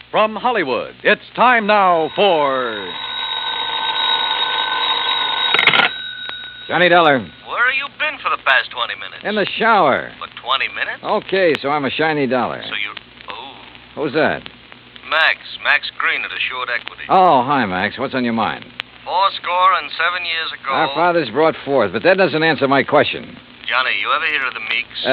From Hollywood, it's time now for... Johnny Dollar. Where have you been for the past 20 minutes? In the shower. For 20 minutes? Okay, so I'm a shiny dollar. So you... Oh. Who's that? Max Green at Assured Equity. Oh, hi, Max. What's on your mind? 7 years ago... Our fathers brought forth, but that doesn't answer my question. Johnny, you ever hear of the Meeks?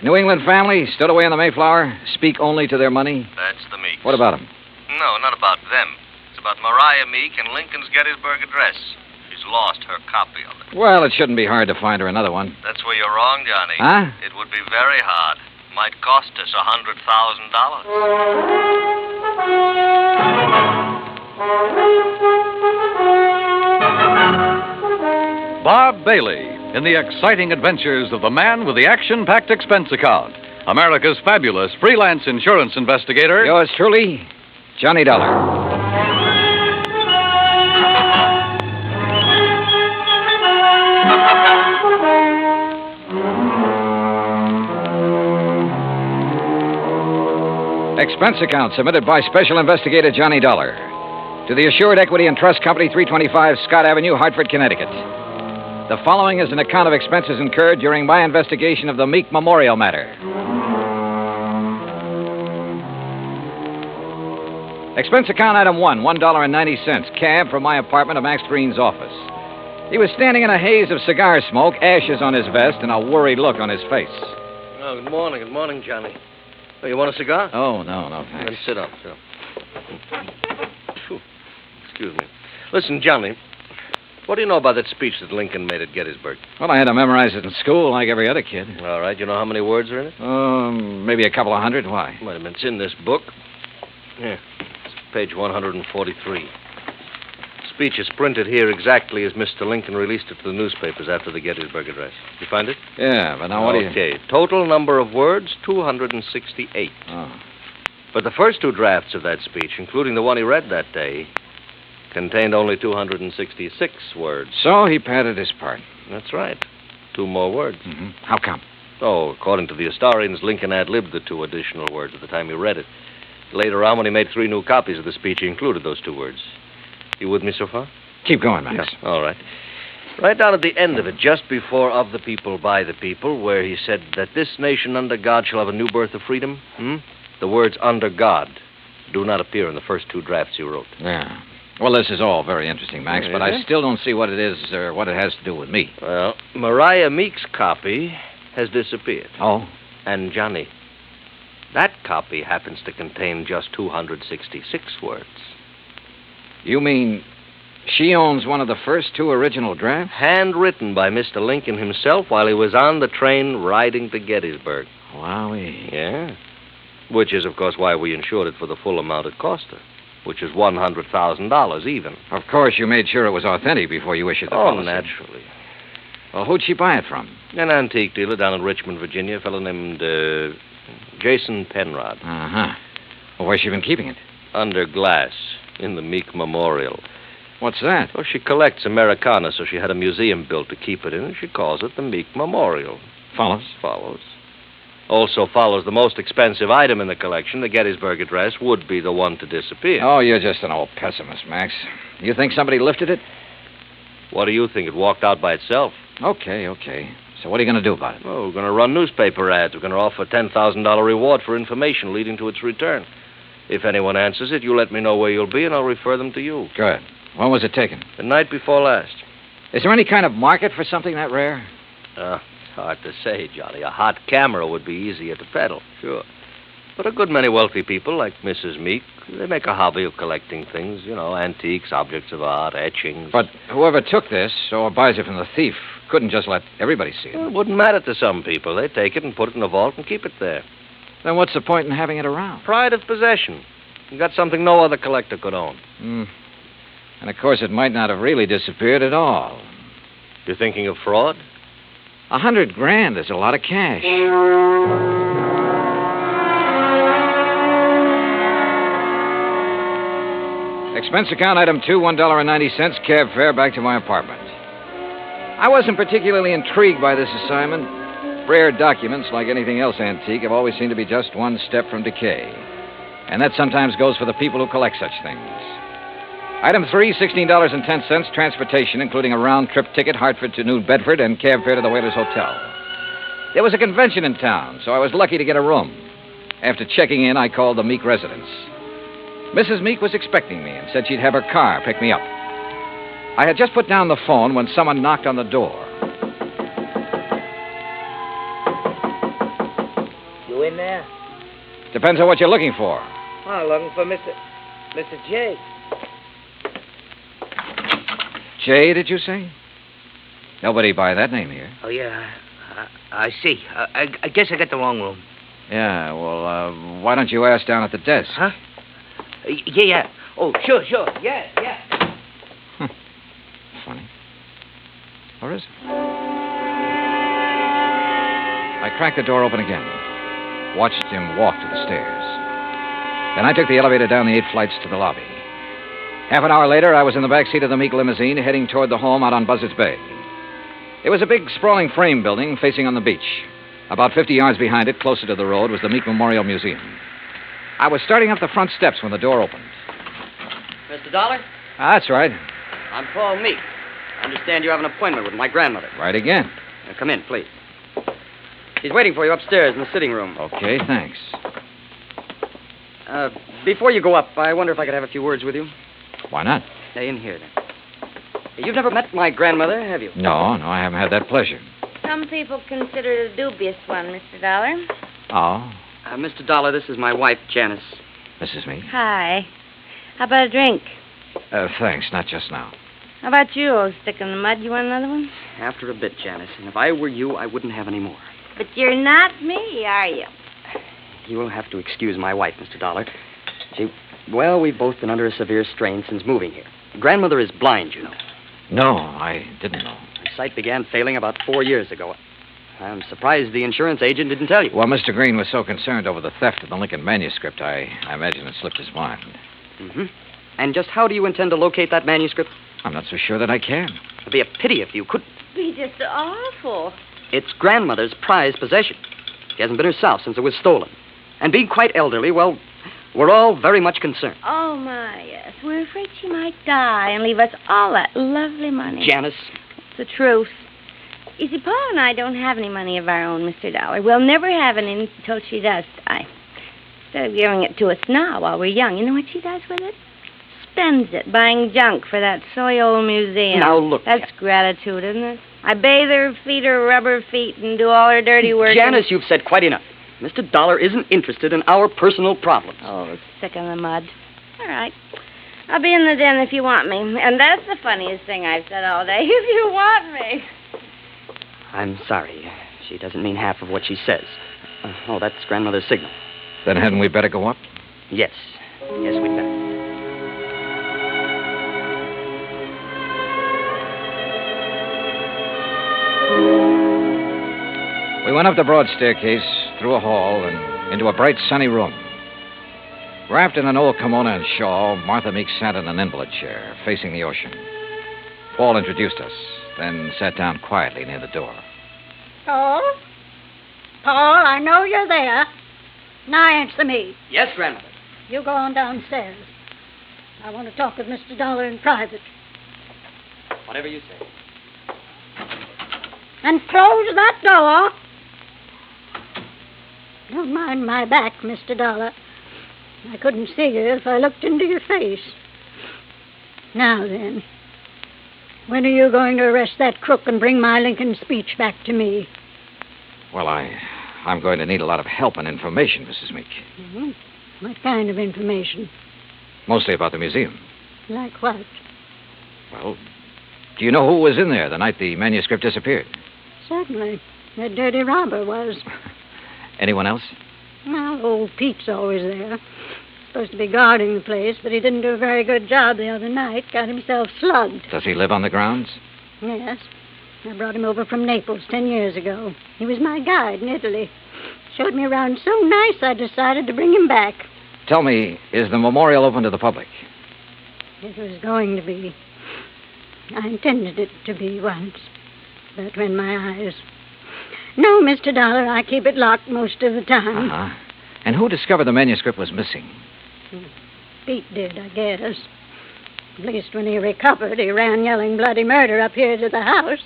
New England family, stood away on the Mayflower, speak only to their money. That's the Meeks. What about them? No, not about them. It's about Mariah Meek and Lincoln's Gettysburg Address. She's lost her copy of it. Well, it shouldn't be hard to find her another one. That's where you're wrong, Johnny. Huh? It would be very hard. Might cost us $100,000. Bob Bailey in the exciting adventures of the man with the action-packed expense account. America's fabulous freelance insurance investigator. Yours truly, Johnny Dollar. Expense account submitted by Special Investigator Johnny Dollar to the Assured Equity and Trust Company, 325 Scott Avenue, Hartford, Connecticut. The following is an account of expenses incurred during my investigation of the Meek Memorial matter. Expense account item 1, $1.90, cab from my apartment to Max Green's office. He was standing in a haze of cigar smoke, ashes on his vest, and a worried look on his face. Oh, good morning, Johnny. Oh, you want a cigar? Oh, no, thanks. Then sit up. Excuse me. Listen, Johnny, what do you know about that speech that Lincoln made at Gettysburg? Well, I had to memorize it in school like every other kid. All right. You know how many words are in it? Maybe a couple of hundred. Why? Wait a minute. It's in this book. Here. It's page 143. Speech is printed here exactly as Mr. Lincoln released it to the newspapers after the Gettysburg Address. You find it? Yeah, but now what do you... Okay. Total number of words, 268. Oh. But the first two drafts of that speech, including the one he read that day, contained only 266 words. So he padded his part. That's right. 2 more words. Mm-hmm. How come? Oh, according to the historians, Lincoln ad-libbed the 2 additional words at the time he read it. Later on, when he made 3 new copies of the speech, he included those 2 words. You with me so far? Keep going, Max. Yeah, all right. Right down at the end of it, just before of the people, by the people, where he said that this nation under God shall have a new birth of freedom, the words under God do not appear in the first 2 drafts he wrote. Yeah. Well, this is all very interesting, Max, but I still don't see what it is or what it has to do with me. Well, Mariah Meek's copy has disappeared. Oh? And, Johnny, that copy happens to contain just 266 words. You mean she owns one of the first 2 original drafts? Handwritten by Mr. Lincoln himself while he was on the train riding to Gettysburg. Wowee. Yeah. Which is, of course, why we insured it for the full amount it cost her, which is $100,000 even. Of course, you made sure it was authentic before you issued the policy. Oh, naturally. Well, who'd she buy it from? An antique dealer down in Richmond, Virginia, a fellow named Jason Penrod. Uh-huh. Well, where's she been keeping it? Under glass in the Meek Memorial. What's that? Well, she collects Americana, so she had a museum built to keep it in, and she calls it the Meek Memorial. Follows? Follows. Also follows the most expensive item in the collection, the Gettysburg Address, would be the one to disappear. Oh, you're just an old pessimist, Max. You think somebody lifted it? What do you think? It walked out by itself. Okay. So what are you going to do about it? Oh, we're going to run newspaper ads. We're going to offer a $10,000 reward for information leading to its return. If anyone answers it, you let me know where you'll be, and I'll refer them to you. Good. When was it taken? The night before last. Is there any kind of market for something that rare? Hard to say, Johnny. A hot camera would be easier to peddle, sure. But a good many wealthy people, like Mrs. Meek, they make a hobby of collecting things, antiques, objects of art, etchings. But whoever took this, or buys it from the thief, couldn't just let everybody see it. Well, it wouldn't matter to some people. They take it and put it in a vault and keep it there. Then what's the point in having it around? Pride of possession. You got something no other collector could own. And, of course, it might not have really disappeared at all. You're thinking of fraud? $100,000 is a lot of cash. Expense account item 2, $1.90, cab fare back to my apartment. I wasn't particularly intrigued by this assignment. Rare documents, like anything else antique, have always seemed to be just one step from decay. And that sometimes goes for the people who collect such things. Item 3, $16.10, transportation, including a round-trip ticket, Hartford to New Bedford, and cab fare to the Whalers Hotel. There was a convention in town, so I was lucky to get a room. After checking in, I called the Meek residence. Mrs. Meek was expecting me and said she'd have her car pick me up. I had just put down the phone when someone knocked on the door. You in there? Depends on what you're looking for. Oh, looking for Mr. J. Jay, did you say? Nobody by that name here. Oh, yeah. I see. I guess I got the wrong room. Yeah, well, why don't you ask down at the desk? Huh? Yeah. Oh, sure. Yeah. Funny. Or is it? I cracked the door open again. Watched him walk to the stairs. Then I took the elevator down the 8 flights to the lobby. Half an hour later, I was in the back seat of the Meek limousine heading toward the home out on Buzzards Bay. It was a big, sprawling frame building facing on the beach. About 50 yards behind it, closer to the road, was the Meek Memorial Museum. I was starting up the front steps when the door opened. Mr. Dollar? That's right. I'm Paul Meek. I understand you have an appointment with my grandmother. Right again. Now, come in, please. She's waiting for you upstairs in the sitting room. Okay, thanks. Before you go up, I wonder if I could have a few words with you. Why not? Stay in here, then. You've never met my grandmother, have you? No, I haven't had that pleasure. Some people consider it a dubious one, Mr. Dollar. Oh, Mr. Dollar, this is my wife, Janice. Mrs. Meek? Hi. How about a drink? Thanks, not just now. How about you, old stick in the mud? You want another one? After a bit, Janice. And if I were you, I wouldn't have any more. But you're not me, are you? You will have to excuse my wife, Mr. Dollar. We've both been under a severe strain since moving here. Grandmother is blind, you know. No, I didn't know. Her sight began failing about 4 years ago. I'm surprised the insurance agent didn't tell you. Well, Mr. Green was so concerned over the theft of the Lincoln manuscript, I imagine it slipped his mind. Mm-hmm. And just how do you intend to locate that manuscript? I'm not so sure that I can. It'd be a pity if you couldn't. Be just awful. It's grandmother's prized possession. She hasn't been herself since it was stolen. And being quite elderly, well, we're all very much concerned. Oh, my, yes. We're afraid she might die and leave us all that lovely money. Janice. It's the truth. You see, Paul and I don't have any money of our own, Mr. Dollar. We'll never have any until she does die. Instead of giving it to us now while we're young, you know what she does with it? Spends it buying junk for that silly old museum. Now, look. That's gratitude, isn't it? I bathe her, feed her rubber feet, and do all her dirty work. Janice, you've said quite enough. Mr. Dollar isn't interested in our personal problems. Oh, sick in the mud. All right. I'll be in the den if you want me. And that's the funniest thing I've said all day. If you want me. I'm sorry. She doesn't mean half of what she says. That's grandmother's signal. Then hadn't we better go up? Yes. Yes, we'd better. We went up the broad staircase, through a hall, and into a bright, sunny room. Wrapped in an old kimono and shawl, Martha Meek sat in an invalid chair, facing the ocean. Paul introduced us, then sat down quietly near the door. Paul? Paul, I know you're there. Now answer me. Yes, grandmother. You go on downstairs. I want to talk with Mr. Dollar in private. Whatever you say. And close that door. Don't mind my back, Mr. Dollar. I couldn't see you if I looked into your face. Now then, when are you going to arrest that crook and bring my Lincoln speech back to me? Well, I'm going to need a lot of help and information, Mrs. Meek. Mm-hmm. What kind of information? Mostly about the museum. Like what? Well, do you know who was in there the night the manuscript disappeared? Certainly. That dirty robber was. Anyone else? Well, old Pete's always there. Supposed to be guarding the place, but he didn't do a very good job the other night. Got himself slugged. Does he live on the grounds? Yes. I brought him over from Naples 10 years ago. He was my guide in Italy. Showed me around so nice I decided to bring him back. Tell me, is the memorial open to the public? It was going to be. I intended it to be once. But when my eyes... No, Mr. Dollar, I keep it locked most of the time. Uh-huh. And who discovered the manuscript was missing? Pete did, I guess. At least when he recovered, he ran yelling bloody murder up here to the house.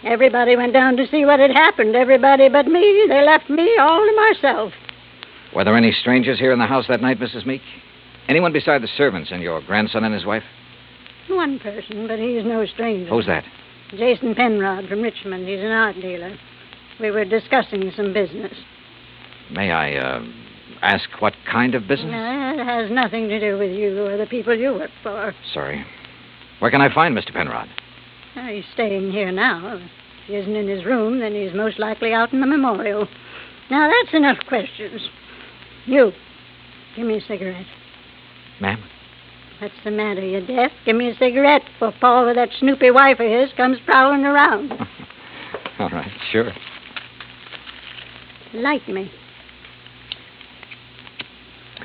Everybody went down to see what had happened. Everybody but me. They left me all to myself. Were there any strangers here in the house that night, Mrs. Meek? Anyone beside the servants and your grandson and his wife? One person, but he's no stranger. Who's that? Jason Penrod from Richmond. He's an art dealer. We were discussing some business. May I, ask what kind of business? It has nothing to do with you or the people you work for. Sorry. Where can I find Mr. Penrod? He's staying here now. If he isn't in his room, then he's most likely out in the memorial. Now, that's enough questions. You, give me a cigarette. Ma'am? What's the matter? You deaf? Give me a cigarette before Paul with that snoopy wife of his comes prowling around. All right, sure. Light me.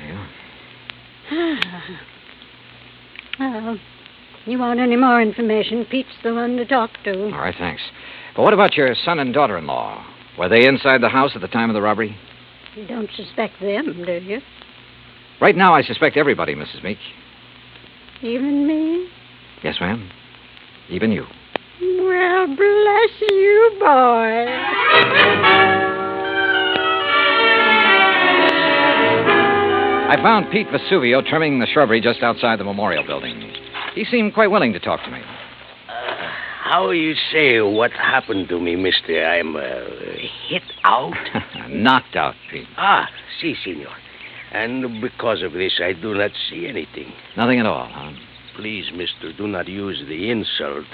Yeah. Well, you want any more information, Pete's the one to talk to. All right, thanks. But what about your son and daughter-in-law? Were they inside the house at the time of the robbery? You don't suspect them, do you? Right now, I suspect everybody, Mrs. Meek. Even me? Yes, ma'am. Even you. Well, bless you, boy. I found Pete Vesuvio trimming the shrubbery just outside the memorial building. He seemed quite willing to talk to me. How you say what happened to me, mister? I'm hit out? Knocked out, Pete. Ah, si, senor. And because of this, I do not see anything. Nothing at all, huh? Please, mister, do not use the insult.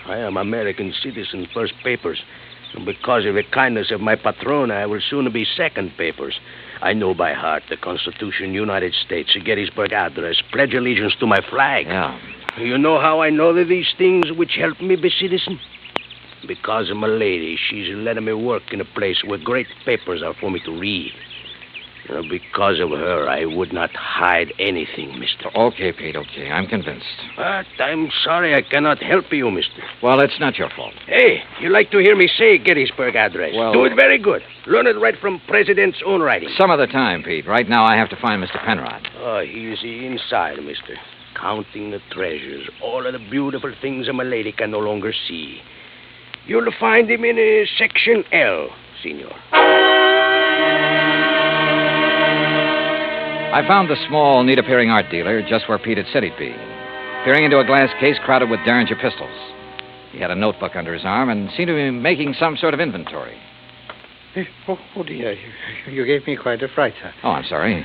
I am American citizen, first papers. And because of the kindness of my patron, I will soon be second papers. I know by heart the Constitution, United States, Gettysburg Address, pledge allegiance to my flag. Yeah. You know how I know these things which help me be citizen? Because of my lady. She's letting me work in a place where great papers are for me to read. Because of her, I would not hide anything, mister. Okay, Pete, okay. I'm convinced. But I'm sorry I cannot help you, mister. Well, it's not your fault. Hey, you like to hear me say Gettysburg Address? Well- Do it very good. Learn it right from President's own writing. Some other time, Pete. Right now, I have to find Mr. Penrod. Oh, he's inside, mister. Counting the treasures, all of the beautiful things a lady can no longer see. You'll find him in Section L, senor. I found the small, neat-appearing art dealer just where Pete had said he'd be, peering into a glass case crowded with Derringer pistols. He had a notebook under his arm and seemed to be making some sort of inventory. Oh, dear. You gave me quite a fright, sir. Oh, I'm sorry.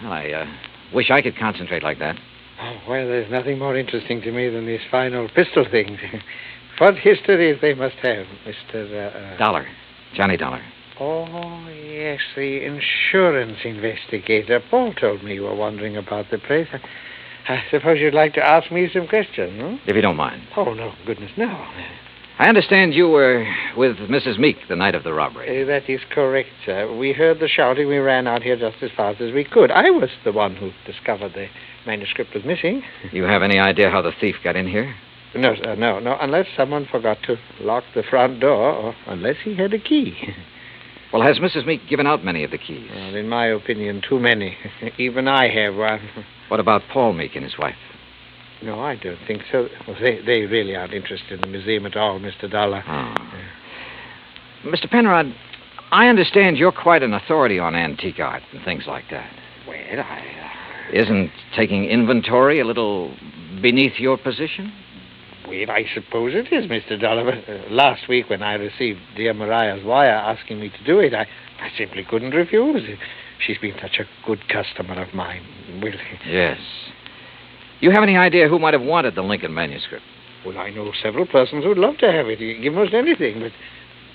Well, I wish I could concentrate like that. Oh, well, there's nothing more interesting to me than these fine old pistol things. What histories they must have, Mr. Dollar. Johnny Dollar. Oh, yes, the insurance investigator. Paul told me you were wandering about the place. I suppose you'd like to ask me some questions, hmm? If you don't mind. Oh, no, goodness, no. I understand you were with Mrs. Meek the night of the robbery. That is correct, sir. We heard the shouting. We ran out here just as fast as we could. I was the one who discovered the manuscript was missing. You have any idea how the thief got in here? No, sir, no. Unless someone forgot to lock the front door, or unless he had a key. Well, has Mrs. Meek given out many of the keys? Well, in my opinion, too many. Even I have one. What about Paul Meek and his wife? No, I don't think so. Well, they really aren't interested in the museum at all, Mr. Dollar. Oh. Mr. Penrod, I understand you're quite an authority on antique art and things like that. Well, Isn't taking inventory a little beneath your position? Well, I suppose it is, Mr. Dollar. Last week when I received dear Mariah's wire asking me to do it, I simply couldn't refuse. She's been such a good customer of mine. Well, Yes. You have any idea who might have wanted the Lincoln manuscript? well, I know several persons who'd love to have it. Give most anything, but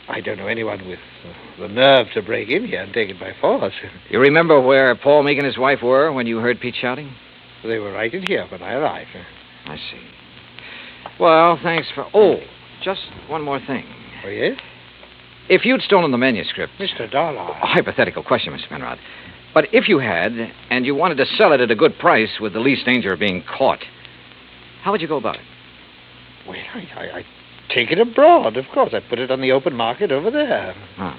I don't know anyone with the nerve to break in here and take it by force. You remember where Paul Meek and his wife were when you heard Pete shouting? They were right in here when I arrived. I see. Well, thanks for... Oh, just one more thing. Oh, yes? If you'd stolen the manuscript... Mr. Dollar. A hypothetical question, Mr. Penrod. But if you had, and you wanted to sell it at a good price with the least danger of being caught, how would you go about it? Well, I take it abroad, of course. I put it on the open market over there. Oh.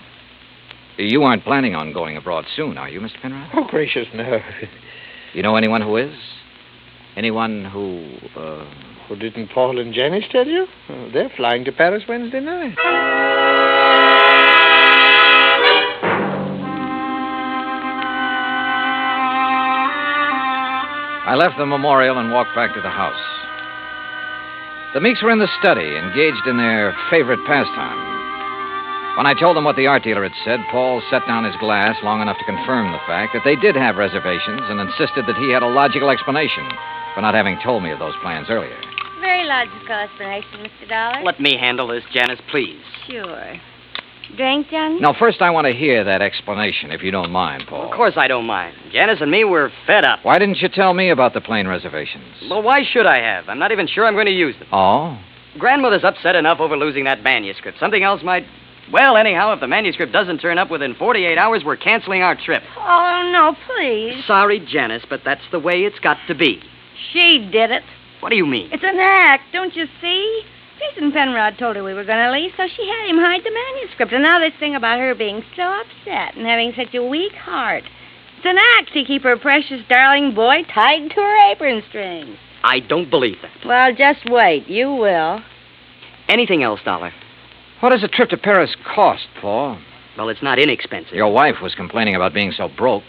You aren't planning on going abroad soon, are you, Mr. Penrod? Oh, gracious, no. You know anyone who is? Anyone who, Who didn't Paul and Janice tell you? Oh, they're flying to Paris Wednesday night. I left the memorial and walked back to the house. The Meeks were in the study, engaged in their favorite pastime. When I told them what the art dealer had said, Paul set down his glass long enough to confirm the fact that they did have reservations and insisted that he had a logical explanation for not having told me of those plans earlier. Very logical explanation, Mr. Dollar. Let me handle this, Janice, please. Sure. Drink, Johnny? Now, first I want to hear that explanation, if you don't mind, Paul. Of course I don't mind. Janice and me, we're fed up. Why didn't you tell me about the plane reservations? Well, why should I have? I'm not even sure I'm going to use them. Oh? Grandmother's upset enough over losing that manuscript. Something else might... Well, anyhow, if the manuscript doesn't turn up within 48 hours, we're canceling our trip. Oh, no, please. Sorry, Janice, but that's the way it's got to be. She did it. What do you mean? It's an act, don't you see? Jason Penrod told her we were going to leave, so she had him hide the manuscript. And now this thing about her being so upset and having such a weak heart. It's an act to keep her precious darling boy tied to her apron strings. I don't believe that. Well, just wait. You will. Anything else, Dollar? What does a trip to Paris cost, Paul? Well, it's not inexpensive. Your wife was complaining about being so broke.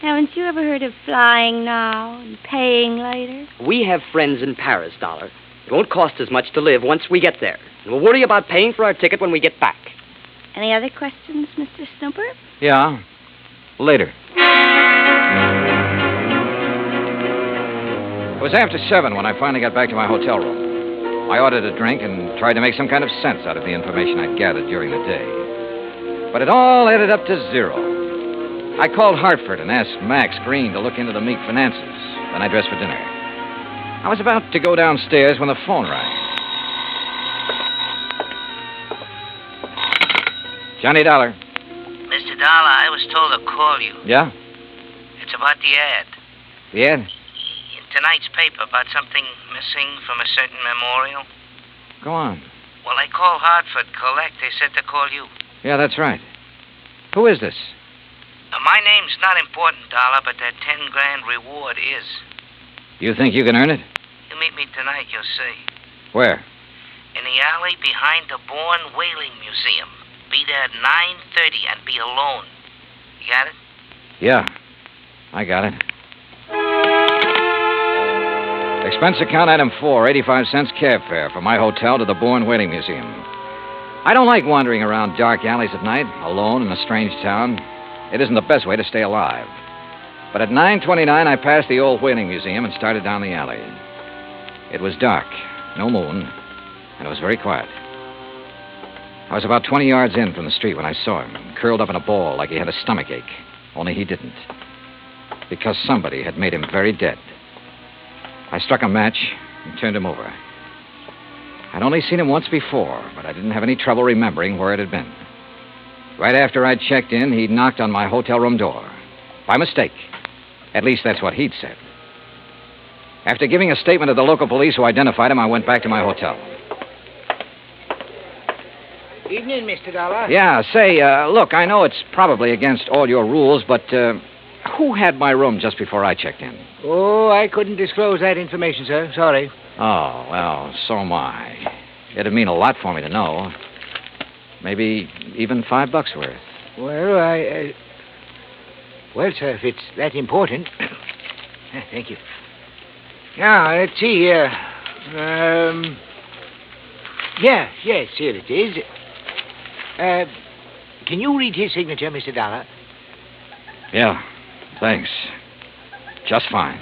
Haven't you ever heard of flying now and paying later? We have friends in Paris, Dollar. It won't cost as much to live once we get there. And we'll worry about paying for our ticket when we get back. Any other questions, Mr. Snooper? Yeah. Later. It was after 7 when I finally got back to my hotel room. I ordered a drink and tried to make some kind of sense out of the information I'd gathered during the day. But it all added up to 0. I called Hartford and asked Max Green to look into the Meek finances. Then I dressed for dinner. I was about to go downstairs when the phone rang. Johnny Dollar. Mr. Dollar, I was told to call you. Yeah? It's about the ad. The ad? In tonight's paper about something missing from a certain memorial. Go on. Well, I called Hartford Collect. They said to call you. Yeah, that's right. Who is this? My name's not important, Dollar, but that 10 grand reward is. You think you can earn it? You meet me tonight, you'll see. Where? In the alley behind the Bourne Whaling Museum. Be there at 9:30 and be alone. You got it? Yeah, I got it. Expense account item 4, 85 cents cab fare from my hotel to the Bourne Whaling Museum. I don't like wandering around dark alleys at night, alone in a strange town. It isn't the best way to stay alive. But at 9:29, I passed the old whaling museum and started down the alley. It was dark, no moon, and it was very quiet. I was about 20 yards in from the street when I saw him, curled up in a ball like he had a stomachache. Only he didn't. Because somebody had made him very dead. I struck a match and turned him over. I'd only seen him once before, but I didn't have any trouble remembering where it had been. Right after I'd checked in, he'd knocked on my hotel room door. By mistake. At least that's what he'd said. After giving a statement to the local police who identified him, I went back to my hotel. Evening, Mr. Dollar. Yeah, say, look, I know it's probably against all your rules, but who had my room just before I checked in? Oh, I couldn't disclose that information, sir. Sorry. Oh, well, so am I. It'd mean a lot for me to know. Maybe even $5 worth. Well, Well, sir, if it's that important. Thank you. Now, let's see here. Yes, here it is. Can you read his signature, Mr. Dollar? Yeah, thanks. Just fine.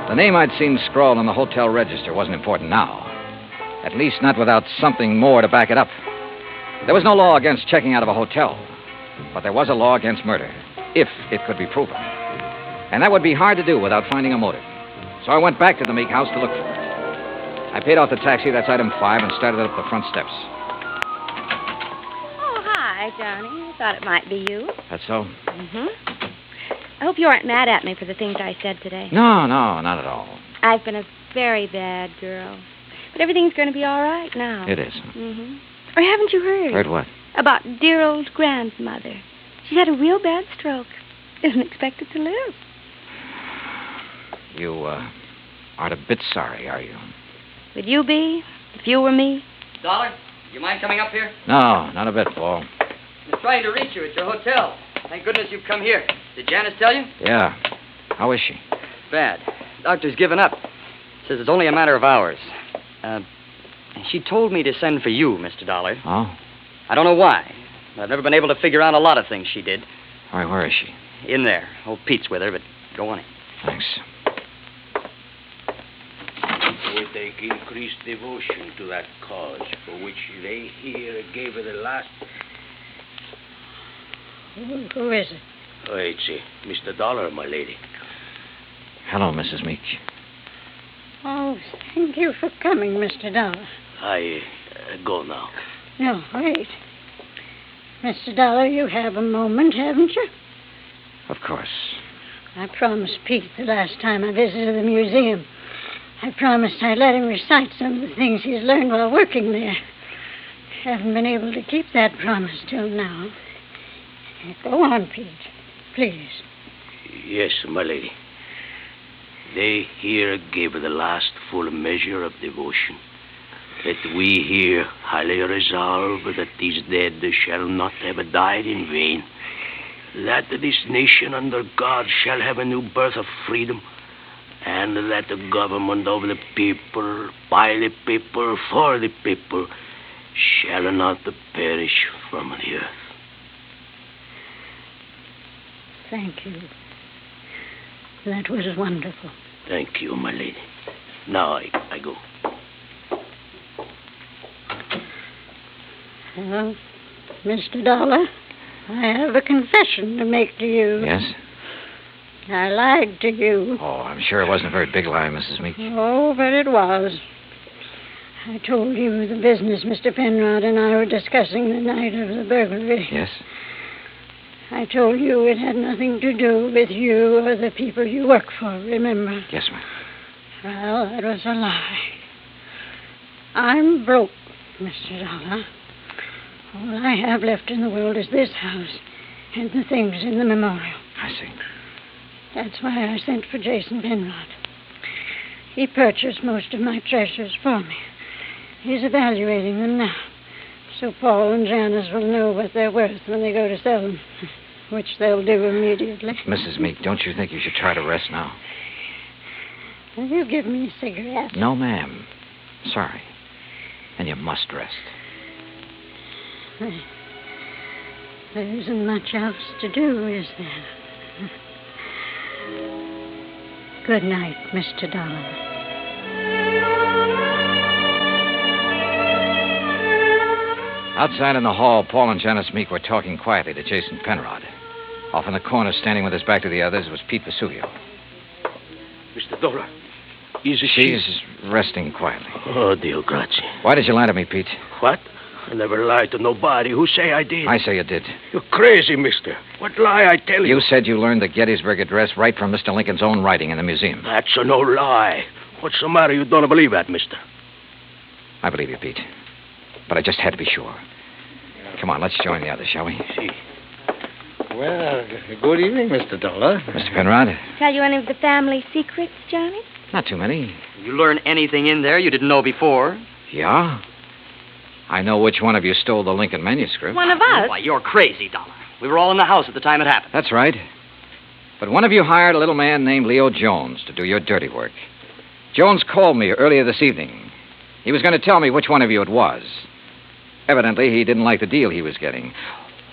The name I'd seen scrawled on the hotel register wasn't important now. At least not without something more to back it up. There was no law against checking out of a hotel, but there was a law against murder, if it could be proven. And that would be hard to do without finding a motive. So I went back to the Meek house to look for it. I paid off the taxi, that's item 5, and started up the front steps. Oh, hi, Johnny. I thought it might be you. That's so? Mm-hmm. I hope you aren't mad at me for the things I said today. No, not at all. I've been a very bad girl. But everything's going to be all right now. It is. Mm-hmm. Or haven't you heard? Heard what? about dear old grandmother. She's had a real bad stroke. Isn't expected to live. You, aren't a bit sorry, are you? Would you be, if you were me? Dollar, you mind coming up here? No, not a bit, Paul. I'm trying to reach you at your hotel. Thank goodness you've come here. Did Janice tell you? Yeah. How is she? Bad. Doctor's given up. Says it's only a matter of hours. She told me to send for you, Mr. Dollar. Oh? I don't know why. I've never been able to figure out a lot of things she did. All right, where is she? In there. Old Pete's with her, but go on in. Thanks. We take increased devotion to that cause for which they here gave her the last... Who is it? Oh, it's Mr. Dollar, my lady. Hello, Mrs. Meek. Oh, thank you for coming, Mr. Dollar. I go now. No, wait. Mr. Dollar, you have a moment, haven't you? Of course. I promised Pete the last time I visited the museum. I promised I'd let him recite some of the things he's learned while working there. Haven't been able to keep that promise till now. Go on, Pete. Please. Yes, my lady. They here gave her the last full measure of devotion. That we here highly resolve that these dead shall not have died in vain. That this nation under God shall have a new birth of freedom. And that the government of the people, by the people, for the people, shall not perish from the earth. Thank you. That was wonderful. Thank you, my lady. Now I go. Well, Mr. Dollar, I have a confession to make to you. Yes? I lied to you. Oh, I'm sure it wasn't a very big lie, Mrs. Meek. Oh, but it was. I told you the business Mr. Penrod and I were discussing the night of the burglary. Yes? I told you it had nothing to do with you or the people you work for, remember? Yes, ma'am. Well, that was a lie. I'm broke, Mr. Dollar. All I have left in the world is this house and the things in the memorial. I see. That's why I sent for Jason Penrod. He purchased most of my treasures for me. He's evaluating them now, so Paul and Janice will know what they're worth when they go to sell them, which they'll do immediately. Mrs. Meek, don't you think you should try to rest now? Will you give me a cigarette? No, ma'am. Sorry. And you must rest. There isn't much else to do, is there? Good night, Mr. Dollar. Outside in the hall, Paul and Janice Meek were talking quietly to Jason Penrod. Off in the corner, standing with his back to the others, was Pete Vesuvio. Mr. Dollar, is She's resting quietly. Oh, Dio grazie. Why did you lie to me, Pete? What? I never lied to nobody. Who say I did? I say you did. You're crazy, mister. What lie I tell you? You said you learned the Gettysburg Address right from Mr. Lincoln's own writing in the museum. That's a no lie. What's the matter? You don't believe that, mister? I believe you, Pete. But I just had to be sure. Come on, let's join the others, shall we? See. Well, good evening, Mr. Dollar. Mr. Penrod? Tell you any of the family secrets, Johnny? Not too many. You learn anything in there you didn't know before? Yeah? I know which one of you stole the Lincoln manuscript. One of us? Why, you're crazy, Dollar. We were all in the house at the time it happened. That's right. But one of you hired a little man named Leo Jones to do your dirty work. Jones called me earlier this evening. He was going to tell me which one of you it was. Evidently, he didn't like the deal he was getting.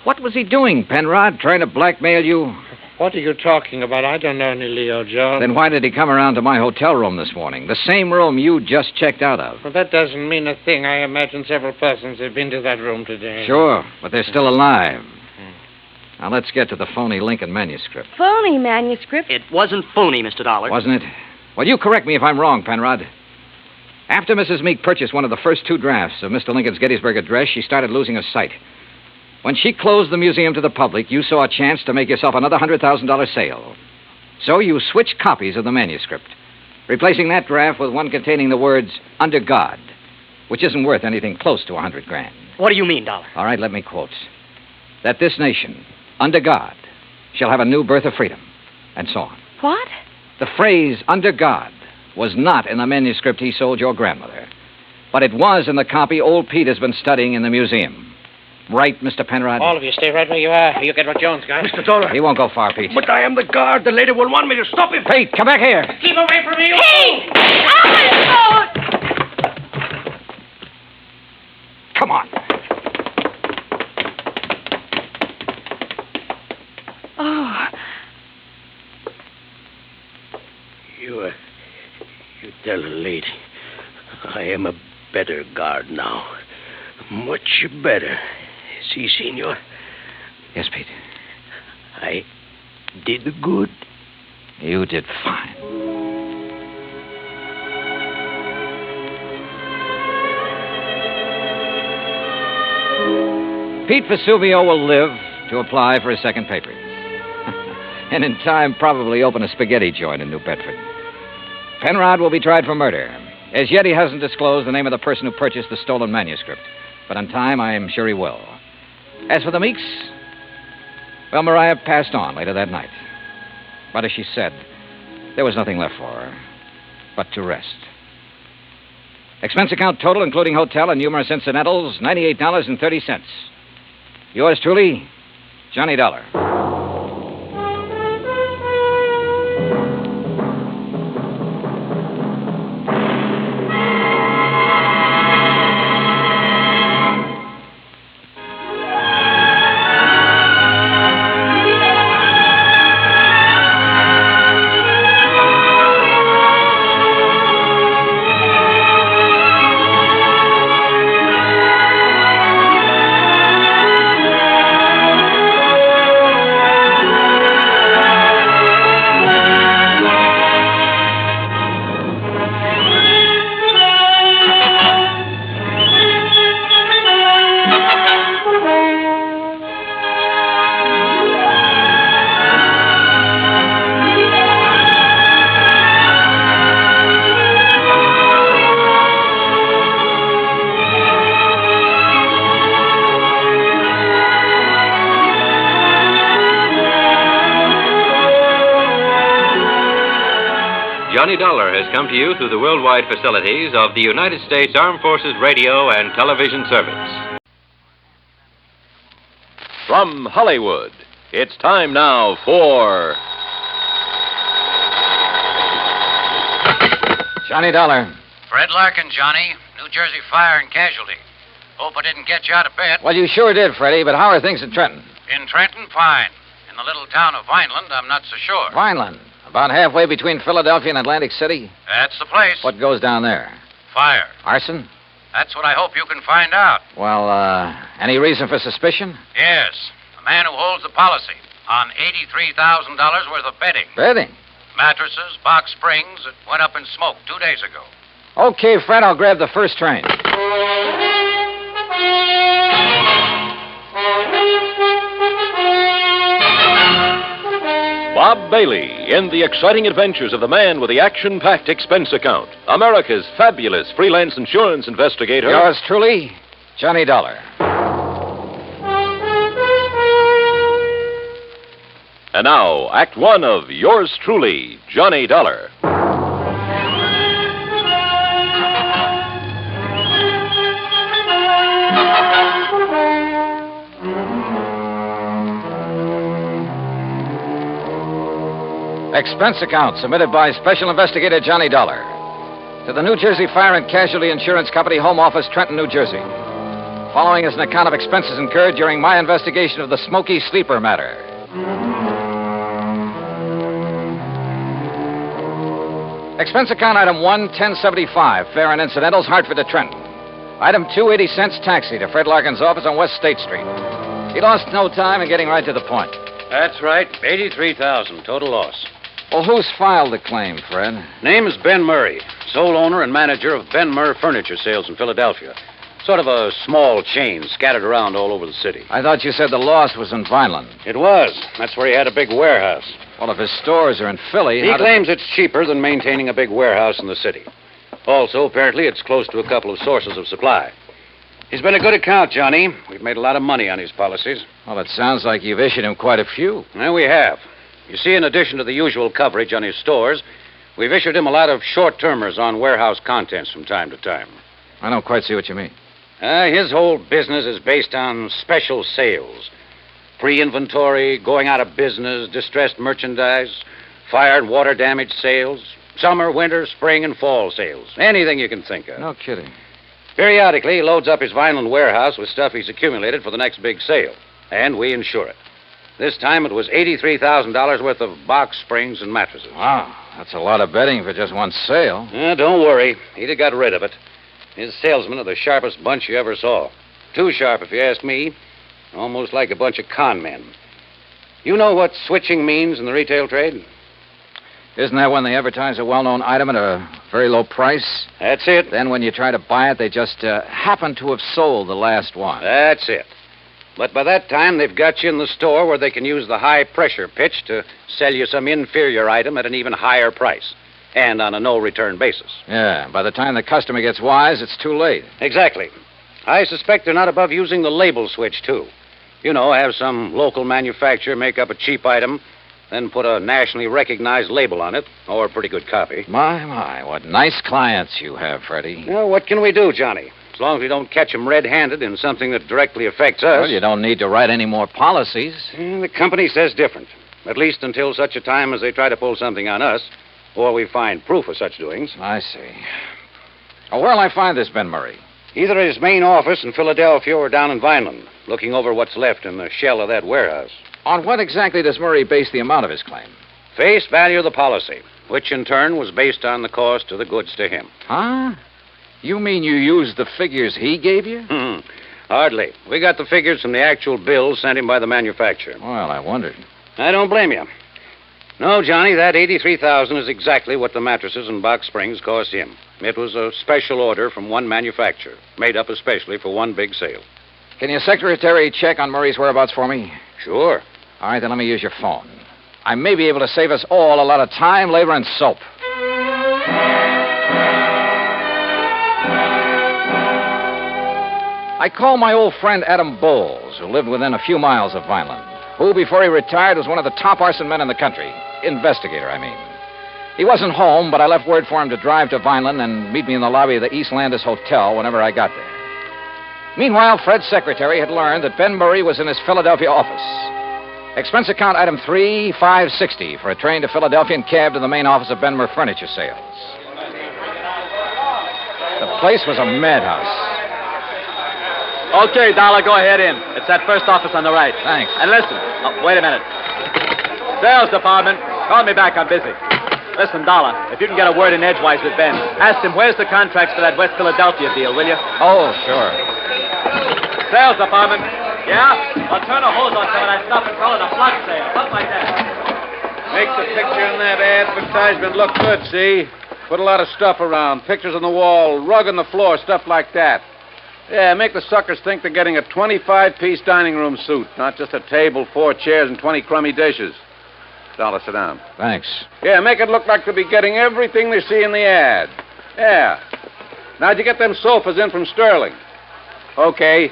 What was he doing, Penrod? Trying to blackmail you? What are you talking about? I don't know any Leo Jones. Then why did he come around to my hotel room this morning? The same room you just checked out of. Well, that doesn't mean a thing. I imagine several persons have been to that room today. Sure, but they're still alive. Now, let's get to the phony Lincoln manuscript. Phony manuscript? It wasn't phony, Mr. Dollar. Wasn't it? Well, you correct me if I'm wrong, Penrod. After Mrs. Meek purchased one of the first two drafts of Mr. Lincoln's Gettysburg Address, she started losing her sight. When she closed the museum to the public, you saw a chance to make yourself another $100,000 sale. So you switched copies of the manuscript, replacing that draft with one containing the words, "Under God," which isn't worth anything close to $100,000. What do you mean, Dollar? All right, let me quote. That this nation, under God, shall have a new birth of freedom, and so on. What? The phrase, under God, was not in the manuscript he sold your grandmother, but it was in the copy old Pete has been studying in the museum. Right, Mr. Penrod? All of you stay right where you are. You get what Jones got. Mr. Dollar. He won't go far, Pete. But I am the guard. The lady will want me to stop him. Pete, come back here. Keep away from me. Pete! Come on. Oh. You tell the lady I am a better guard now. Much better. Si, senor. Yes, Pete. I did good. You did fine. Pete Vesuvio will live to apply for his second papers. And in time, probably open a spaghetti joint in New Bedford. Penrod will be tried for murder. As yet, he hasn't disclosed the name of the person who purchased the stolen manuscript. But in time, I'm sure he will. As for the Meeks, well, Mariah passed on later that night. But as she said, there was nothing left for her but to rest. Expense account total, including hotel and numerous incidentals, $98.30. Yours truly, Johnny Dollar. Johnny Dollar has come to you through the worldwide facilities of the United States Armed Forces Radio and Television Service. From Hollywood, it's time now for Johnny Dollar. Fred Larkin, Johnny. New Jersey Fire and Casualty. Hope I didn't get you out of bed. Well, you sure did, Freddie, but how are things in Trenton? In Trenton, fine. In the little town of Vineland, I'm not so sure. Vineland. About halfway between Philadelphia and Atlantic City? That's the place. What goes down there? Fire. Arson? That's what I hope you can find out. Well, any reason for suspicion? Yes. The man who holds the policy on $83,000 worth of bedding. Bedding? Mattresses, box springs that went up in smoke 2 days ago. Okay, Fred, I'll grab the first train. Bob Bailey in the exciting adventures of the man with the action-packed expense account. America's fabulous freelance insurance investigator. Yours truly, Johnny Dollar. And now, Act One of Yours Truly, Johnny Dollar. Expense account submitted by Special Investigator Johnny Dollar to the New Jersey Fire and Casualty Insurance Company, Home Office, Trenton, New Jersey. Following is an account of expenses incurred during my investigation of the Smoky Sleeper matter. Expense account item 1, 1075, fare and incidentals, Hartford to Trenton. Item 2, 80 cents, taxi to Fred Larkin's office on West State Street. He lost no time in getting right to the point. That's right. $83,000 total loss. Well, who's filed the claim, Fred? Name is Ben Murray, sole owner and manager of Ben Murray Furniture Sales in Philadelphia. Sort of a small chain scattered around all over the city. I thought you said the loss was in Vineland. It was. That's where he had a big warehouse. Well, if his stores are in Philly... He claims it's cheaper than maintaining a big warehouse in the city. Also, apparently, it's close to a couple of sources of supply. He's been a good account, Johnny. We've made a lot of money on his policies. Well, it sounds like you've issued him quite a few. Well, we have. You see, in addition to the usual coverage on his stores, we've issued him a lot of short-termers on warehouse contents from time to time. I don't quite see what you mean. His whole business is based on special sales. Pre-inventory, going out of business, distressed merchandise, fire and water damage sales, summer, winter, spring, and fall sales. Anything you can think of. No kidding. Periodically, he loads up his Vineland warehouse with stuff he's accumulated for the next big sale, and we insure it. This time it was $83,000 worth of box springs and mattresses. Wow, that's a lot of betting for just one sale. Don't worry. He'd have got rid of it. His salesmen are the sharpest bunch you ever saw. Too sharp, if you ask me. Almost like a bunch of con men. You know what switching means in the retail trade? Isn't that when they advertise a well-known item at a very low price? That's it. Then when you try to buy it, they just happen to have sold the last one. That's it. But by that time, they've got you in the store where they can use the high-pressure pitch to sell you some inferior item at an even higher price, and on a no-return basis. Yeah, by the time the customer gets wise, it's too late. Exactly. I suspect they're not above using the label switch, too. You know, have some local manufacturer make up a cheap item, then put a nationally recognized label on it, or a pretty good copy. My, what nice clients you have, Freddie. Well, what can we do, Johnny? As long as we don't catch them red-handed in something that directly affects us. Well, you don't need to write any more policies. The company says different. At least until such a time as they try to pull something on us, or we find proof of such doings. I see. Oh, where'll I find this Ben Murray? Either at his main office in Philadelphia or down in Vineland, looking over what's left in the shell of that warehouse. On what exactly does Murray base the amount of his claim? Face value of the policy, which in turn was based on the cost of the goods to him. Huh? You mean you used the figures he gave you? Hardly. We got the figures from the actual bills sent him by the manufacturer. Well, I wondered. I don't blame you. No, Johnny, that $83,000 is exactly what the mattresses and box springs cost him. It was a special order from one manufacturer, made up especially for one big sale. Can your secretary check on Murray's whereabouts for me? Sure. All right, then let me use your phone. I may be able to save us all a lot of time, labor, and soap. I called my old friend Adam Bowles, who lived within a few miles of Vineland, who, before he retired, was one of the top arson men in the country. Investigator, I mean. He wasn't home, but I left word for him to drive to Vineland and meet me in the lobby of the East Landis Hotel whenever I got there. Meanwhile, Fred's secretary had learned that Ben Murray was in his Philadelphia office. Expense account item 3560 for a train to Philadelphia and cab to the main office of Ben Murray Furniture Sales. The place was a madhouse. Okay, Dollar, go ahead in. It's that first office on the right. Thanks. And listen. Oh, wait a minute. Sales department, call me back. I'm busy. Listen, Dollar, if you can get a word in edgewise with Ben, ask him where's the contracts for that West Philadelphia deal, will you? Oh, sure. Sales department. Yeah? I'll turn a hose on some of that stuff and call it a flood sale. Something like that. Make the picture in that advertisement look good, see? Put a lot of stuff around. Pictures on the wall, rug on the floor, stuff like that. Yeah, make the suckers think they're getting a 25-piece dining room suite, not just a table, 4 chairs, and 20 crummy dishes. Dollar, sit down. Thanks. Yeah, make it look like they'll be getting everything they see in the ad. Yeah. Now, did you get them sofas in from Sterling? Okay.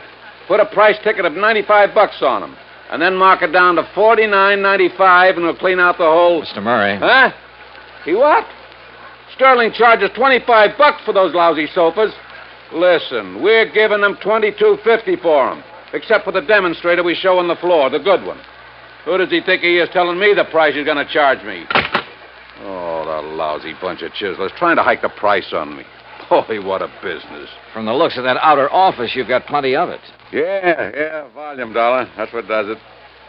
Put a price ticket of $95 on them. And then mark it down to $49.95, and we'll clean out the whole... Mr. Murray. Huh? He what? Sterling charges $25 for those lousy sofas. Listen, we're giving them $22.50 for them, except for the demonstrator we show on the floor, the good one. Who does he think he is telling me the price he's going to charge me? Oh, that lousy bunch of chiselers trying to hike the price on me. Boy, what a business. From the looks of that outer office, you've got plenty of it. Yeah, volume, Dollar. That's what does it.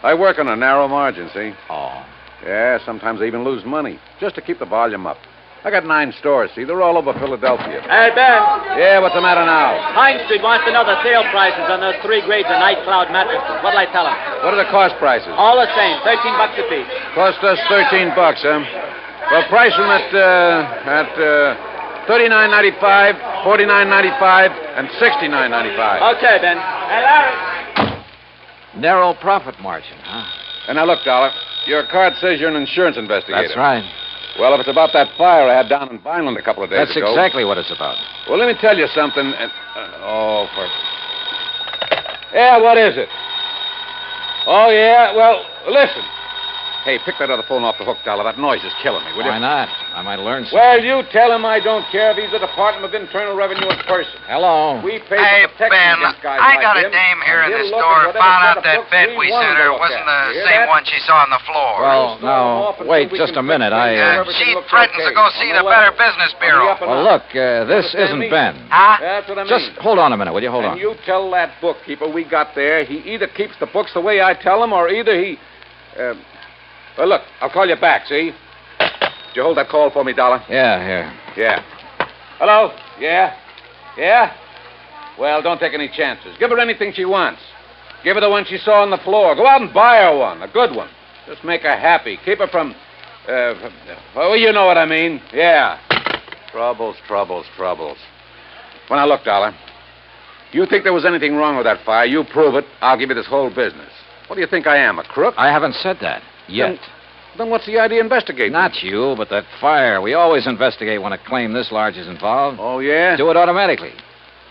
I work on a narrow margin, see? Oh. Yeah, sometimes I even lose money, just to keep the volume up. I got 9 stores, see? They're all over Philadelphia. Hey, Ben. Yeah, what's the matter now? Pine Street wants to know the sale prices on those 3 grades of Night Cloud mattresses. What'll I tell him? What are the cost prices? All the same, $13 a piece. Cost us $13, huh? Well, price them at $39.95, $49.95, and $69.95. Okay, Ben. Hey, Larry. Narrow profit margin, huh? And now, look, Dollar, your card says you're an insurance investigator. That's right. Well, if it's about that fire I had down in Vineland a couple of days That's ago... exactly what it's about. Well, let me tell you something. Yeah, what is it? Oh, yeah? Well, listen. Hey, pick that other phone off the hook, Dollar. That noise is killing me, will you? Why not? I might learn something. Well, you tell him I don't care if he's the Department of Internal Revenue in person. Hello. We pay Hey, for protection Ben, against guys I like got a him, dame here in and the he'll look store at and whatever found set out of that books bed we we want sent to her look wasn't at. the You hear same that? one she saw on the floor. Well, now, wait just a minute. She threatens to go see the Better Business Bureau. Well, look, this isn't Ben. Huh? That's what I mean. Just hold on a minute, will you? Hold on. And you tell that bookkeeper we got there he either keeps the books the way I tell him or either he... well, look, I'll call you back, see? Did you hold that call for me, Dollar? Yeah, here. Yeah. Hello? Yeah? Yeah? Well, don't take any chances. Give her anything she wants. Give her the one she saw on the floor. Go out and buy her one, a good one. Just make her happy. Keep her from... well, you know what I mean. Yeah. Troubles. Well, now, look, Dollar. You think there was anything wrong with that fire, you prove it, I'll give you this whole business. What do you think I am, a crook? I haven't said that yet. Then what's the idea of investigating? Not you, but that fire. We always investigate when a claim this large is involved. Oh, yeah? Do it automatically.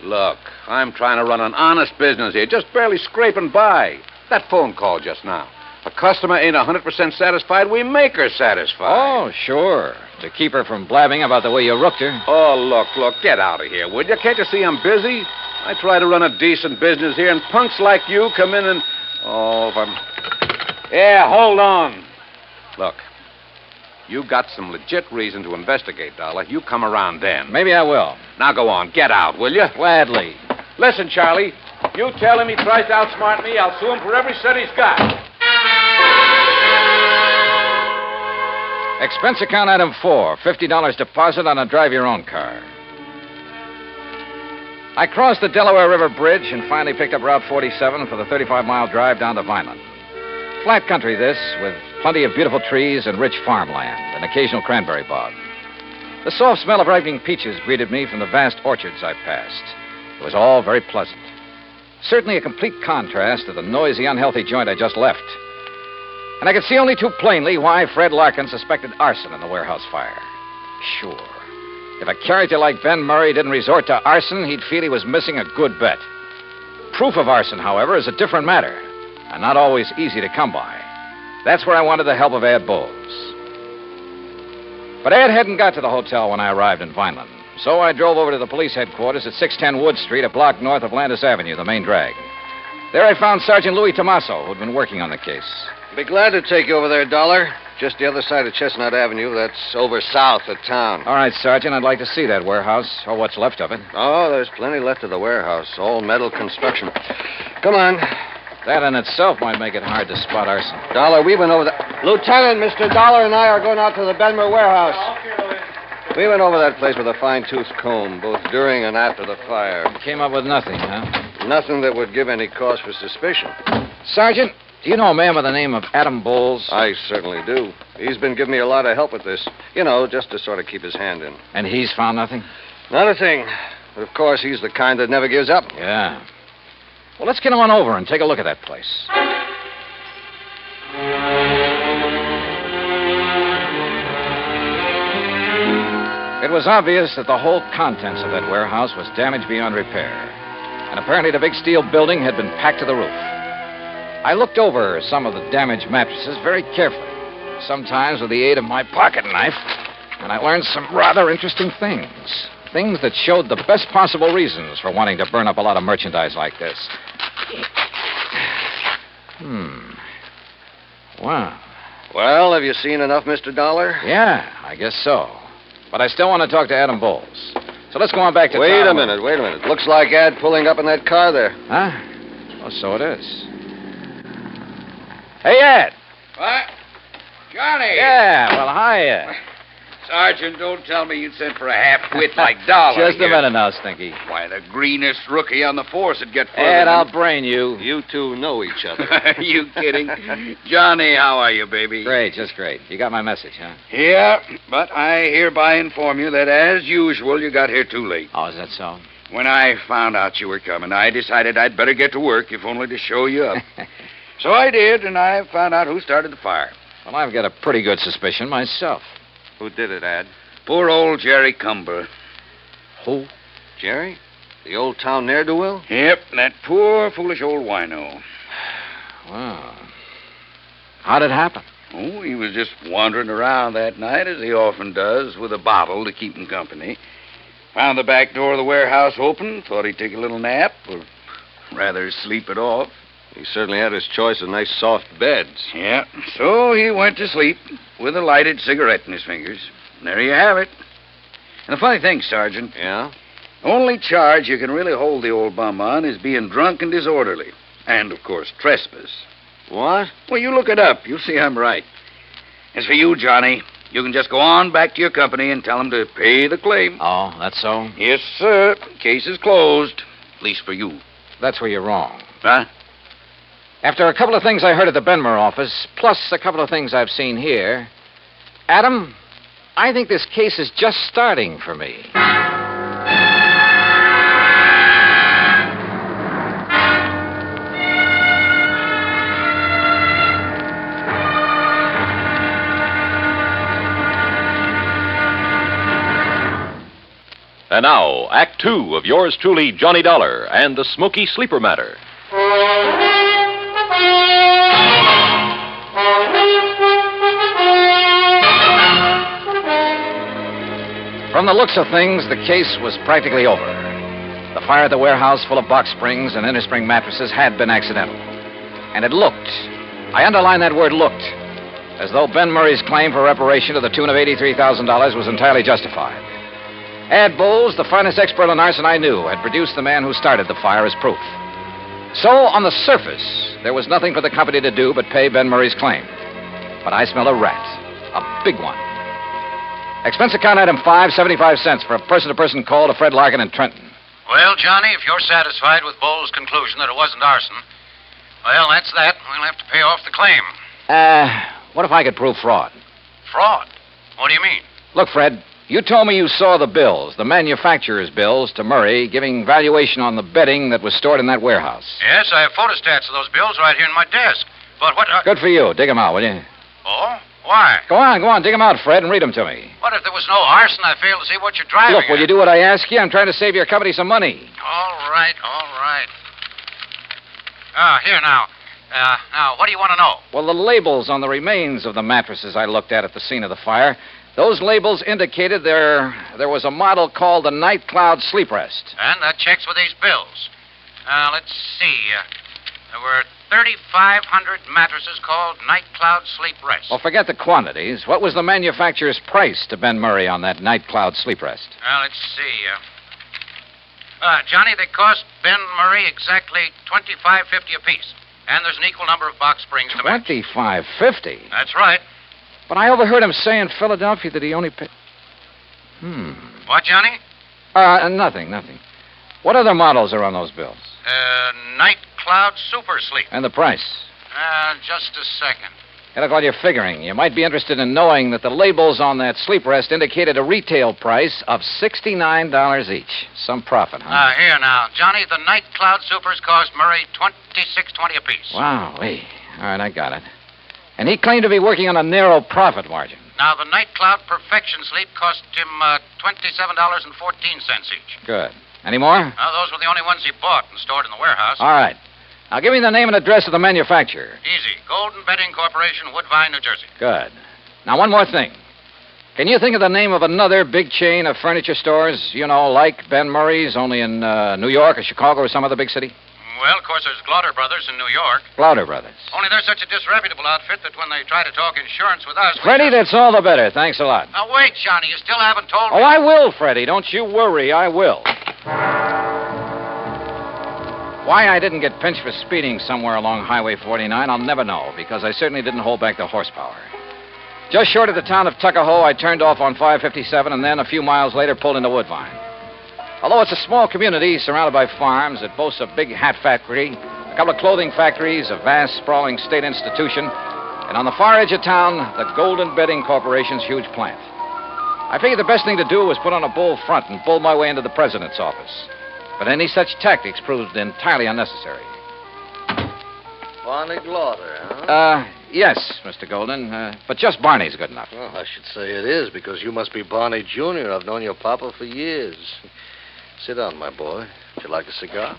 Look, I'm trying to run an honest business here, just barely scraping by. That phone call just now. A customer ain't 100% satisfied, we make her satisfied. Oh, sure. To keep her from blabbing about the way you rooked her. Oh, look, get out of here, would you? Can't you see I'm busy? I try to run a decent business here, and punks like you come in and... Oh, if I'm... Yeah, hold on. Look, you got some legit reason to investigate, Dollar. You come around then. Maybe I will. Now go on, get out, will you? Gladly. Listen, Charlie, you tell him he tries to outsmart me, I'll sue him for every cent he's got. Expense account item 4, $50 deposit on a drive-your-own car. I crossed the Delaware River Bridge and finally picked up Route 47 for the 35-mile drive down to Vineland. Flat country, this, with plenty of beautiful trees and rich farmland, and occasional cranberry bog. The soft smell of ripening peaches greeted me from the vast orchards I passed. It was all very pleasant. Certainly a complete contrast to the noisy, unhealthy joint I just left. And I could see only too plainly why Fred Larkin suspected arson in the warehouse fire. Sure. If a character like Ben Murray didn't resort to arson, he'd feel he was missing a good bet. Proof of arson, however, is a different matter, and not always easy to come by. That's where I wanted the help of Ed Bowles. But Ed hadn't got to the hotel when I arrived in Vineland, so I drove over to the police headquarters at 610 Wood Street, a block north of Landis Avenue, the main drag. There I found Sergeant Louis Tomaso, who'd been working on the case. Be glad to take you over there, Dollar. Just the other side of Chestnut Avenue. That's over south of town. All right, Sergeant, I'd like to see that warehouse, or what's left of it. Oh, there's plenty left of the warehouse. All metal construction. Come on. That in itself might make it hard to spot arson. Dollar, we went over that. Lieutenant, Mr. Dollar and I are going out to the Benmer warehouse. We went over that place with a fine-tooth comb, both during and after the fire. Came up with nothing, huh? Nothing that would give any cause for suspicion. Sergeant, do you know a man by the name of Adam Bowles? I certainly do. He's been giving me a lot of help with this. You know, just to sort of keep his hand in. And he's found nothing? Not a thing. But, of course, he's the kind that never gives up. Yeah. Well, let's get on over and take a look at that place. It was obvious that the whole contents of that warehouse was damaged beyond repair. And apparently the big steel building had been packed to the roof. I looked over some of the damaged mattresses very carefully, sometimes with the aid of my pocket knife, and I learned some rather interesting things. Things that showed the best possible reasons for wanting to burn up a lot of merchandise like this. Wow. Well, have you seen enough, Mr. Dollar? Yeah, I guess so. But I still want to talk to Adam Bowles. So let's go on back to Wait town. a minute. Looks like Ed pulling up in that car there. Huh? Oh, so it is. Hey, Ed. What? Johnny! Yeah, well, hi, Ed. Sergeant, don't tell me you'd sent for a half-wit like Dollar. Just a minute now, Stinky. Why, the greenest rookie on the force would get further. Ed, I'll brain you. You two know each other. You kidding? Johnny, how are you, baby? Great, just great. You got my message, huh? Yeah, but I hereby inform you that, as usual, you got here too late. Oh, is that so? When I found out you were coming, I decided I'd better get to work, if only to show you up. So I did, and I found out who started the fire. Well, I've got a pretty good suspicion myself. Who did it, Ed? Poor old Jerry Cumber. Who? Jerry? The old town ne'er-do-well? Yep, that poor, foolish old wino. Wow. How'd it happen? Oh, he was just wandering around that night, as he often does, with a bottle to keep him company. Found the back door of the warehouse open, thought he'd take a little nap, or rather sleep it off. He certainly had his choice of nice soft beds. Yeah, so he went to sleep with a lighted cigarette in his fingers. And there you have it. And the funny thing, Sergeant. Yeah? Only charge you can really hold the old bum on is being drunk and disorderly. And, of course, trespass. What? Well, you look it up. You'll see I'm right. As for you, Johnny, you can just go on back to your company and tell them to pay the claim. Oh, that's so? Yes, sir. Case is closed. At least for you. That's where you're wrong. Huh? After a couple of things I heard at the Benmer office, plus a couple of things I've seen here, Adam, I think this case is just starting for me. And now, Act Two of yours truly, Johnny Dollar, and the Smoky Sleeper Matter. From the looks of things, the case was practically over. The fire at the warehouse full of box springs and innerspring mattresses had been accidental. And it looked, I underline that word looked, as though Ben Murray's claim for reparation to the tune of $83,000 was entirely justified. Ad Bowles, the finest expert on arson I knew, had produced the man who started the fire as proof. So, on the surface, there was nothing for the company to do but pay Ben Murray's claim. But I smell a rat. A big one. Expense account item 5, 75 cents for a person-to-person call to Fred Larkin in Trenton. Well, Johnny, if you're satisfied with Bowles' conclusion that it wasn't arson, well, that's that. We'll have to pay off the claim. What if I could prove fraud? Fraud? What do you mean? Look, Fred, you told me you saw the bills, the manufacturer's bills, to Murray, giving valuation on the bedding that was stored in that warehouse. Yes, I have photostats of those bills right here in my desk. But what... Good for you. Dig them out, will you? Oh? Why? Go on. Dig them out, Fred, and read them to me. What if there was no arson? I fail to see what you're driving Look, will you do what I ask you? I'm trying to save your company some money. All right. Here now. Now, what do you want to know? Well, the labels on the remains of the mattresses I looked at the scene of the fire, those labels indicated there was a model called the Night Cloud Sleep Rest. And that checks with these bills. Let's see. There were 3,500 mattresses called Night Cloud Sleep Rest. Well, forget the quantities. What was the manufacturer's price to Ben Murray on that Night Cloud Sleep Rest? Let's see. Johnny, they cost Ben Murray exactly $25.50 apiece. And there's an equal number of box springs to match. $25.50? That's right. But I overheard him say in Philadelphia that he only paid... What, Johnny? Nothing. What other models are on those bills? Night Cloud Super Sleep. And the price? Just a second. Hey, look, while you're figuring, you might be interested in knowing that the labels on that sleep rest indicated a retail price of $69 each. Some profit, huh? Here now. Johnny, the Night Cloud Supers cost Murray $26.20 apiece. Wow, all right, I got it. And he claimed to be working on a narrow profit margin. Now, the Night Cloud Perfection Sleep cost him $27.14 each. Good. Any more? Those were the only ones he bought and stored in the warehouse. All right. Now, give me the name and address of the manufacturer. Easy. Golden Bedding Corporation, Woodbine, New Jersey. Good. Now, one more thing. Can you think of the name of another big chain of furniture stores, like Ben Murray's, only in New York or Chicago or some other big city? Well, of course, there's Glauder Brothers in New York. Glauder Brothers. Only they're such a disreputable outfit that when they try to talk insurance with us... Freddie, that's all the better. Thanks a lot. Now, wait, Johnny. You still haven't told me... Oh, I will, Freddie. Don't you worry. I will. Why I didn't get pinched for speeding somewhere along Highway 49, I'll never know, because I certainly didn't hold back the horsepower. Just short of the town of Tuckahoe, I turned off on 557 and then, a few miles later, pulled into Woodbine. Although it's a small community surrounded by farms, it boasts a big hat factory, a couple of clothing factories, a vast, sprawling state institution, and on the far edge of town, the Golden Bedding Corporation's huge plant. I figured the best thing to do was put on a bold front and bull my way into the president's office. But any such tactics proved entirely unnecessary. Barney Glauder, huh? Yes, Mr. Golden. But just Barney's good enough. Well, I should say it is, because you must be Barney Jr. I've known your papa for years. Sit down, my boy. you like a cigar?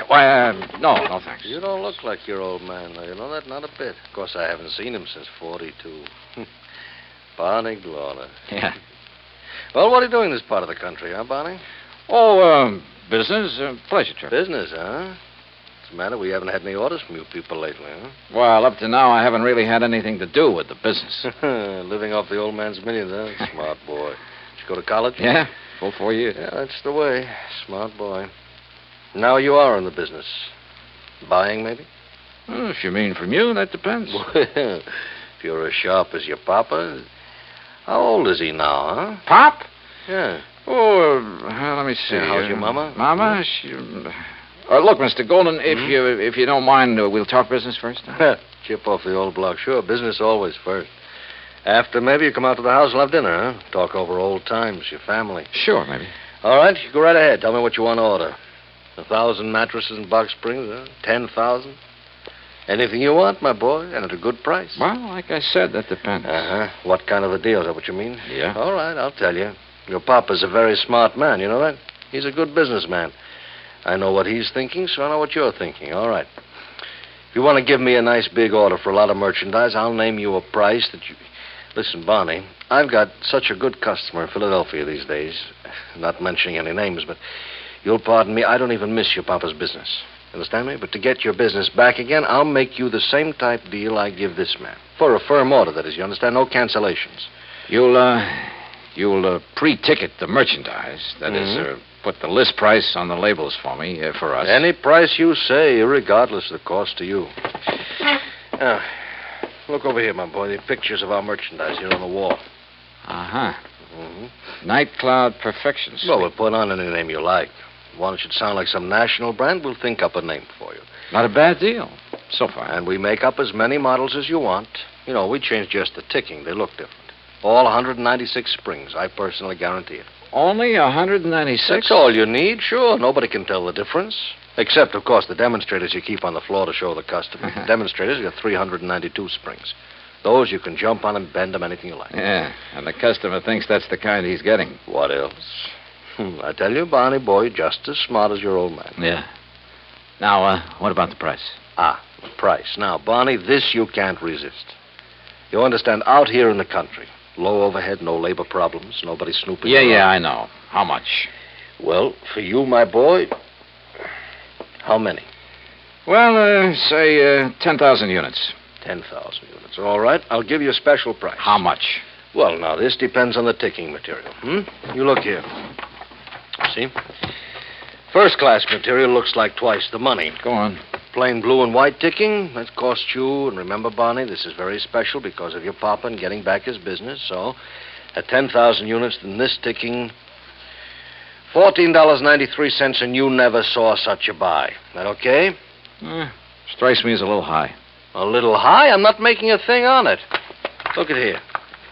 Why, no, thanks. You don't look like your old man, though. You know that? Not a bit. Of course, I haven't seen him since 42. Barney Glorner. Yeah. Well, what are you doing in this part of the country, huh, Barney? Oh, business, pleasure trip. Business, huh? What's the matter? We haven't had any orders from you people lately, huh? Well, up to now, I haven't really had anything to do with the business. Living off the old man's millions, huh? Smart boy. Did you go to college? Yeah, full 4 years. Yeah, that's the way. Smart boy. Now you are in the business. Buying, maybe? Well, if you mean from you, that depends. Well, if you're as sharp as your papa. How old is he now, huh? Pop? Yeah. Oh, let me see. Yeah, how's your mama? Mama? She... look, Mr. Golden, if you don't mind, we'll talk business first. Chip off the old block. Sure, business always first. After, maybe you come out to the house and have dinner, huh? Talk over old times, your family. Sure, maybe. All right, you go right ahead. Tell me what you want to order. 1,000 mattresses in Box Springs, huh? 10,000? Anything you want, my boy, and at a good price. Well, like I said, that depends. Uh-huh. What kind of a deal? Is that what you mean? Yeah. All right, I'll tell you. Your papa's a very smart man, you know that? He's a good businessman. I know what he's thinking, so I know what you're thinking. All right. If you want to give me a nice big order for a lot of merchandise, I'll name you a price that you... Listen, Barney, I've got such a good customer in Philadelphia these days. Not mentioning any names, but you'll pardon me, I don't even miss your papa's business. Understand me? But to get your business back again, I'll make you the same type deal I give this man. For a firm order, that is, you understand? No cancellations. You'll pre-ticket the merchandise. That is, put the list price on the labels for me, for us. Any price you say, regardless of the cost to you. Now, look over here, my boy. The pictures of our merchandise here on the wall. Uh-huh. Night Cloud Perfection Suite. Well, we'll put on any name you like. One that should sound like some national brand, we'll think up a name for you. Not a bad deal, so far. And we make up as many models as you want. You know, we change just the ticking. They look different. All 196 springs. I personally guarantee it. Only 196? That's all you need, sure. Nobody can tell the difference. Except, of course, the demonstrators you keep on the floor to show the customer. The demonstrators got 392 springs. Those you can jump on and bend them anything you like. Yeah, and the customer thinks that's the kind he's getting. What else? I tell you, Barney boy, just as smart as your old man. Yeah. Now, what about the price? The price. Now, Barney, this you can't resist. You understand, out here in the country, low overhead, no labor problems, nobody snooping around. Yeah, I know. How much? Well, for you, my boy, how many? Well, say 10,000 units. 10,000 units. All right, I'll give you a special price. How much? Well, now, this depends on the ticking material. You look here. See? First-class material looks like twice the money. Go on. Plain blue and white ticking, that cost you, and remember, Barney, this is very special because of your papa and getting back his business, so at 10,000 units, then this ticking, $14.93, and you never saw such a buy. That okay? Strikes me as a little high. A little high? I'm not making a thing on it. Look at here.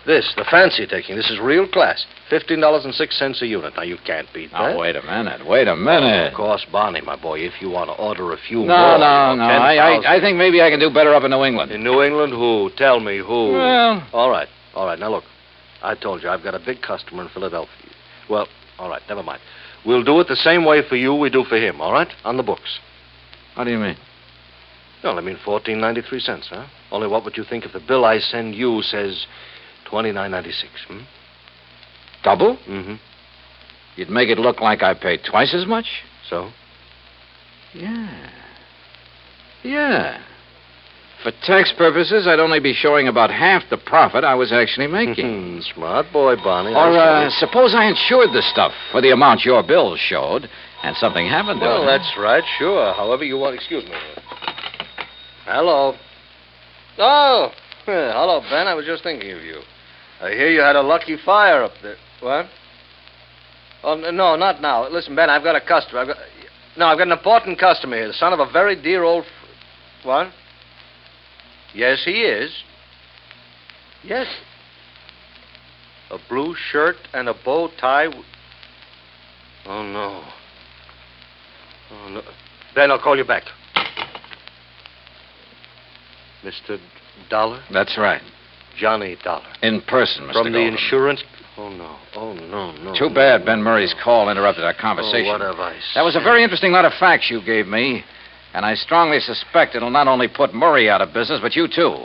This, the fancy ticking, this is real class. $15.06 a unit. Now, you can't beat that. Now, wait a minute. Of course, Barney, my boy, if you want to order a few more... No. I think maybe I can do better up in New England. In New England, who? Tell me who. Well... All right. Now, look. I told you, I've got a big customer in Philadelphia. Well, all right, never mind. We'll do it the same way for you we do for him, all right? On the books. How do you mean? Well, I mean $14.93, huh? Only what would you think if the bill I send you says $29.96, Double? Mm-hmm. You'd make it look like I paid twice as much? So? Yeah. For tax purposes, I'd only be showing about half the profit I was actually making. Smart boy, Barney. Or suppose I insured the stuff for the amount your bills showed, and something happened to it. Well, that's right, sure. However you want. Excuse me. Hello. Oh, hello, Ben. I was just thinking of you. I hear you had a lucky fire up there. What? Oh, no, not now. Listen, Ben, I've got a customer. I've got an important customer here, the son of a very dear old... What? Yes, he is. Yes. A blue shirt and a bow tie. Oh, no. Ben, I'll call you back. Mr. Dollar? That's right. Johnny Dollar. In person, Mr. From the Golden. insurance... Oh, no. no. Too bad Ben Murray's call interrupted our conversation. Oh, what have I That was a very interesting lot of facts you gave me. And I strongly suspect it'll not only put Murray out of business, but you too.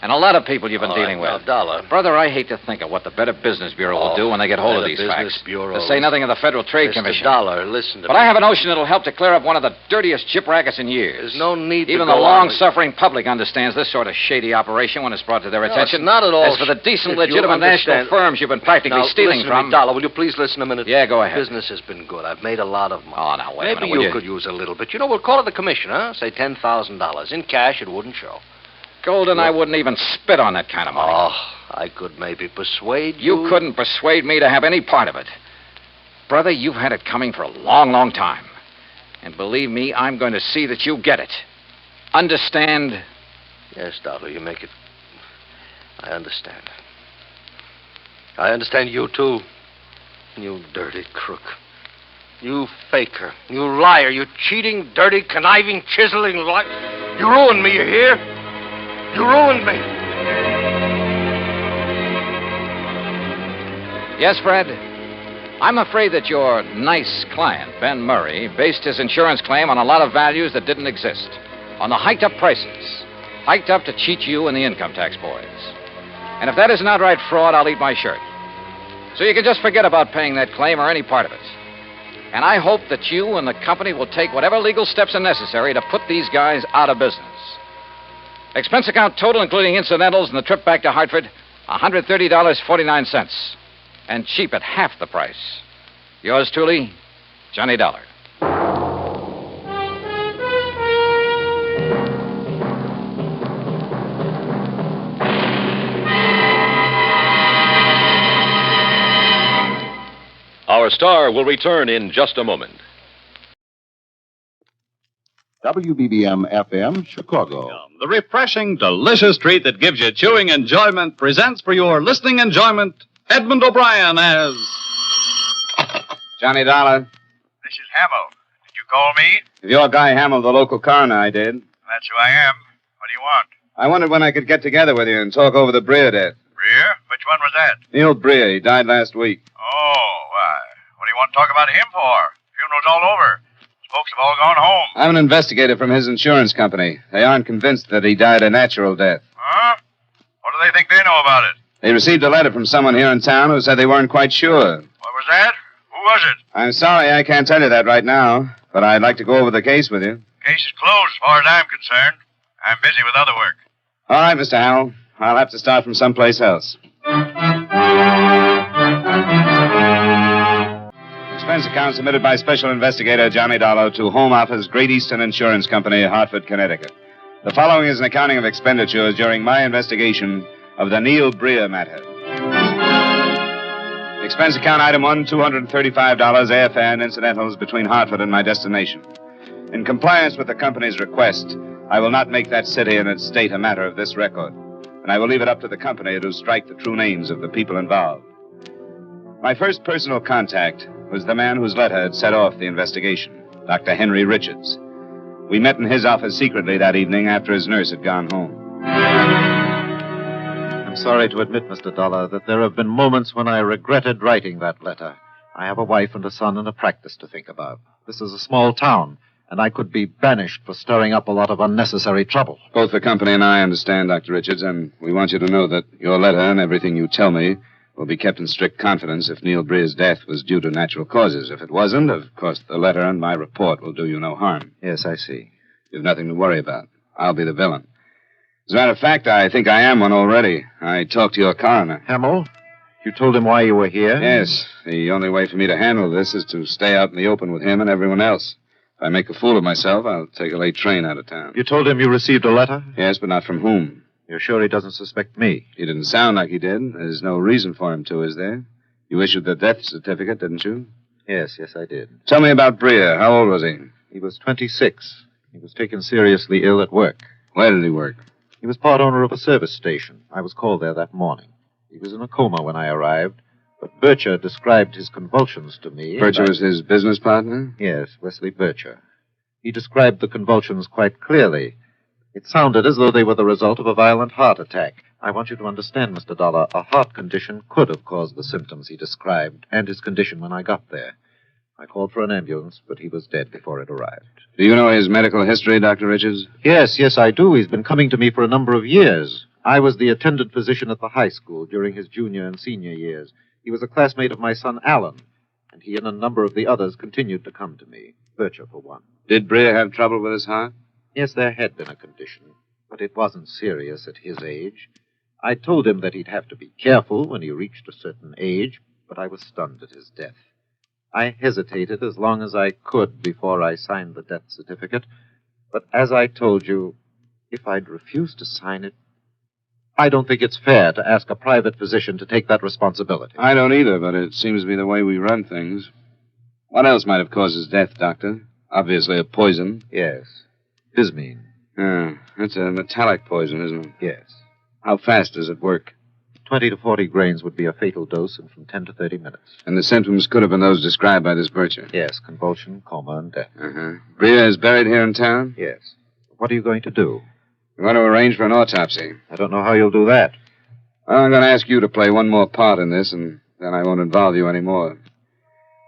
And a lot of people you've been dealing with. Now, Dollar. Brother, I hate to think of what the Better Business Bureau will do when they get hold of these facts. To say nothing of the Federal Trade Commission. Dollar, listen to me. But I have a notion it'll help to clear up one of the dirtiest chip rackets in years. There's no need Even to the go long-suffering public understands this sort of shady operation when it's brought to their attention. It's not at all. As for the decent, If you legitimate national understand- firms you've been practically Now, stealing listen to from... me, Dollar, will you please listen a minute? Yeah, go ahead. Business has been good. I've made a lot of money. Oh, now, wait a Maybe minute, will you you? could use a little bit. You know, we'll call it the commission, huh? Say $10,000. In cash, it wouldn't show. Golden, I wouldn't even spit on that kind of money. Oh, I could maybe persuade you. You couldn't persuade me to have any part of it. Brother, you've had it coming for a long, long time. And believe me, I'm going to see that you get it. Understand? Yes, Dollar, you make it... I understand. I understand you, too. You dirty crook. You faker. You liar. You cheating, dirty, conniving, chiseling liar. You ruined me, you hear? You ruined me. Yes, Fred? I'm afraid that your nice client, Ben Murray, based his insurance claim on a lot of values that didn't exist. On the hiked-up prices. Hiked up to cheat you and the income tax boys. And if that isn't outright fraud, I'll eat my shirt. So you can just forget about paying that claim or any part of it. And I hope that you and the company will take whatever legal steps are necessary to put these guys out of business. Expense account total, including incidentals and the trip back to Hartford, $130.49. And cheap at half the price. Yours truly, Johnny Dollar. Our star will return in just a moment. WBBM FM, Chicago. The refreshing, delicious treat that gives you chewing enjoyment presents for your listening enjoyment Edmund O'Brien as... Johnny Dollar. This is Hamill. Did you call me? If you're Guy Hamill, the local coroner, I did. That's who I am. What do you want? I wondered when I could get together with you and talk over the Breer death. Breer? Which one was that? Neil Breer, he died last week. Oh, why? What do you want to talk about him for? Funeral's all over. Folks have all gone home. I'm an investigator from his insurance company. They aren't convinced that he died a natural death. Huh? What do they think they know about it? They received a letter from someone here in town who said they weren't quite sure. What was that? Who was it? I'm sorry I can't tell you that right now, but I'd like to go over the case with you. Case is closed as far as I'm concerned. I'm busy with other work. All right, Mr. Hamill. I'll have to start from someplace else. Expense account submitted by Special Investigator Johnny Dollar to Home Office, Great Eastern Insurance Company, Hartford, Connecticut. The following is an accounting of expenditures during my investigation of the Neil Breer matter. Expense account item 1, $235 airfare and incidentals between Hartford and my destination. In compliance with the company's request, I will not make that city and its state a matter of this record, and I will leave it up to the company to strike the true names of the people involved. My first personal contact was the man whose letter had set off the investigation, Dr. Henry Richards. We met in his office secretly that evening after his nurse had gone home. I'm sorry to admit, Mr. Dollar, that there have been moments when I regretted writing that letter. I have a wife and a son and a practice to think about. This is a small town, and I could be banished for stirring up a lot of unnecessary trouble. Both the company and I understand, Dr. Richards, and we want you to know that your letter and everything you tell me will be kept in strict confidence if Neil Breer's death was due to natural causes. If it wasn't, of course, the letter and my report will do you no harm. Yes, I see. You've nothing to worry about. I'll be the villain. As a matter of fact, I think I am one already. I talked to your coroner. Hamill, you told him why you were here? Yes. The only way for me to handle this is to stay out in the open with him and everyone else. If I make a fool of myself, I'll take a late train out of town. You told him you received a letter? Yes, but not from whom? You're sure he doesn't suspect me? He didn't sound like he did. There's no reason for him to, is there? You issued the death certificate, didn't you? Yes, I did. Tell me about Breer. How old was he? He was 26. He was taken seriously ill at work. Where did he work? He was part owner of a service station. I was called there that morning. He was in a coma when I arrived, but Bircher described his convulsions to me. Bircher was his business partner? Yes, Wesley Bircher. He described the convulsions quite clearly. It sounded as though they were the result of a violent heart attack. I want you to understand, Mr. Dollar, a heart condition could have caused the symptoms he described and his condition when I got there. I called for an ambulance, but he was dead before it arrived. Do you know his medical history, Dr. Richards? Yes, I do. He's been coming to me for a number of years. I was the attendant physician at the high school during his junior and senior years. He was a classmate of my son, Alan, and he and a number of the others continued to come to me, Bircher for one. Did Breer have trouble with his heart? Yes, there had been a condition, but it wasn't serious at his age. I told him that he'd have to be careful when he reached a certain age, but I was stunned at his death. I hesitated as long as I could before I signed the death certificate, but as I told you, if I'd refused to sign it, I don't think it's fair to ask a private physician to take that responsibility. I don't either, but it seems to be the way we run things. What else might have caused his death, Doctor? Obviously a poison. Yes. Bismine. That's a metallic poison, isn't it? Yes. How fast does it work? 20 to 40 grains would be a fatal dose, and from 10 to 30 minutes. And the symptoms could have been those described by this Bircher? Yes, convulsion, coma, and death. Breer is buried here in town? Yes. What are you going to do? We want to arrange for an autopsy. I don't know how you'll do that. Well, I'm going to ask you to play one more part in this, and then I won't involve you anymore.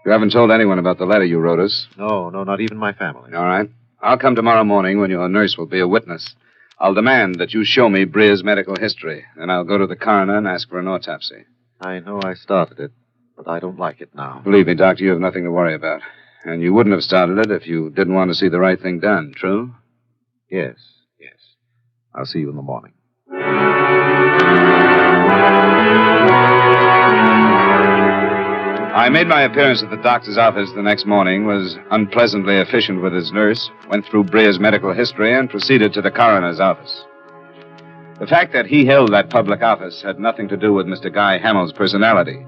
You haven't told anyone about the letter you wrote us? No, not even my family. All right. I'll come tomorrow morning when your nurse will be a witness. I'll demand that you show me Breer's medical history, and I'll go to the coroner and ask for an autopsy. I know I started it, but I don't like it now. Believe me, Doctor, you have nothing to worry about. And you wouldn't have started it if you didn't want to see the right thing done, true? Yes. I'll see you in the morning. I made my appearance at the doctor's office the next morning, was unpleasantly efficient with his nurse, went through Breer's medical history, and proceeded to the coroner's office. The fact that he held that public office had nothing to do with Mr. Guy Hamill's personality.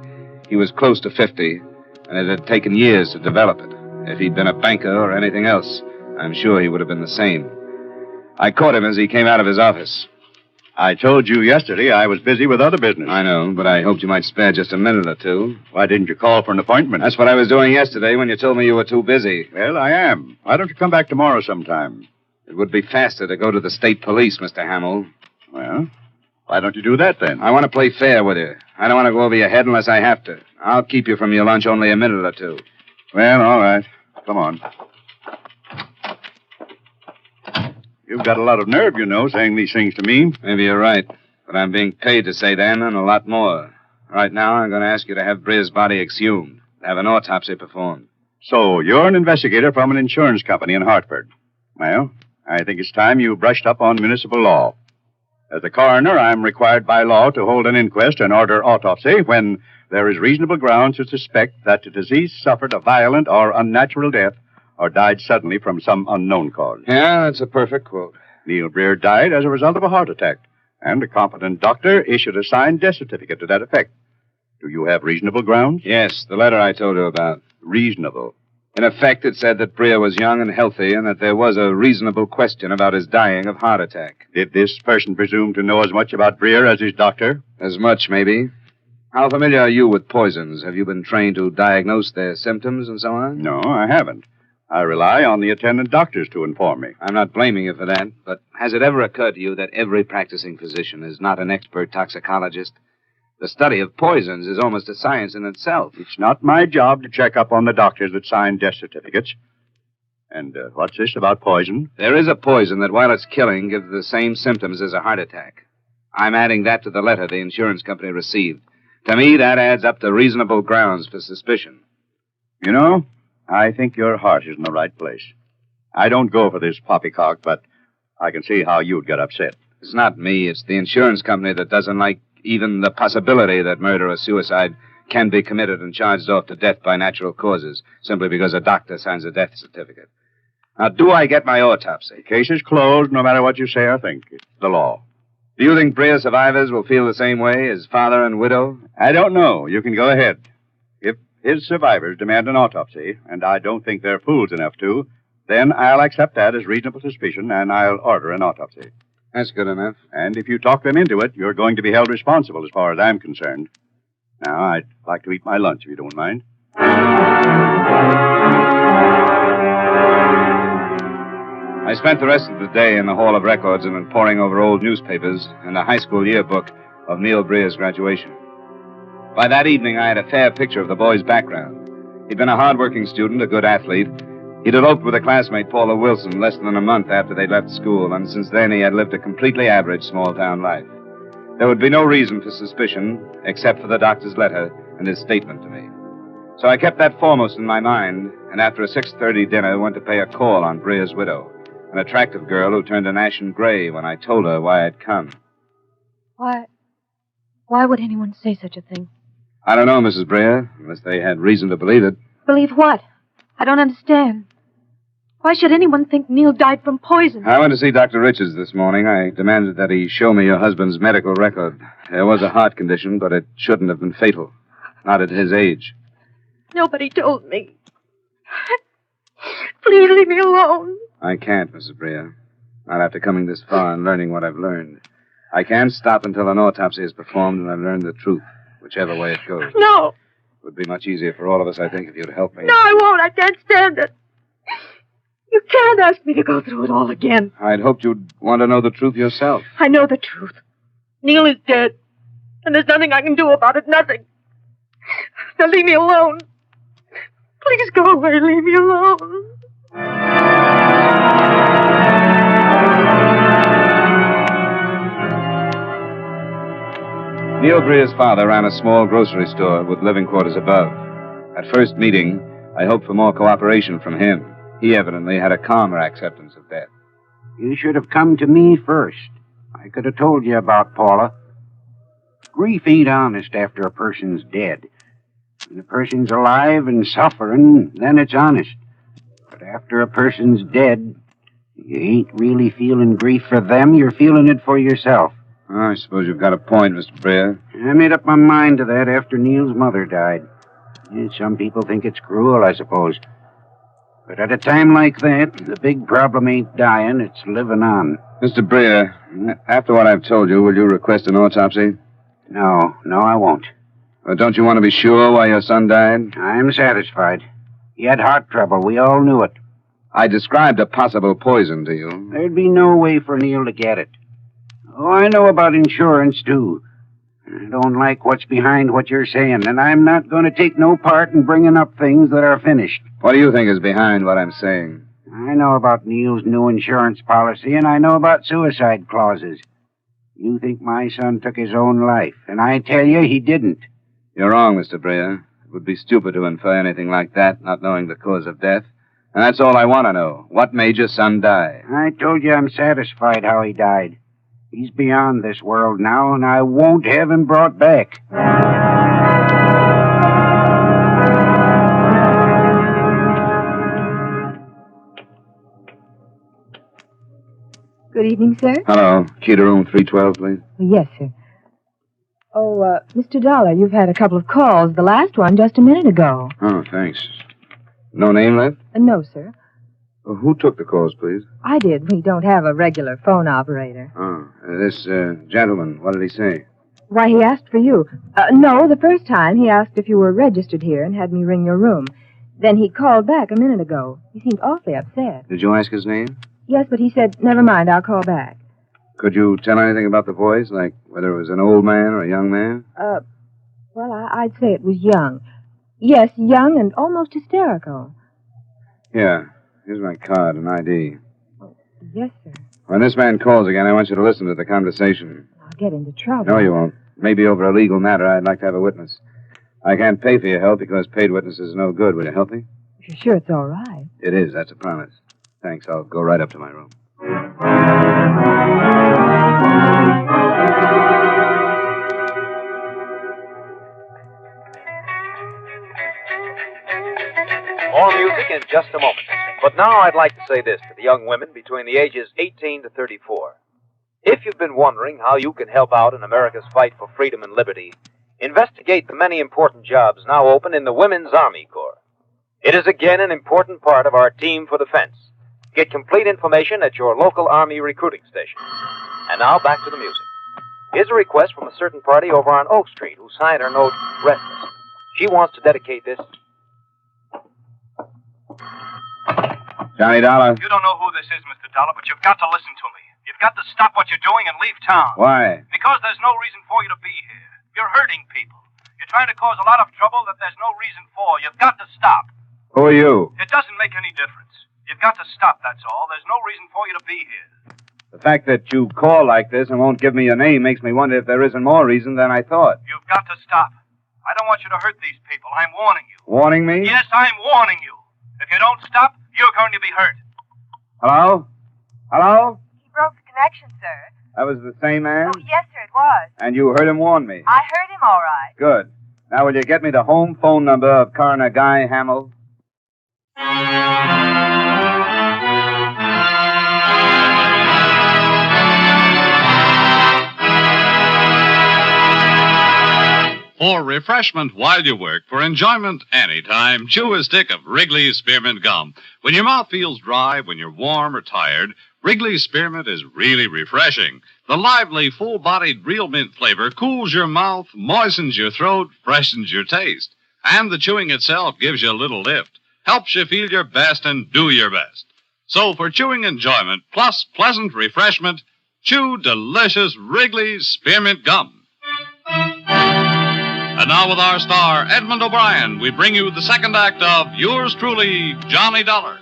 He was close to 50, and it had taken years to develop it. If he'd been a banker or anything else, I'm sure he would have been the same. I caught him as he came out of his office. I told you yesterday I was busy with other business. I know, but I hoped you might spare just a minute or two. Why didn't you call for an appointment? That's what I was doing yesterday when you told me you were too busy. Well, I am. Why don't you come back tomorrow sometime? It would be faster to go to the state police, Mr. Hamill. Well, why don't you do that then? I want to play fair with you. I don't want to go over your head unless I have to. I'll keep you from your lunch only a minute or two. Well, all right. Come on. You've got a lot of nerve, you know, saying these things to me. Maybe you're right. But I'm being paid to say them and a lot more. Right now, I'm going to ask you to have Breer's body exhumed, have an autopsy performed. So, you're an investigator from an insurance company in Hartford. Well, I think it's time you brushed up on municipal law. As a coroner, I'm required by law to hold an inquest and order autopsy when there is reasonable grounds to suspect that the deceased suffered a violent or unnatural death or died suddenly from some unknown cause. Yeah, that's a perfect quote. Neil Breer died as a result of a heart attack, and a competent doctor issued a signed death certificate to that effect. Do you have reasonable grounds? Yes, the letter I told you about. Reasonable. In effect, it said that Breer was young and healthy and that there was a reasonable question about his dying of heart attack. Did this person presume to know as much about Breer as his doctor? As much, maybe. How familiar are you with poisons? Have you been trained to diagnose their symptoms and so on? No, I haven't. I rely on the attendant doctors to inform me. I'm not blaming you for that, but has it ever occurred to you that every practicing physician is not an expert toxicologist? The study of poisons is almost a science in itself. It's not my job to check up on the doctors that sign death certificates. And what's this about poison? There is a poison that, while it's killing, gives the same symptoms as a heart attack. I'm adding that to the letter the insurance company received. To me, that adds up to reasonable grounds for suspicion. You know, I think your heart is in the right place. I don't go for this poppycock, but I can see how you'd get upset. It's not me. It's the insurance company that doesn't like even the possibility that murder or suicide can be committed and charged off to death by natural causes, simply because a doctor signs a death certificate. Now, do I get my autopsy? The case is closed, no matter what you say or think. It's the law. Do you think Breer survivors will feel the same way, his father and widow? I don't know. You can go ahead. If his survivors demand an autopsy, and I don't think they're fools enough to, then I'll accept that as reasonable suspicion, and I'll order an autopsy. That's good enough. And if you talk them into it, you're going to be held responsible as far as I'm concerned. Now, I'd like to eat my lunch, if you don't mind. I spent the rest of the day in the Hall of Records and in poring over old newspapers and the high school yearbook of Neil Breer's graduation. By that evening, I had a fair picture of the boy's background. He'd been a hard-working student, a good athlete. He'd eloped with a classmate, Paula Wilson, less than a month after they'd left school, and since then he had lived a completely average small-town life. There would be no reason for suspicion, except for the doctor's letter and his statement to me. So I kept that foremost in my mind, and after a 6:30 dinner, went to pay a call on Breer's widow, an attractive girl who turned an ashen gray when I told her why I'd come. Why would anyone say such a thing? I don't know, Mrs. Breer, unless they had reason to believe it. Believe what? I don't understand. Why should anyone think Neil died from poison? I went to see Dr. Richards this morning. I demanded that he show me your husband's medical record. There was a heart condition, but it shouldn't have been fatal. Not at his age. Nobody told me. Please leave me alone. I can't, Mrs. Breer. Not after coming this far and learning what I've learned. I can't stop until an autopsy is performed and I've learned the truth, whichever way it goes. No. It would be much easier for all of us, I think, if you'd help me. No, I won't. I can't stand it. You can't ask me to go through it all again. I'd hoped you'd want to know the truth yourself. I know the truth. Neil is dead. And there's nothing I can do about it. Nothing. Now leave me alone. Please go away. Leave me alone. Neil Breer's father ran a small grocery store with living quarters above. At first meeting, I hoped for more cooperation from him. He evidently had a calmer acceptance of death. You should have come to me first. I could have told you about Paula. Grief ain't honest after a person's dead. When a person's alive and suffering, then it's honest. But after a person's dead, you ain't really feeling grief for them, you're feeling it for yourself. I suppose you've got a point, Mr. Breer. I made up my mind to that after Neil's mother died. Yeah, some people think it's cruel, I suppose. But at a time like that, the big problem ain't dying, it's living on. Mr. Breer, after what I've told you, will you request an autopsy? No, I won't. Well, don't you want to be sure why your son died? I'm satisfied. He had heart trouble. We all knew it. I described a possible poison to you. There'd be no way for Neil to get it. Oh, I know about insurance, too. I don't like what's behind what you're saying, and I'm not going to take no part in bringing up things that are finished. What do you think is behind what I'm saying? I know about Neil's new insurance policy, and I know about suicide clauses. You think my son took his own life, and I tell you he didn't. You're wrong, Mr. Breer. It would be stupid to infer anything like that, not knowing the cause of death. And that's all I want to know. What made your son die? I told you I'm satisfied how he died. He's beyond this world now, and I won't have him brought back. Good evening, sir. Hello. Key to room 312, please. Yes, sir. Oh, Mr. Dollar, you've had a couple of calls. The last one just a minute ago. Oh, thanks. No name left? No, sir. Who took the calls, please? I did. We don't have a regular phone operator. Oh, this gentleman, what did he say? Why, he asked for you. No, the first time he asked if you were registered here and had me ring your room. Then he called back a minute ago. He seemed awfully upset. Did you ask his name? Yes, but he said, never mind, I'll call back. Could you tell anything about the voice, like whether it was an old man or a young man? Well, I'd say it was young. Yes, young and almost hysterical. Yeah. Here's my card and ID. Yes, sir. When this man calls again, I want you to listen to the conversation. I'll get into trouble. No, you won't. Maybe over a legal matter. I'd like to have a witness. I can't pay for your help because paid witnesses is no good. Will you help me? If you're sure it's all right. It is. That's a promise. Thanks. I'll go right up to my room. More music in just a moment. But now I'd like to say this to the young women between the ages 18 to 34. If you've been wondering how you can help out in America's fight for freedom and liberty, investigate the many important jobs now open in the Women's Army Corps. It is again an important part of our team for defense. Get complete information at your local Army recruiting station. And now back to the music. Here's a request from a certain party over on Oak Street who signed her note, Restless. She wants to dedicate this. Johnny Dollar. You don't know who this is, Mr. Dollar, but you've got to listen to me. You've got to stop what you're doing and leave town. Why? Because there's no reason for you to be here. You're hurting people. You're trying to cause a lot of trouble that there's no reason for. You've got to stop. Who are you? It doesn't make any difference. You've got to stop, that's all. There's no reason for you to be here. The fact that you call like this and won't give me your name makes me wonder if there isn't more reason than I thought. You've got to stop. I don't want you to hurt these people. I'm warning you. Warning me? Yes, I'm warning you. If you don't stop, you're going to be hurt. Hello? Hello? He broke the connection, sir. That was the same man? Oh, yes, sir, it was. And you heard him warn me? I heard him all right. Good. Now, will you get me the home phone number of Coroner Guy Hamill? For refreshment while you work, for enjoyment anytime, chew a stick of Wrigley's Spearmint Gum. When your mouth feels dry, when you're warm or tired, Wrigley's Spearmint is really refreshing. The lively, full-bodied real mint flavor cools your mouth, moistens your throat, freshens your taste. And the chewing itself gives you a little lift, helps you feel your best and do your best. So for chewing enjoyment plus pleasant refreshment, chew delicious Wrigley's Spearmint Gum. And now with our star, Edmund O'Brien, we bring you the second act of yours truly, Johnny Dollar.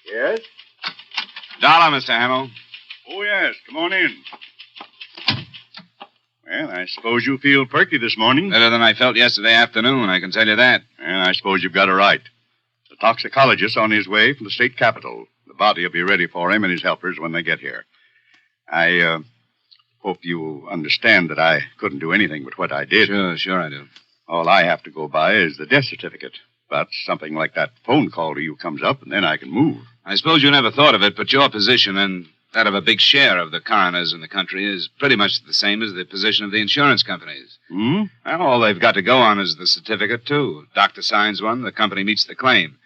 Yes? Dollar, Mr. Hamill. Oh, yes. Come on in. Well, I suppose you feel perky this morning. Better than I felt yesterday afternoon, I can tell you that. And I suppose you've got it right. The toxicologist's on his way from the state capitol. The body will be ready for him and his helpers when they get here. I hope you understand that I couldn't do anything but what I did. Sure I do. All I have to go by is the death certificate. But something like that phone call to you comes up, and then I can move. I suppose you never thought of it, but your position and that of a big share of the coroners in the country is pretty much the same as the position of the insurance companies. Hmm? Well, all they've got to go on is the certificate, too. Doctor signs one, the company meets the claim.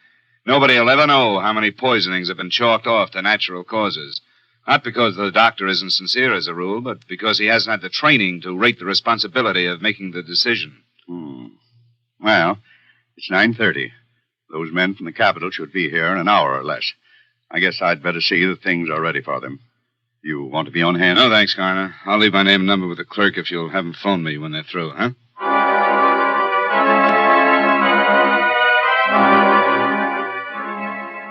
Nobody will ever know how many poisonings have been chalked off to natural causes. Not because the doctor isn't sincere as a rule, but because he hasn't had the training to rate the responsibility of making the decision. Well, it's 9:30. Those men from the Capitol should be here in an hour or less. I guess I'd better see that things are ready for them. You want to be on hand? No, thanks, Coroner. I'll leave my name and number with the clerk if you'll have them phone me when they're through, huh?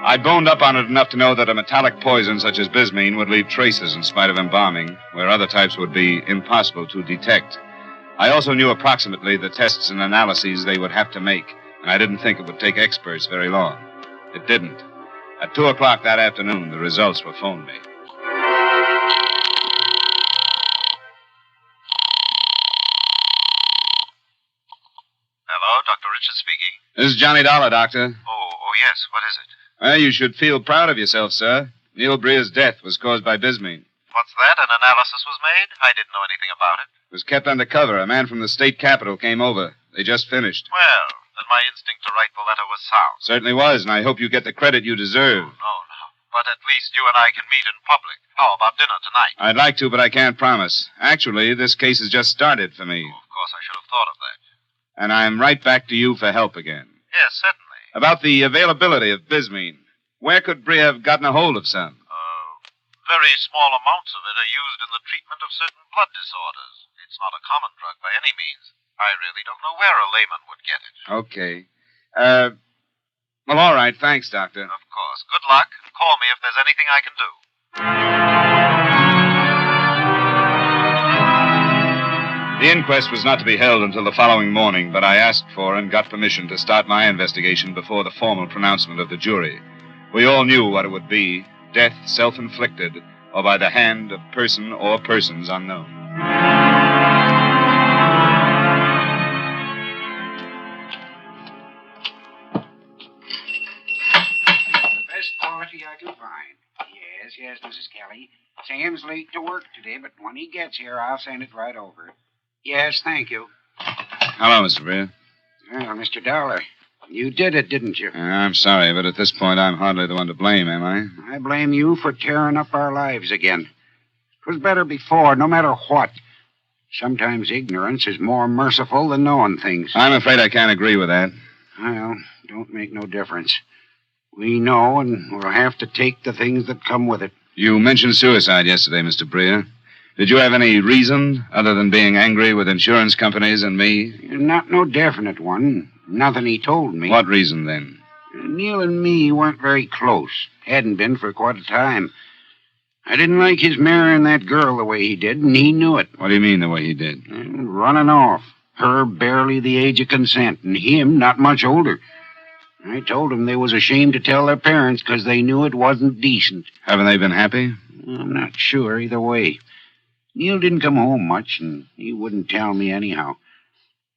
I boned up on it enough to know that a metallic poison such as bismine would leave traces in spite of embalming, where other types would be impossible to detect. I also knew approximately the tests and analyses they would have to make, and I didn't think it would take experts very long. It didn't. At 2 o'clock that afternoon, the results were phoned me. Hello, Dr. Richard speaking. This is Johnny Dollar, Doctor. Oh, yes. What is it? Well, you should feel proud of yourself, sir. Neil Breer's death was caused by bismine. What's that? An analysis was made? I didn't know anything about it. It was kept under cover. A man from the state capitol came over. They just finished. Well, then my instinct to write the letter was sound. Certainly was, and I hope you get the credit you deserve. No. But at least you and I can meet in public. How about dinner tonight? I'd like to, but I can't promise. Actually, this case has just started for me. Of course, I should have thought of that. And I'm right back to you for help again. Yes, certainly. About the availability of bismine. Where could Bree have gotten a hold of some? Very small amounts of it are used in the treatment of certain blood disorders. It's not a common drug by any means. I really don't know where a layman would get it. Okay. Well, all right. Thanks, Doctor. Of course. Good luck, and call me if there's anything I can do. The inquest was not to be held until the following morning, but I asked for and got permission to start my investigation before the formal pronouncement of the jury. We all knew what it would be: death self-inflicted or by the hand of person or persons unknown. Best quality I can find. Yes, Mrs. Kelly. Sam's late to work today, but when he gets here, I'll send it right over. Yes, thank you. Hello, Mr. Breer. Well, Mr. Dollar, You did it, didn't you? I'm sorry, but at this point, I'm hardly the one to blame, am I? I blame you for tearing up our lives again. It was better before, no matter what. Sometimes ignorance is more merciful than knowing things. I'm afraid I can't agree with that. Well, don't make no difference. We know, and we'll have to take the things that come with it. You mentioned suicide yesterday, Mr. Breer. Did you have any reason other than being angry with insurance companies and me? Not no definite one. Nothing he told me. What reason, then? Neil and me weren't very close. Hadn't been for quite a time. I didn't like his marrying that girl the way he did, and he knew it. What do you mean, the way he did? Running off. Her barely the age of consent, and him not much older. I told them they was ashamed to tell their parents because they knew it wasn't decent. Haven't they been happy? I'm not sure either way. Neil didn't come home much, and he wouldn't tell me anyhow.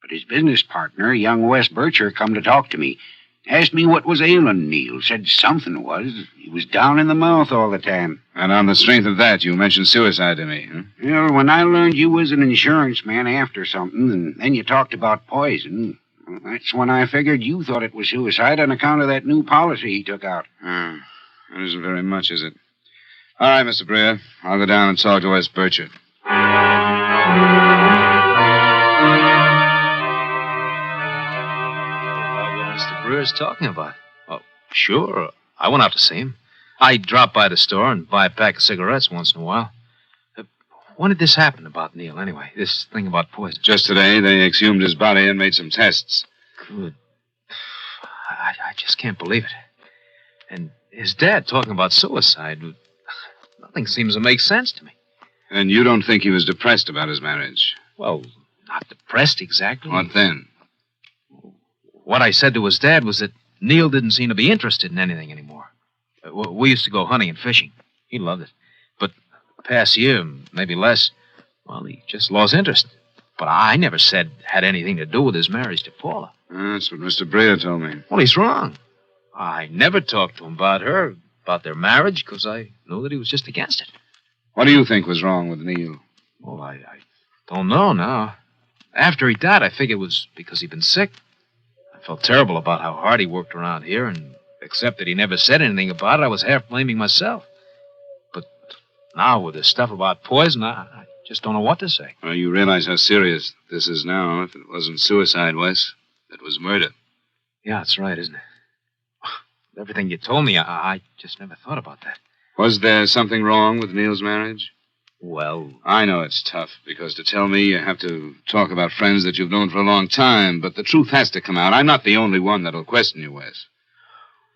But his business partner, young Wes Bircher, come to talk to me. Asked me what was ailing Neil. Said something was. He was down in the mouth all the time. And on the strength of that, you mentioned suicide to me, huh? Well, when I learned you was an insurance man after something, and then you talked about poison, well, that's when I figured you thought it was suicide on account of that new policy he took out. Oh, that isn't very much, is it? All right, Mr. Breer. I'll go down and talk to Wes Bircher. Mr. Breer's talking about. Oh, sure. I went out to see him. I drop by the store and buy a pack of cigarettes once in a while. When did this happen about Neil, anyway? This thing about poison? Just today, they exhumed his body and made some tests. Good. I just can't believe it. And his dad talking about suicide. Nothing seems to make sense to me. And you don't think he was depressed about his marriage? Well, not depressed exactly. What then? What I said to his dad was that Neil didn't seem to be interested in anything anymore. We used to go hunting and fishing. He loved it. But the past year, maybe less, well, he just lost interest. But I never said had anything to do with his marriage to Paula. That's what Mr. Breer told me. Well, he's wrong. I never talked to him about her, about their marriage, because I knew that he was just against it. What do you think was wrong with Neil? Well, I don't know now. After he died, I figured it was because he'd been sick. I felt terrible about how hard he worked around here, and except that he never said anything about it, I was half blaming myself. But now, with this stuff about poison, I just don't know what to say. Well, you realize how serious this is now. If it wasn't suicide, Wes, it was murder. Yeah, that's right, isn't it? Everything you told me, I just never thought about that. Was there something wrong with Neil's marriage? Well, I know it's tough, because to tell me you have to talk about friends that you've known for a long time, but the truth has to come out. I'm not the only one that'll question you, Wes.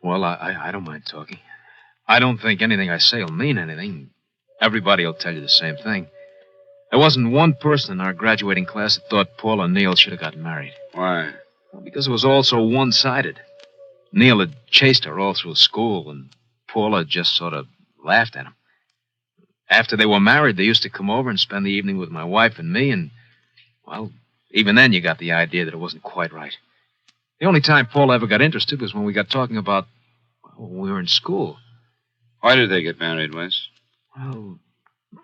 Well, I don't mind talking. I don't think anything I say will mean anything. Everybody will tell you the same thing. There wasn't one person in our graduating class that thought Paul and Neil should have gotten married. Why? Well, because it was all so one-sided. Neil had chased her all through school, and Paula just sort of laughed at him. After they were married, they used to come over and spend the evening with my wife and me, and, well, even then you got the idea that it wasn't quite right. The only time Paula ever got interested was when we got talking about, well, when we were in school. Why did they get married, Wes? Well,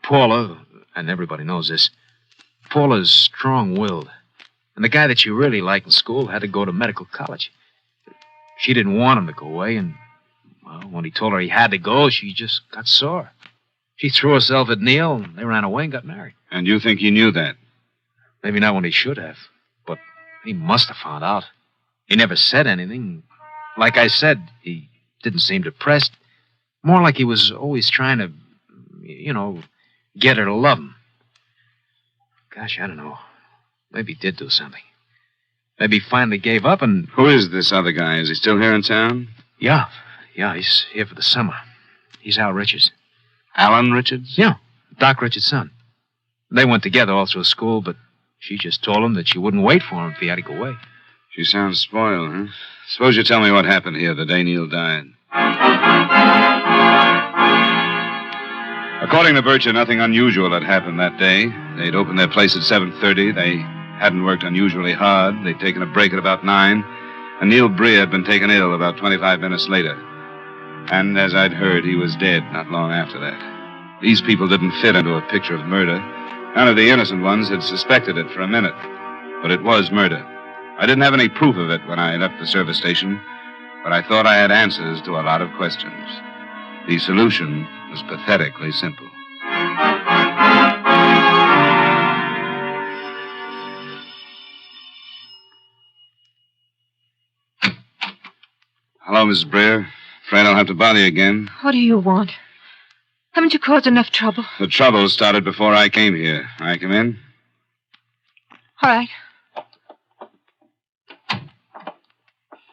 Paula, and everybody knows this, Paula's strong-willed. And the guy that she really liked in school had to go to medical college. She didn't want him to go away, and, well, when he told her he had to go, she just got sore. She threw herself at Neil, and they ran away and got married. And you think he knew that? Maybe not when he should have, but he must have found out. He never said anything. Like I said, he didn't seem depressed. More like he was always trying to, get her to love him. Gosh, I don't know. Maybe he did do something. Maybe he finally gave up and... Who is this other guy? Is he still here in town? Yeah, he's here for the summer. He's Al Richards. Alan Richards? Yeah, Doc Richards' son. They went together all through school, but she just told him that she wouldn't wait for him if he had to go away. She sounds spoiled, huh? Suppose you tell me what happened here the day Neil died. According to Bircher, nothing unusual had happened that day. They'd opened their place at 7:30. They hadn't worked unusually hard. They'd taken a break at about 9. And Neil Breer had been taken ill about 25 minutes later. And as I'd heard, he was dead not long after that. These people didn't fit into a picture of murder. None of the innocent ones had suspected it for a minute. But it was murder. I didn't have any proof of it when I left the service station, but I thought I had answers to a lot of questions. The solution was pathetically simple. Hello, Mrs. Breer. Afraid I'll have to bother you again. What do you want? Haven't you caused enough trouble? The trouble started before I came here. I come in? All right.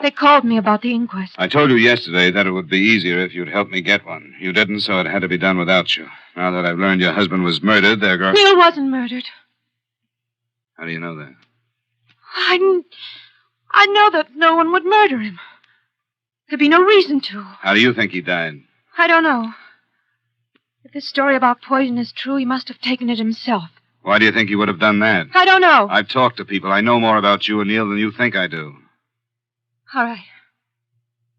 They called me about the inquest. I told you yesterday that it would be easier if you'd help me get one. You didn't, so it had to be done without you. Now that I've learned your husband was murdered, they're going... Neil wasn't murdered. How do you know that? I know that no one would murder him. There'd be no reason to. How do you think he died? I don't know. If this story about poison is true, he must have taken it himself. Why do you think he would have done that? I don't know. I've talked to people. I know more about you and Neil than you think I do. All right.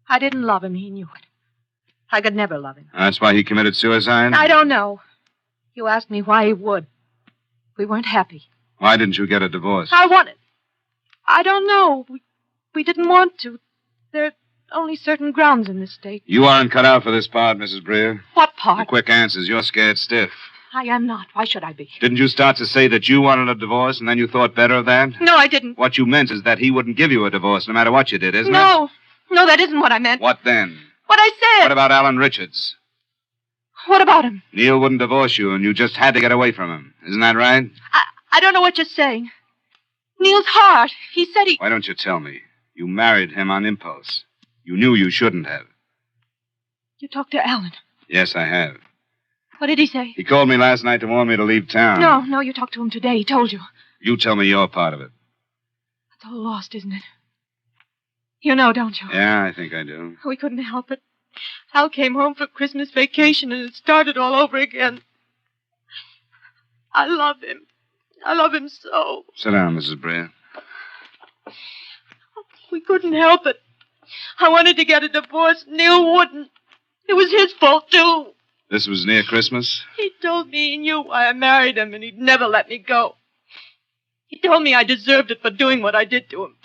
I didn't love him. He knew it. I could never love him. That's why he committed suicide? I don't know. You asked me why he would. We weren't happy. Why didn't you get a divorce? I wanted... I don't know. We didn't want to. There are only certain grounds in this state. You aren't cut out for this part, Mrs. Breer. What part? The quick answers. You're scared stiff. I am not. Why should I be? Didn't you start to say that you wanted a divorce and then you thought better of that? No, I didn't. What you meant is that he wouldn't give you a divorce no matter what you did, isn't it? No, that isn't what I meant. What then? What I said. What about Alan Richards? What about him? Neil wouldn't divorce you and you just had to get away from him. Isn't that right? I don't know what you're saying. Neil's heart. He said he... Why don't you tell me? You married him on impulse. You knew you shouldn't have. You talked to Alan. Yes, I have. What did he say? He called me last night to warn me to leave town. No, you talked to him today. He told you. You tell me your part of it. It's all lost, isn't it? You know, don't you? Yeah, I think I do. We couldn't help it. Al came home for Christmas vacation and it started all over again. I love him. I love him so. Sit down, Mrs. Breer. We couldn't help it. I wanted to get a divorce. Neil wouldn't. It was his fault, too. This was near Christmas? He told me he knew why I married him and he'd never let me go. He told me I deserved it for doing what I did to him.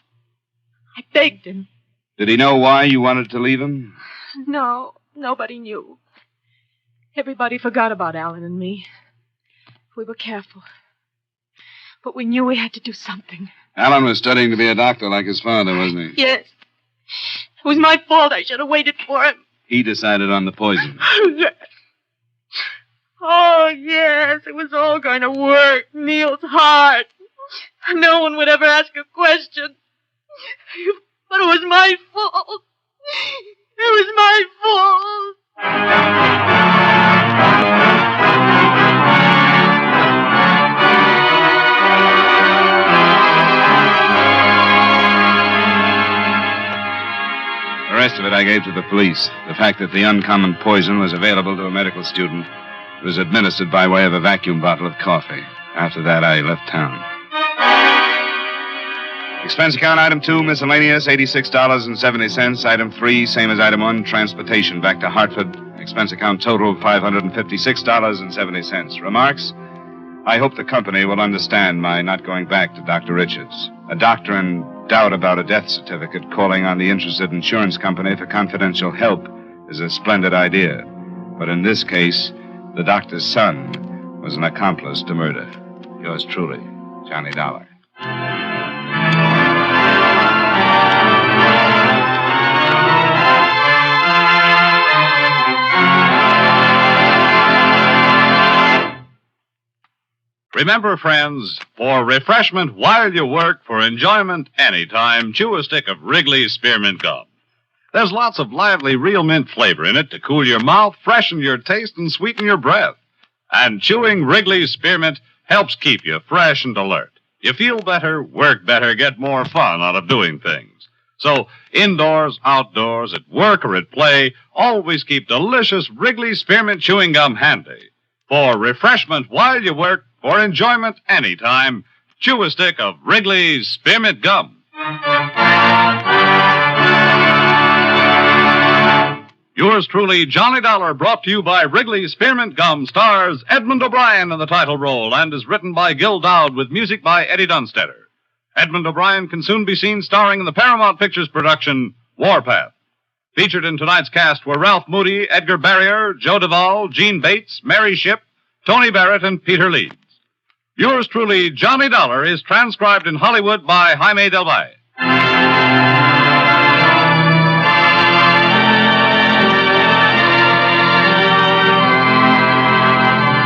I begged him. Did he know why you wanted to leave him? No, nobody knew. Everybody forgot about Alan and me. We were careful. But we knew we had to do something. Alan was studying to be a doctor like his father, wasn't he? Yes. It was my fault. I should have waited for him. He decided on the poison. Yes. Oh, yes. It was all going to work. Neil's heart. No one would ever ask a question. But it was my fault. It was my fault. The rest of it I gave to the police. The fact that the uncommon poison was available to a medical student was administered by way of a vacuum bottle of coffee. After that, I left town. Expense account item 2, miscellaneous, $86.70. Item 3, same as item 1, transportation back to Hartford. Expense account total, $556.70. Remarks? I hope the company will understand my not going back to Dr. Richards. A doctor in doubt about a death certificate calling on the interested insurance company for confidential help is a splendid idea. But in this case, the doctor's son was an accomplice to murder. Yours truly, Johnny Dollar. Remember, friends, for refreshment while you work, for enjoyment anytime, chew a stick of Wrigley's Spearmint Gum. There's lots of lively real mint flavor in it to cool your mouth, freshen your taste, and sweeten your breath. And chewing Wrigley's Spearmint helps keep you fresh and alert. You feel better, work better, get more fun out of doing things. So, indoors, outdoors, at work or at play, always keep delicious Wrigley's Spearmint Chewing Gum handy. For refreshment while you work, for enjoyment anytime, chew a stick of Wrigley's Spearmint Gum. Yours truly, Johnny Dollar, brought to you by Wrigley's Spearmint Gum, stars Edmund O'Brien in the title role and is written by Gil Dowd with music by Eddie Dunstetter. Edmund O'Brien can soon be seen starring in the Paramount Pictures production, Warpath. Featured in tonight's cast were Ralph Moody, Edgar Barrier, Joe Duvall, Gene Bates, Mary Shipp, Tony Barrett, and Peter Leeds. Yours truly, Johnny Dollar, is transcribed in Hollywood by Jaime Del Valle.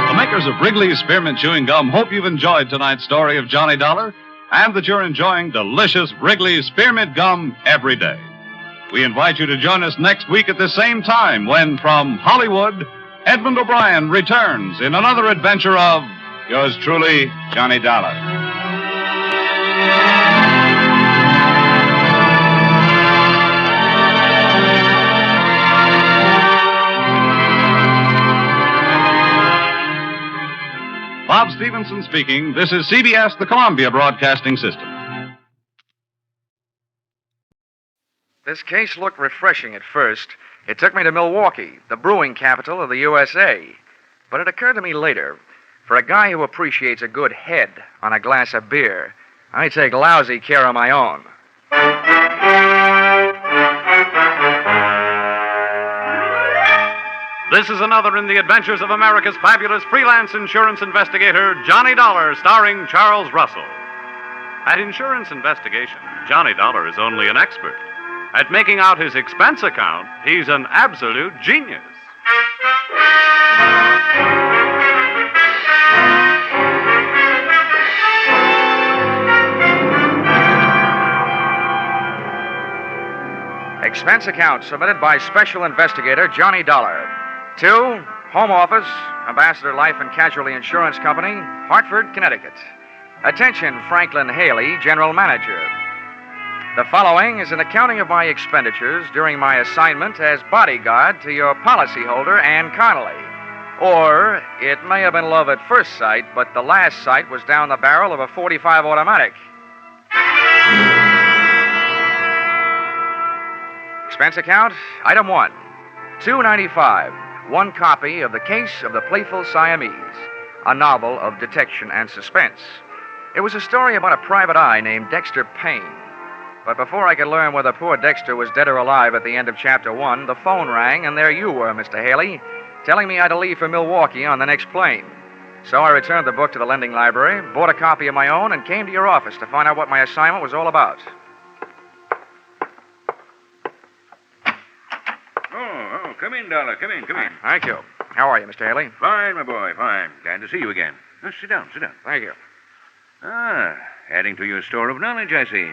The makers of Wrigley's Spearmint Chewing Gum hope you've enjoyed tonight's story of Johnny Dollar and that you're enjoying delicious Wrigley's Spearmint Gum every day. We invite you to join us next week at the same time when, from Hollywood, Edmund O'Brien returns in another adventure of yours truly, Johnny Dollar. Bob Stevenson speaking. This is CBS, the Columbia Broadcasting System. This case looked refreshing at first. It took me to Milwaukee, the brewing capital of the USA. But it occurred to me later, for a guy who appreciates a good head on a glass of beer, I take lousy care of my own. This is another in the adventures of America's fabulous freelance insurance investigator, Johnny Dollar, starring Charles Russell. At insurance investigation, Johnny Dollar is only an expert. At making out his expense account, he's an absolute genius. Expense account submitted by Special Investigator Johnny Dollar. To Home Office, Ambassador Life and Casualty Insurance Company, Hartford, Connecticut. Attention, Franklin Haley, General Manager. The following is an accounting of my expenditures during my assignment as bodyguard to your policyholder, Ann Connolly. Or it may have been love at first sight, but the last sight was down the barrel of a .45 automatic. Expense account, item 1, $2.95. One copy of The Case of the Playful Siamese, a novel of detection and suspense. It was a story about a private eye named Dexter Payne. But before I could learn whether poor Dexter was dead or alive at the end of Chapter 1, the phone rang, and there you were, Mr. Haley, telling me I had to leave for Milwaukee on the next plane. So I returned the book to the lending library, bought a copy of my own, and came to your office to find out what my assignment was all about. Oh, come in, Dollar. Come in. Thank you. How are you, Mr. Haley? Fine, my boy, fine. Glad to see you again. Oh, sit down. Thank you. Ah, adding to your store of knowledge, I see.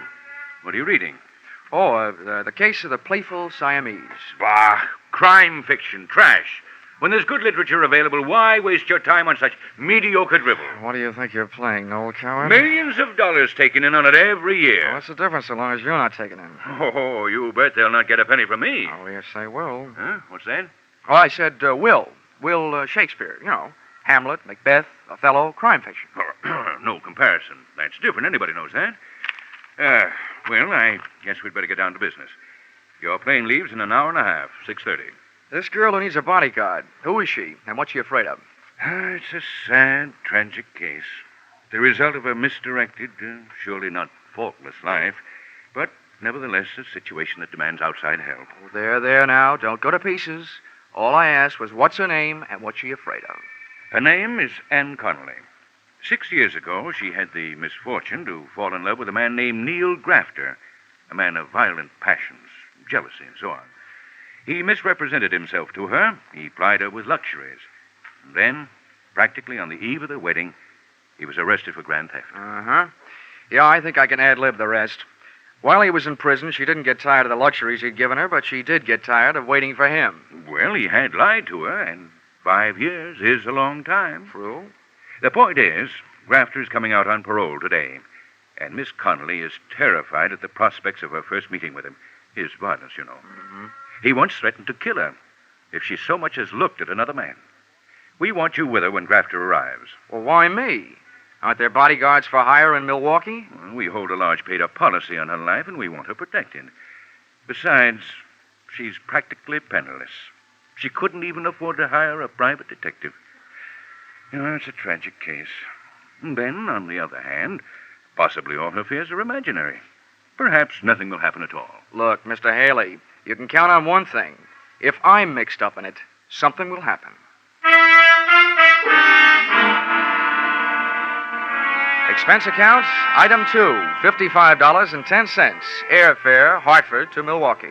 What are you reading? Oh, the Case of the Playful Siamese. Bah, crime fiction, trash. When there's good literature available, why waste your time on such mediocre drivel? What do you think you're playing, old coward? Millions of dollars taken in on it every year. Well, what's the difference so long as you're not taking in? Oh, you bet they'll not get a penny from me. Oh, yes, they will. Huh? What's that? Oh, I said Will Shakespeare. You know, Hamlet, Macbeth, Othello, crime fiction. No comparison. That's different. Anybody knows that. Well, I guess we'd better get down to business. Your plane leaves in an hour and a half, 6:30. This girl who needs a bodyguard, who is she, and what's she afraid of? It's a sad, tragic case. The result of a misdirected, surely not faultless life, but nevertheless a situation that demands outside help. Oh, there now. Don't go to pieces. All I asked was what's her name and what's she afraid of. Her name is Ann Connolly. 6 years ago, she had the misfortune to fall in love with a man named Neil Grafter, a man of violent passions, jealousy, and so on. He misrepresented himself to her. He plied her with luxuries. And then, practically on the eve of their wedding, he was arrested for grand theft. Uh-huh. Yeah, I think I can ad-lib the rest. While he was in prison, she didn't get tired of the luxuries he'd given her, but she did get tired of waiting for him. Well, he had lied to her, and 5 years is a long time. True. The point is, Grafter's coming out on parole today, and Miss Connolly is terrified at the prospects of her first meeting with him. His violence, you know. Mm-hmm. He once threatened to kill her if she so much as looked at another man. We want you with her when Grafter arrives. Well, why me? Aren't there bodyguards for hire in Milwaukee? Well, we hold a large paid-up policy on her life, and we want her protected. Besides, she's practically penniless. She couldn't even afford to hire a private detective. You know, it's a tragic case. And then, on the other hand, Possibly all her fears are imaginary. Perhaps nothing will happen at all. Look, Mr. Haley, you can count on one thing. If I'm mixed up in it, something will happen. Expense account, item 2, $55.10, airfare, Hartford to Milwaukee.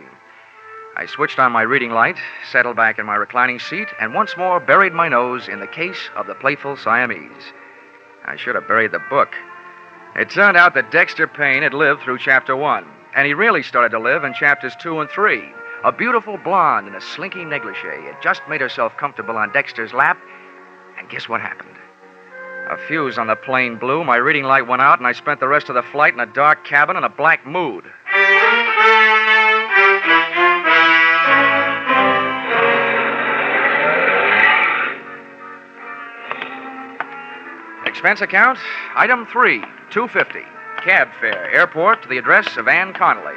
I switched on my reading light, settled back in my reclining seat, and once more buried my nose in the case of the playful Siamese. I should have buried the book. It turned out that Dexter Payne had lived through Chapter 1, and he really started to live in Chapters 2 and 3. A beautiful blonde in a slinky negligee had just made herself comfortable on Dexter's lap, and guess what happened? A fuse on the plane blew, my reading light went out, and I spent the rest of the flight in a dark cabin in a black mood. Expense account, item 3, $2.50, cab fare, airport to the address of Anne Connolly,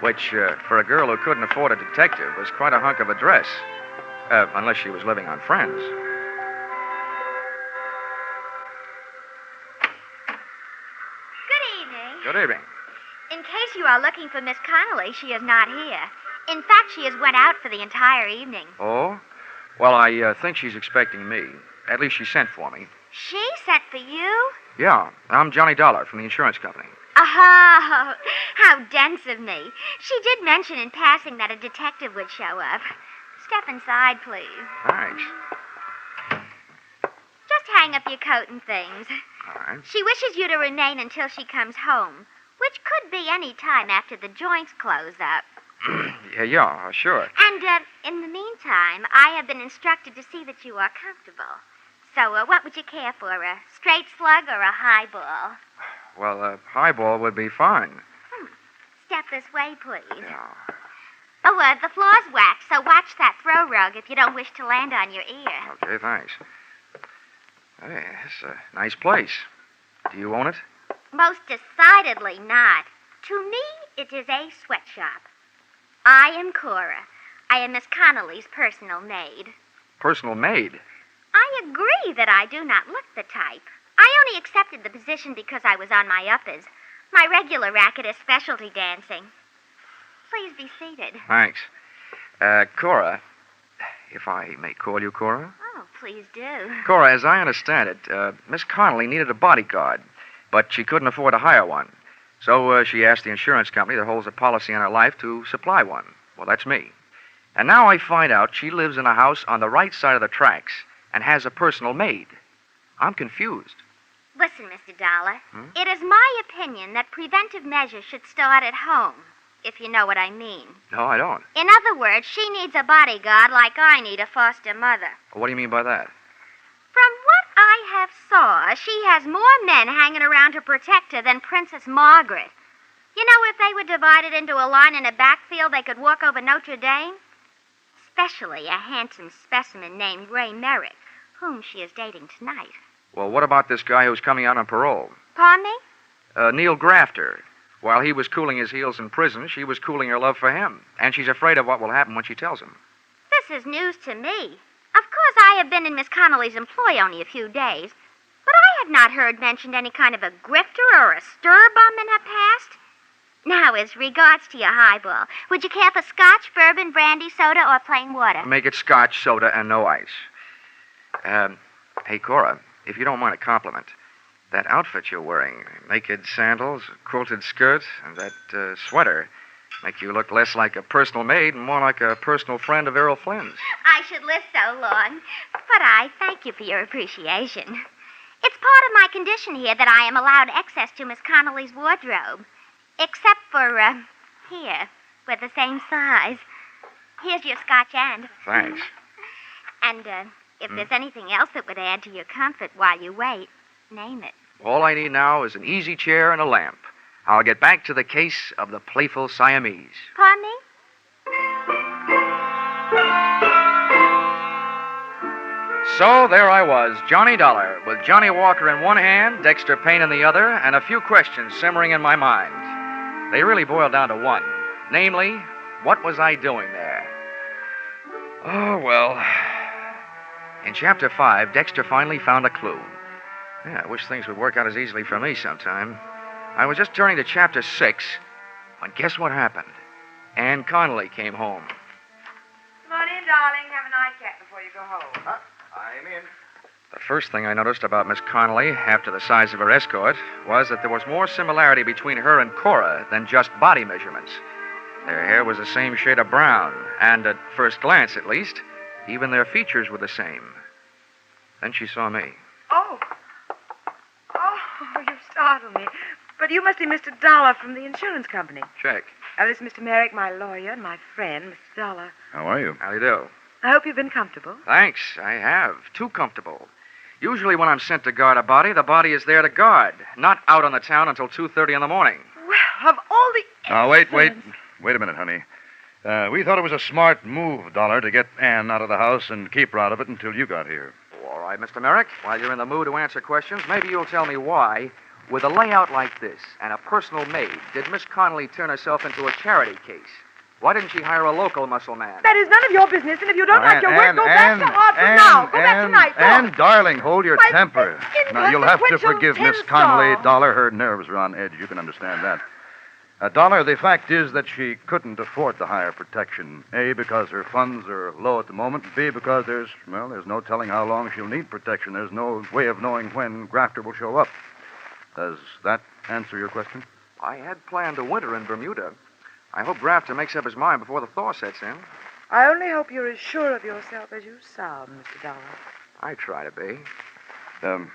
which, for a girl who couldn't afford a detective, was quite a hunk of a dress, unless she was living on Friends. Good evening. Good evening. In case you are looking for Miss Connolly, she is not here. In fact, she has went out for the entire evening. Oh? Well, I think she's expecting me. At least she sent for me. She sent for you? Yeah, I'm Johnny Dollar from the insurance company. Oh, how dense of me. She did mention in passing that a detective would show up. Step inside, please. Thanks. Just hang up your coat and things. All right. She wishes you to remain until she comes home, which could be any time after the joints close up. Yeah, sure. And, in the meantime, I have been instructed to see that you are comfortable. So, what would you care for, a straight slug or a highball? Well, a highball would be fine. Step this way, please. Yeah. Oh, the floor's waxed, so watch that throw rug if you don't wish to land on your ear. Okay, thanks. Hey, it's a nice place. Do you own it? Most decidedly not. To me, it is a sweatshop. I am Cora. I am Miss Connolly's personal maid. Personal maid? I agree that I do not look the type. I only accepted the position because I was on my uppers. My regular racket is specialty dancing. Please be seated. Thanks. Cora, if I may call you Cora? Oh, please do. Cora, as I understand it, Miss Connolly needed a bodyguard, but she couldn't afford to hire one. So she asked the insurance company that holds a policy on her life to supply one. Well, that's me. And now I find out she lives in a house on the right side of the tracks and has a personal maid. I'm confused. Listen, Mr. Dollar. It is my opinion that preventive measures should start at home, if you know what I mean. No, I don't. In other words, she needs a bodyguard like I need a foster mother. What do you mean by that? From what I have saw, she has more men hanging around to protect her than Princess Margaret. You know, if they were divided into a line in a backfield, they could walk over Notre Dame. Especially a handsome specimen named Ray Merrick, whom she is dating tonight. Well, what about this guy who's coming out on parole? Pardon me? Neil Grafter. While he was cooling his heels in prison, she was cooling her love for him. And she's afraid of what will happen when she tells him. This is news to me. Of course, I have been in Miss Connolly's employ only a few days, but I have not heard mentioned any kind of a grifter or a stir bum in her past. Now, as regards to your highball, would you care for scotch, bourbon, brandy, soda, or plain water? Make it scotch, soda, and no ice. Hey, Cora, if you don't mind a compliment, that outfit you're wearing, naked sandals, quilted skirt, and that sweater, make you look less like a personal maid and more like a personal friend of Errol Flynn's. I should live so long, but I thank you for your appreciation. It's part of my condition here that I am allowed access to Miss Connolly's wardrobe. Except for, here, we're the same size. Here's your scotch end. Thanks. And, if there's anything else that would add to your comfort while you wait, name it. All I need now is an easy chair and a lamp. I'll get back to the case of the playful Siamese. Pardon me? So there I was, Johnny Dollar, with Johnny Walker in one hand, Dexter Payne in the other, and a few questions simmering in my mind. They really boiled down to one. Namely, what was I doing there? Oh, well. In Chapter 5, Dexter finally found a clue. Yeah, I wish things would work out as easily for me sometime. I was just turning to chapter 6 when guess what happened? Ann Connolly came home. Come on in, darling. Have a nightcap before you go home. I'm in. The first thing I noticed about Miss Connolly, after the size of her escort, was that there was more similarity between her and Cora than just body measurements. Their hair was the same shade of brown, and at first glance, at least, even their features were the same. Then she saw me. Oh, you startled me. But you must be Mr. Dollar from the insurance company. Check. This is Mr. Merrick, my lawyer, and my friend, Mr. Dollar. How are you? How do you do? I hope you've been comfortable. Thanks, I have. Too comfortable. Usually when I'm sent to guard a body, the body is there to guard, not out on the town until 2:30 in the morning. Well, of all the... Now, wait a minute, honey. We thought it was a smart move, Dollar, to get Ann out of the house and keep her out of it until you got here. All right, Mr. Merrick, while you're in the mood to answer questions, maybe you'll tell me why, with a layout like this and a personal maid, did Miss Connolly turn herself into a charity case? Why didn't she hire a local muscle man? That is none of your business, and if you don't like your work, go back to Hartford now. Go back tonight. Go. Ann, darling, hold your My temper. Now, you'll have to forgive Miss inconsequential Connolly, tin Dollar. Her nerves are on edge. You can understand that. Dollar, the fact is that she couldn't afford to hire protection. A, because her funds are low at the moment. B, because there's no telling how long she'll need protection. There's no way of knowing when Grafter will show up. Does that answer your question? I had planned a winter in Bermuda. I hope Grafter makes up his mind before the thaw sets in. I only hope you're as sure of yourself as you sound, Mr. Dollar. I try to be. Well,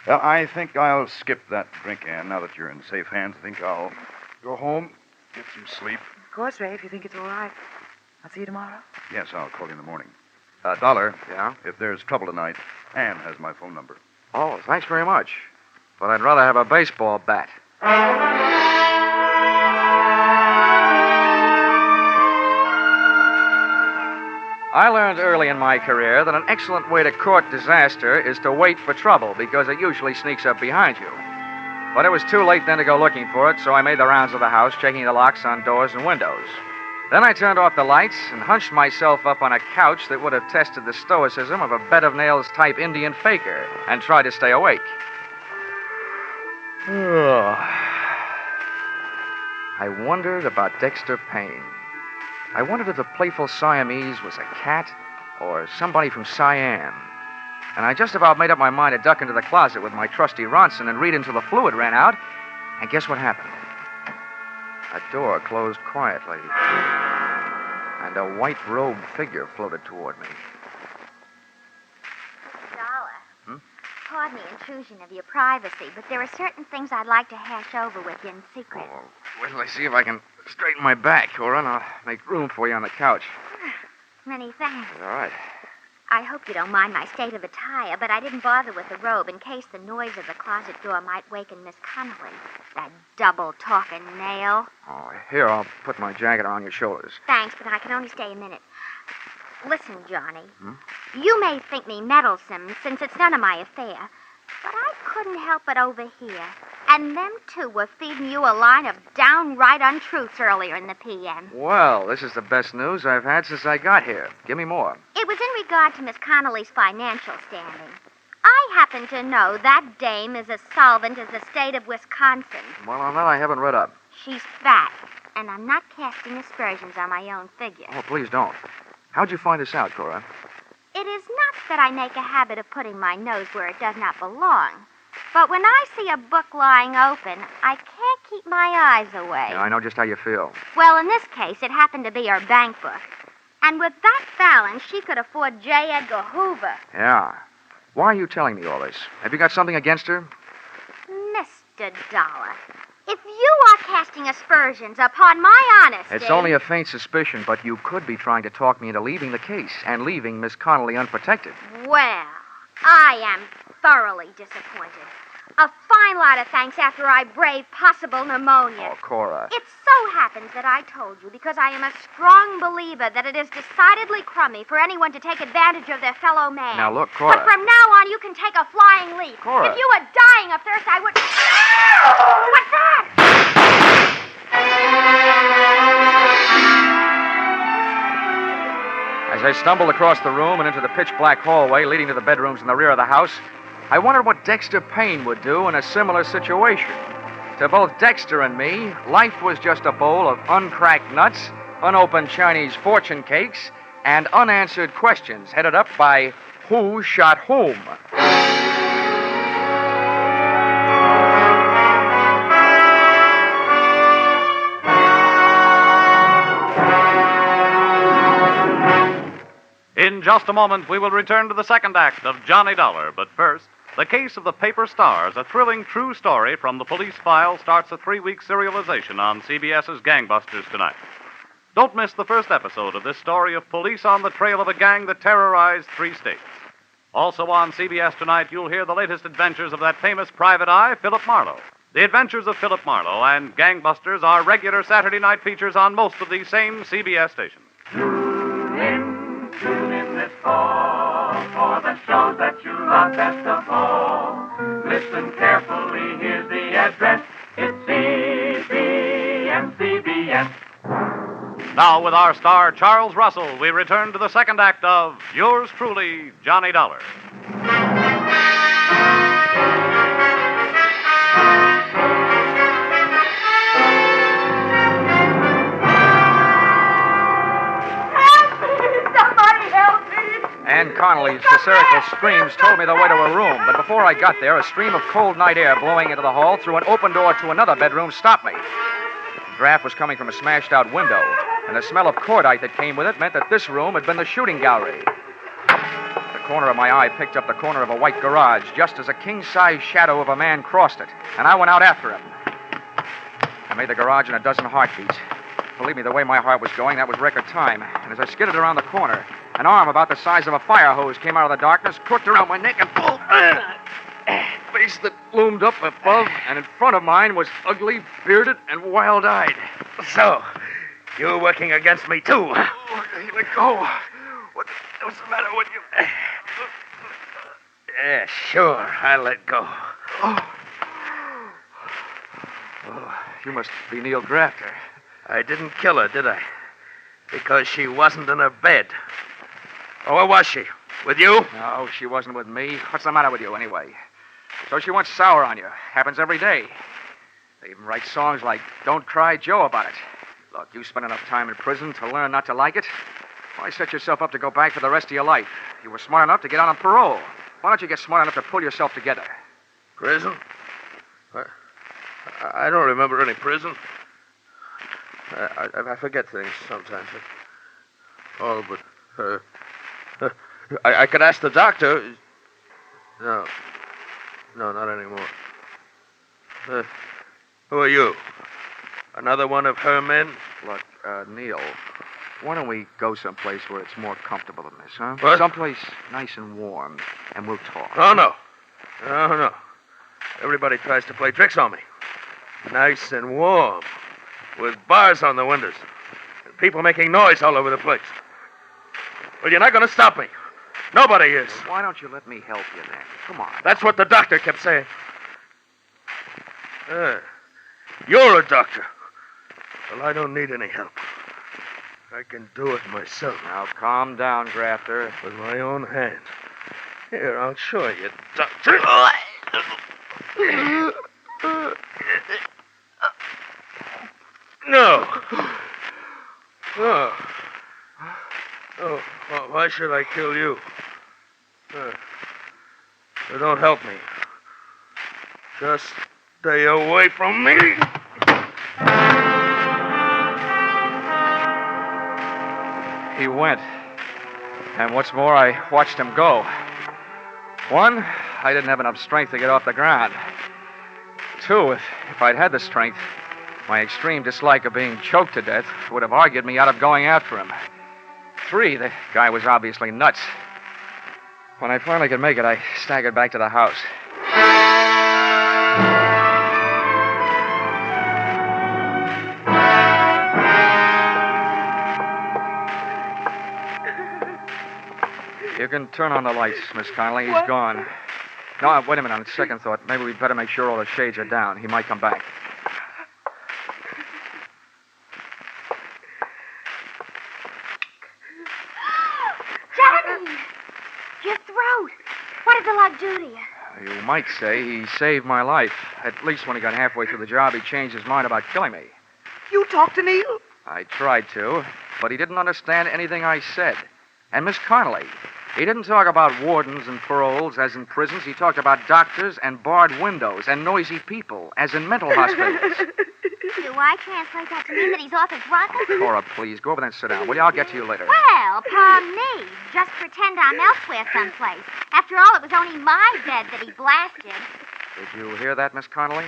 I think I'll skip that drink, Ann, now that you're in safe hands. I think I'll go home, get some sleep. Of course, Ray, if you think it's all right. I'll see you tomorrow. Yes, I'll call you in the morning. Dollar. Yeah? If there's trouble tonight, Ann has my phone number. Oh, thanks very much. But I'd rather have a baseball bat. I learned early in my career that an excellent way to court disaster is to wait for trouble because it usually sneaks up behind you. But it was too late then to go looking for it, so I made the rounds of the house, checking the locks on doors and windows. Then I turned off the lights and hunched myself up on a couch that would have tested the stoicism of a bed of nails type Indian faker and tried to stay awake. I wondered about Dexter Payne. I wondered if the playful Siamese was a cat or somebody from Siam. And I just about made up my mind to duck into the closet with my trusty Ronson and read until the fluid ran out. And guess what happened? A door closed quietly, and a white-robed figure floated toward me. Dollar. Pardon the intrusion of your privacy, but there are certain things I'd like to hash over with you in secret. Oh, wait till I see if I can straighten my back, Cora, and I'll make room for you on the couch. Many thanks. All right. I hope you don't mind my state of attire, but I didn't bother with the robe in case the noise of the closet door might waken Miss Connolly. That double-talking nail. Oh, here, I'll put my jacket around your shoulders. Thanks, but I can only stay a minute. Listen, Johnny. You may think me meddlesome, since it's none of my affair, but I couldn't help but overhear. And them two were feeding you a line of downright untruths earlier in the PM. Well, this is the best news I've had since I got here. Give me more. It was in regard to Miss Connolly's financial standing. I happen to know that dame is as solvent as the state of Wisconsin. Well, on that I haven't read up. She's fat, and I'm not casting aspersions on my own figure. Oh, please don't. How'd you find this out, Cora? It is not that I make a habit of putting my nose where it does not belong. But when I see a book lying open, I can't keep my eyes away. Yeah, I know just how you feel. Well, in this case, it happened to be her bank book. And with that balance, she could afford J. Edgar Hoover. Yeah. Why are you telling me all this? Have you got something against her? Mr. Dollar, if you are casting aspersions upon my honesty... It's only a faint suspicion, but you could be trying to talk me into leaving the case and leaving Miss Connolly unprotected. Well, I am thoroughly disappointed. A fine lot of thanks after I braved possible pneumonia. Oh, Cora. It so happens that I told you because I am a strong believer that it is decidedly crummy for anyone to take advantage of their fellow man. Now, look, Cora. But from now on, you can take a flying leap. Cora. If you were dying of thirst, I would... What's that? As I stumbled across the room and into the pitch-black hallway leading to the bedrooms in the rear of the house, I wondered what Dexter Payne would do in a similar situation. To both Dexter and me, life was just a bowl of uncracked nuts, unopened Chinese fortune cakes, and unanswered questions headed up by Who Shot Whom? In just a moment, we will return to the second act of Johnny Dollar. But first, The Case of the Paper Stars, a thrilling true story from the police file, starts a 3-week serialization on CBS's Gangbusters tonight. Don't miss the first episode of this story of police on the trail of a gang that terrorized 3 states. Also on CBS tonight, you'll hear the latest adventures of that famous private eye, Philip Marlowe. The Adventures of Philip Marlowe and Gangbusters are regular Saturday night features on most of these same CBS stations. Tune in this fall for the shows that you love best of all. Listen carefully, here's the address. It's CBS. Now, with our star, Charles Russell, we return to the second act of Yours Truly, Johnny Dollar. Ann Connolly's hysterical screams told me the way to her room, but before I got there, a stream of cold night air blowing into the hall through an open door to another bedroom stopped me. The draft was coming from a smashed-out window, and the smell of cordite that came with it meant that this room had been the shooting gallery. The corner of my eye picked up the corner of a white garage just as a king-size shadow of a man crossed it, and I went out after him. I made the garage in a dozen heartbeats. Believe me, the way my heart was going, that was record time. And as I skidded around the corner, an arm about the size of a fire hose came out of the darkness, crooked around my neck, and pulled. Face that loomed up above, and in front of mine was ugly, bearded, and wild-eyed. So, you're working against me, too. Let go. What's the matter with you? Yeah, sure. I'll let go. Oh, you must be Neil Grafter. I didn't kill her, did I? Because she wasn't in her bed. Oh, where was she? With you? No, she wasn't with me. What's the matter with you, anyway? So she went sour on you. Happens every day. They even write songs like Don't Cry Joe about it. Look, you spent enough time in prison to learn not to like it. Why set yourself up to go back for the rest of your life? You were smart enough to get out on parole. Why don't you get smart enough to pull yourself together? Prison? I don't remember any prison. I forget things sometimes. Oh, but I could ask the doctor. No, not anymore. Who are you? Another one of her men? Look, Neil, why don't we go someplace where it's more comfortable than this, huh? What? Someplace nice and warm, and we'll talk. Oh, no. No. Everybody tries to play tricks on me. Nice and warm, with bars on the windows, and people making noise all over the place. Well, you're not going to stop me. Nobody is. Why don't you let me help you then? Come on. That's what the doctor kept saying. You're a doctor. Well, I don't need any help. I can do it myself. Now, calm down, Grafter. With my own hands. Here, I'll show you, doctor. No. Oh, why should I kill you? Don't help me. Just stay away from me. He went. And what's more, I watched him go. One, I didn't have enough strength to get off the ground. Two, if I'd had the strength, my extreme dislike of being choked to death would have argued me out of going after him. Three, the guy was obviously nuts. When I finally could make it, I staggered back to the house. You can turn on the lights, Miss Connolly. He's gone. No, wait a minute. On second thought, maybe we'd better make sure all the shades are down. He might come back. Johnny! Your throat. What did the light do to you? You might say he saved my life. At least when he got halfway through the job, he changed his mind about killing me. You talked to Neil? I tried to, but he didn't understand anything I said. And Miss Connolly, he didn't talk about wardens and paroles, as in prisons. He talked about doctors and barred windows and noisy people, as in mental hospitals. Do I translate that to mean that he's off his rocker? Cora, please, go over there and sit down, will you? I'll get to you later. Well, palm me. Just pretend I'm elsewhere someplace. After all, it was only my bed that he blasted. Did you hear that, Miss Connolly?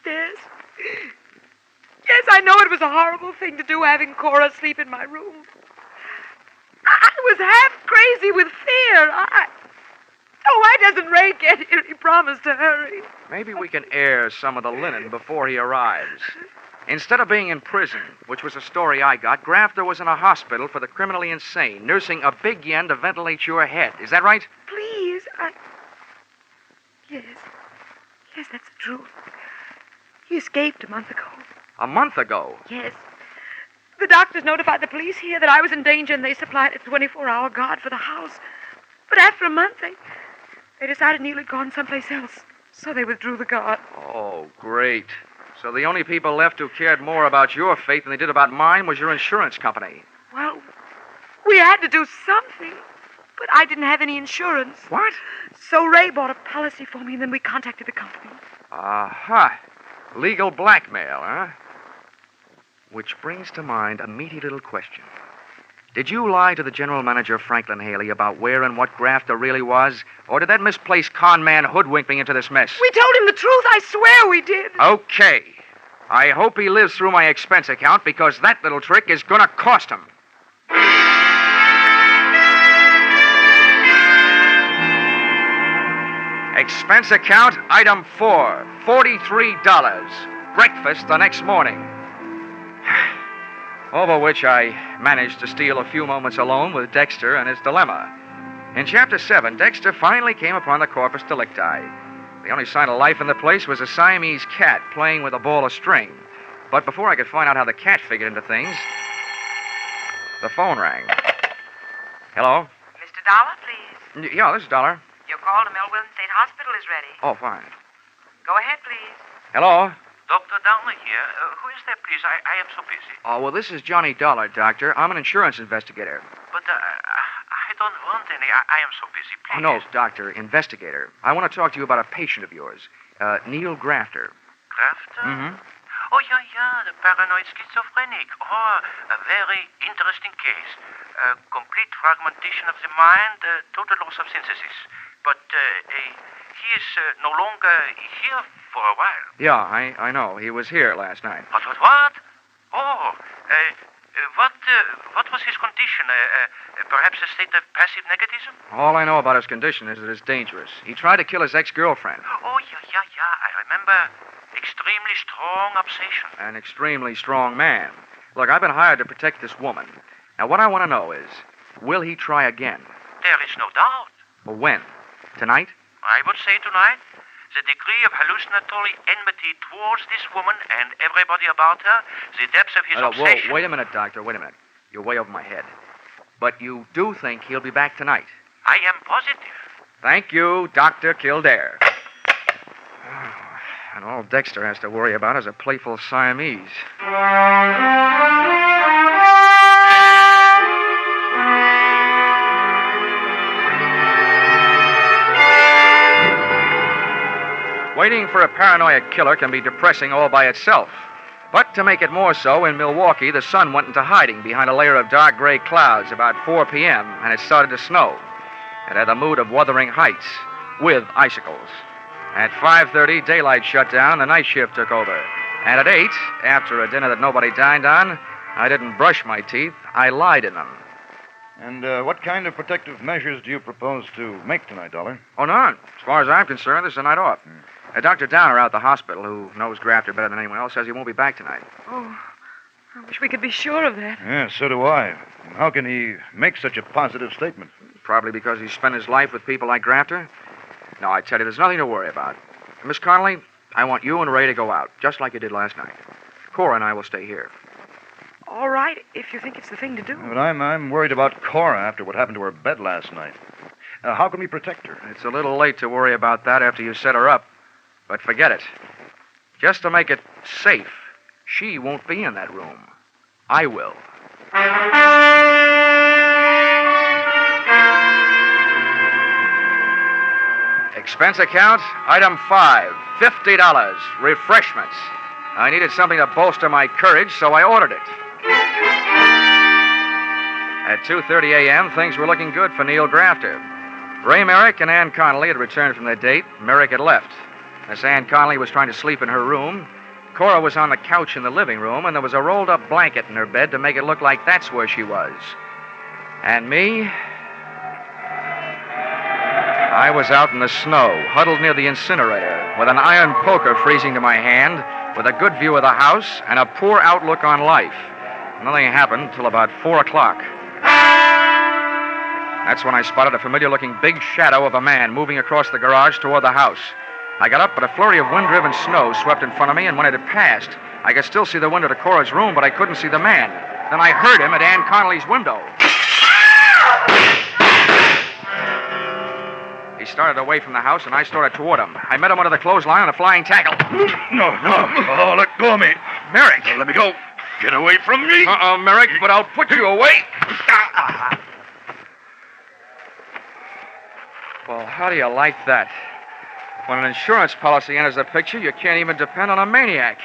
Yes. Yes, I know it was a horrible thing to do, having Cora sleep in my room. I was half crazy with fear. Why doesn't Ray get here? He promised to hurry. Maybe we can air some of the linen before he arrives. Instead of being in prison, which was a story I got, Grafter was in a hospital for the criminally insane, nursing a big yen to ventilate your head. Is that right? Please, Yes. Yes, that's the truth. He escaped a month ago. A month ago? Yes. The doctors notified the police here that I was in danger, and they supplied a 24-hour guard for the house. But after a month, they decided Neil had gone someplace else, so they withdrew the guard. Oh, great. So the only people left who cared more about your fate than they did about mine was your insurance company. Well, we had to do something, but I didn't have any insurance. What? So Ray bought a policy for me, and then we contacted the company. Aha. Legal blackmail, huh? Which brings to mind a meaty little question. Did you lie to the general manager, Franklin Haley, about where and what Grafter really was? Or did that misplaced con man hoodwink me into this mess? We told him the truth. I swear we did. Okay. I hope he lives through my expense account, because that little trick is gonna cost him. Expense account, item 4, $43. Breakfast the next morning. Over which I managed to steal a few moments alone with Dexter and his dilemma. In Chapter 7, Dexter finally came upon the corpus delicti. The only sign of life in the place was a Siamese cat playing with a ball of string. But before I could find out how the cat figured into things, the phone rang. Hello? Mr. Dollar, please. Yeah, this is Dollar. Your call to Melville State Hospital is ready. Oh, fine. Go ahead, please. Hello? Dr. Dollar here. Who is there, please? I am so busy. Oh, well, this is Johnny Dollar, Doctor. I'm an insurance investigator. But I don't want any. I am so busy, please. Oh, no, Doctor, investigator. I want to talk to you about a patient of yours, Neil Grafter. Grafter? Mm-hmm. Oh, yeah, the paranoid schizophrenic. Oh, a very interesting case. Complete fragmentation of the mind, total loss of synthesis. But he is no longer here for a while. Yeah, I know. He was here last night. What? Oh, what was his condition? Perhaps a state of passive negativism? All I know about his condition is that it's dangerous. He tried to kill his ex-girlfriend. Oh, yeah. I remember. Extremely strong obsession. An extremely strong man. Look, I've been hired to protect this woman. Now, what I want to know is, will he try again? There is no doubt. Well, when? Tonight? I would say tonight. The degree of hallucinatory enmity towards this woman and everybody about her, the depths of his obsession... Whoa, wait a minute, Doctor, wait a minute. You're way over my head. But you do think he'll be back tonight? I am positive. Thank you, Dr. Kildare. And all Dexter has to worry about is a playful Siamese. Waiting for a paranoid killer can be depressing all by itself. But to make it more so, in Milwaukee, the sun went into hiding behind a layer of dark gray clouds about 4 p.m., and it started to snow. It had the mood of Wuthering Heights, with icicles. At 5:30, daylight shut down, the night shift took over. And at 8, after a dinner that nobody dined on, I didn't brush my teeth, I lied in them. And what kind of protective measures do you propose to make tonight, Dollar? Oh, none. As far as I'm concerned, this is a night off. Dr. Downer out at the hospital, who knows Grafter better than anyone else, says he won't be back tonight. Oh, I wish we could be sure of that. Yeah, so do I. How can he make such a positive statement? Probably because he spent his life with people like Grafter. No, I tell you, there's nothing to worry about. Miss Connolly, I want you and Ray to go out, just like you did last night. Cora and I will stay here. All right, if you think it's the thing to do. But I'm worried about Cora after what happened to her bed last night. How can we protect her? It's a little late to worry about that after you set her up. But forget it. Just to make it safe, she won't be in that room. I will. Expense account, item 5, $50. Refreshments. I needed something to bolster my courage, so I ordered it. At 2:30 a.m., things were looking good for Neil Grafter. Ray Merrick and Ann Connolly had returned from their date. Merrick had left. Miss Ann Connolly was trying to sleep in her room. Cora was on the couch in the living room, and there was a rolled-up blanket in her bed to make it look like that's where she was. And me? I was out in the snow, huddled near the incinerator, with an iron poker freezing to my hand, with a good view of the house and a poor outlook on life. Nothing happened till about 4 o'clock. That's when I spotted a familiar-looking big shadow of a man moving across the garage toward the house. I got up, but a flurry of wind-driven snow swept in front of me, and when it had passed, I could still see the window to Cora's room, but I couldn't see the man. Then I heard him at Ann Connolly's window. He started away from the house, and I started toward him. I met him under the clothesline on a flying tackle. No. Oh, let go of me. Merrick. Let me go. Get away from me. Merrick, but I'll put you away. Well, how do you like that? When an insurance policy enters the picture, you can't even depend on a maniac.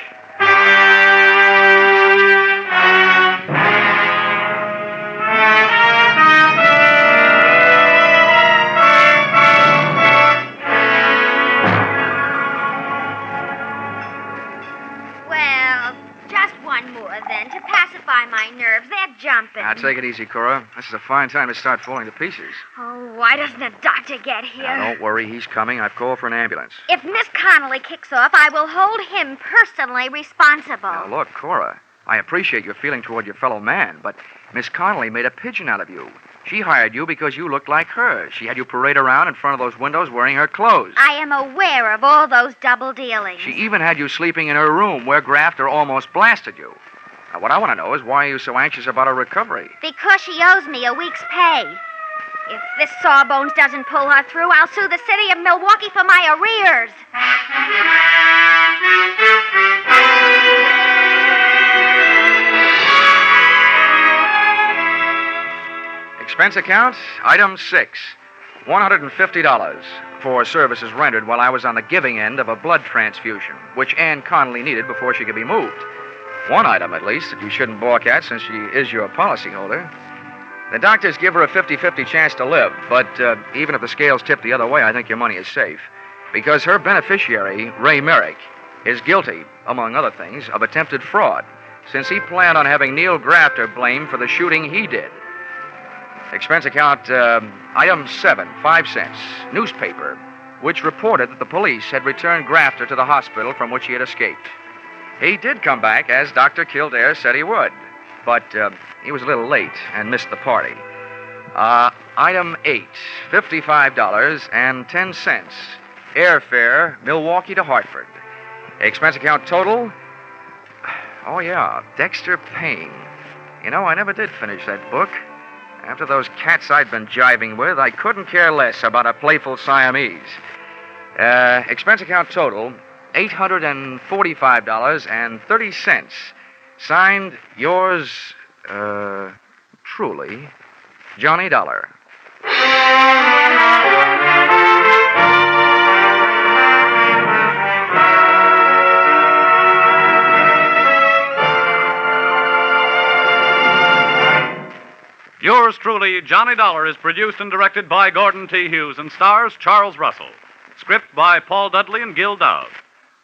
Well, just one more then, to pacify my nerves. They're jumping. Now, take it easy, Cora. This is a fine time to start falling to pieces. Oh, why doesn't the doctor get here? Now, don't worry. He's coming. I've called for an ambulance. If Miss Connolly kicks off, I will hold him personally responsible. Now, look, Cora, I appreciate your feeling toward your fellow man, but Miss Connolly made a pigeon out of you. She hired you because you looked like her. She had you parade around in front of those windows wearing her clothes. I am aware of all those double dealings. She even had you sleeping in her room where Grafter almost blasted you. Now, what I want to know is why are you so anxious about her recovery? Because she owes me a week's pay. If this Sawbones doesn't pull her through, I'll sue the city of Milwaukee for my arrears. Expense account, item 6, $150 for services rendered while I was on the giving end of a blood transfusion, which Ann Connolly needed before she could be moved. One item, at least, that you shouldn't balk at since she is your policyholder. The doctors give her a 50-50 chance to live, but even if the scales tip the other way, I think your money is safe. Because her beneficiary, Ray Merrick, is guilty, among other things, of attempted fraud, since he planned on having Neil Grafter blamed for the shooting he did. Expense account, item 7, 5 cents, newspaper, which reported that the police had returned Grafter to the hospital from which he had escaped. He did come back, as Dr. Kildare said he would, but he was a little late and missed the party. Item 8, $55.10, airfare, Milwaukee to Hartford. Expense account total, oh yeah, Dexter Payne. You know, I never did finish that book. After those cats I'd been jiving with, I couldn't care less about a playful Siamese. Expense account total, $845.30. Signed, yours, truly, Johnny Dollar. Yours truly, Johnny Dollar, is produced and directed by Gordon T. Hughes and stars Charles Russell. Script by Paul Dudley and Gil Dowd.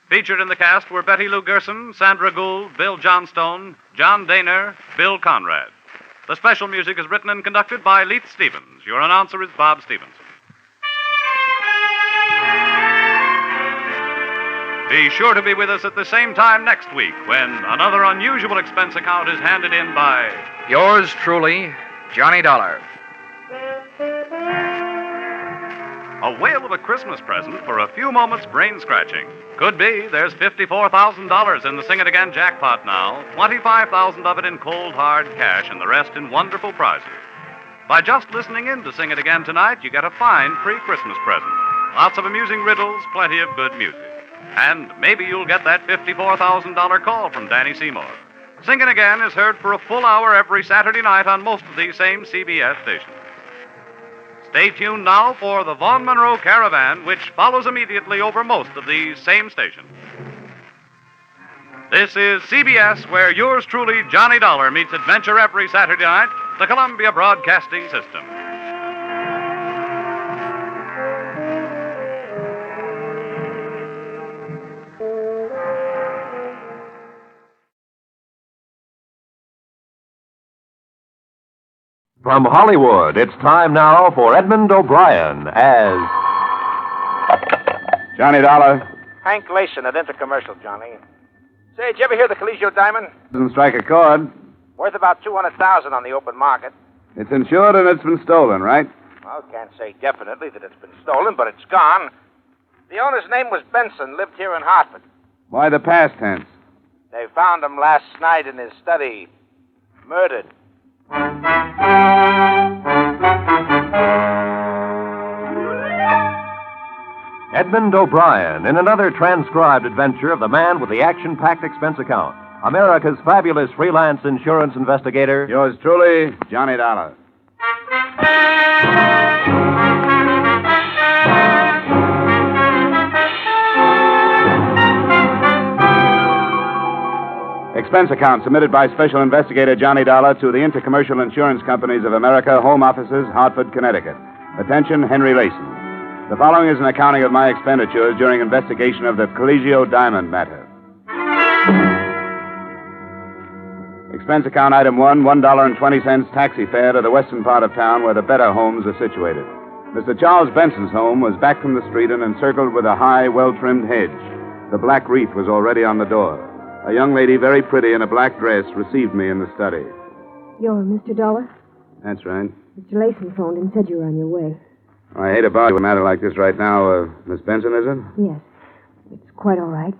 Featured in the cast were Betty Lou Gerson, Sandra Gould, Bill Johnstone, John Daner, Bill Conrad. The special music is written and conducted by Leith Stevens. Your announcer is Bob Stevenson. Be sure to be with us at the same time next week when another unusual expense account is handed in by... Yours truly, Johnny Dollar. A whale of a Christmas present for a few moments brain scratching. Could be there's $54,000 in the Sing It Again jackpot now, 25,000 of it in cold hard cash and the rest in wonderful prizes. By just listening in to Sing It Again Tonight, you get a fine pre-Christmas present. Lots of amusing riddles, plenty of good music. And maybe you'll get that $54,000 call from Danny Seymour. Sing It Again is heard for a full hour every Saturday night on most of these same CBS stations. Stay tuned now for the Vaughn Monroe Caravan, which follows immediately over most of these same stations. This is CBS, where yours truly, Johnny Dollar, meets adventure every Saturday night, the Columbia Broadcasting System. From Hollywood, it's time now for Edmund O'Brien as Johnny Dollar. Hank Gleason at Intercommercial, Johnny. Say, did you ever hear the Colegio diamond? Doesn't strike a chord. Worth about $200,000 on the open market. It's insured and it's been stolen, right? Well, can't say definitely that it's been stolen, but it's gone. The owner's name was Benson, lived here in Hartford. Why the past tense? They found him last night in his study, murdered. Edmund O'Brien in another transcribed adventure of the man with the action-packed expense account. America's fabulous freelance insurance investigator. Yours truly, Johnny Dollar. Expense account submitted by Special Investigator Johnny Dollar to the Intercommercial Insurance Companies of America, Home Offices, Hartford, Connecticut. Attention, Henry Lason. The following is an accounting of my expenditures during investigation of the Colegio Diamond matter. Expense account item 1, $1.20 taxi fare to the western part of town where the better homes are situated. Mr. Charles Benson's home was back from the street and encircled with a high, well-trimmed hedge. The black wreath was already on the door. A young lady, very pretty in a black dress, received me in the study. You're Mr. Dollar? That's right. Mr. Lason phoned and said you were on your way. I hate about a matter like this right now. Miss Benson, is it? Yes. It's quite all right.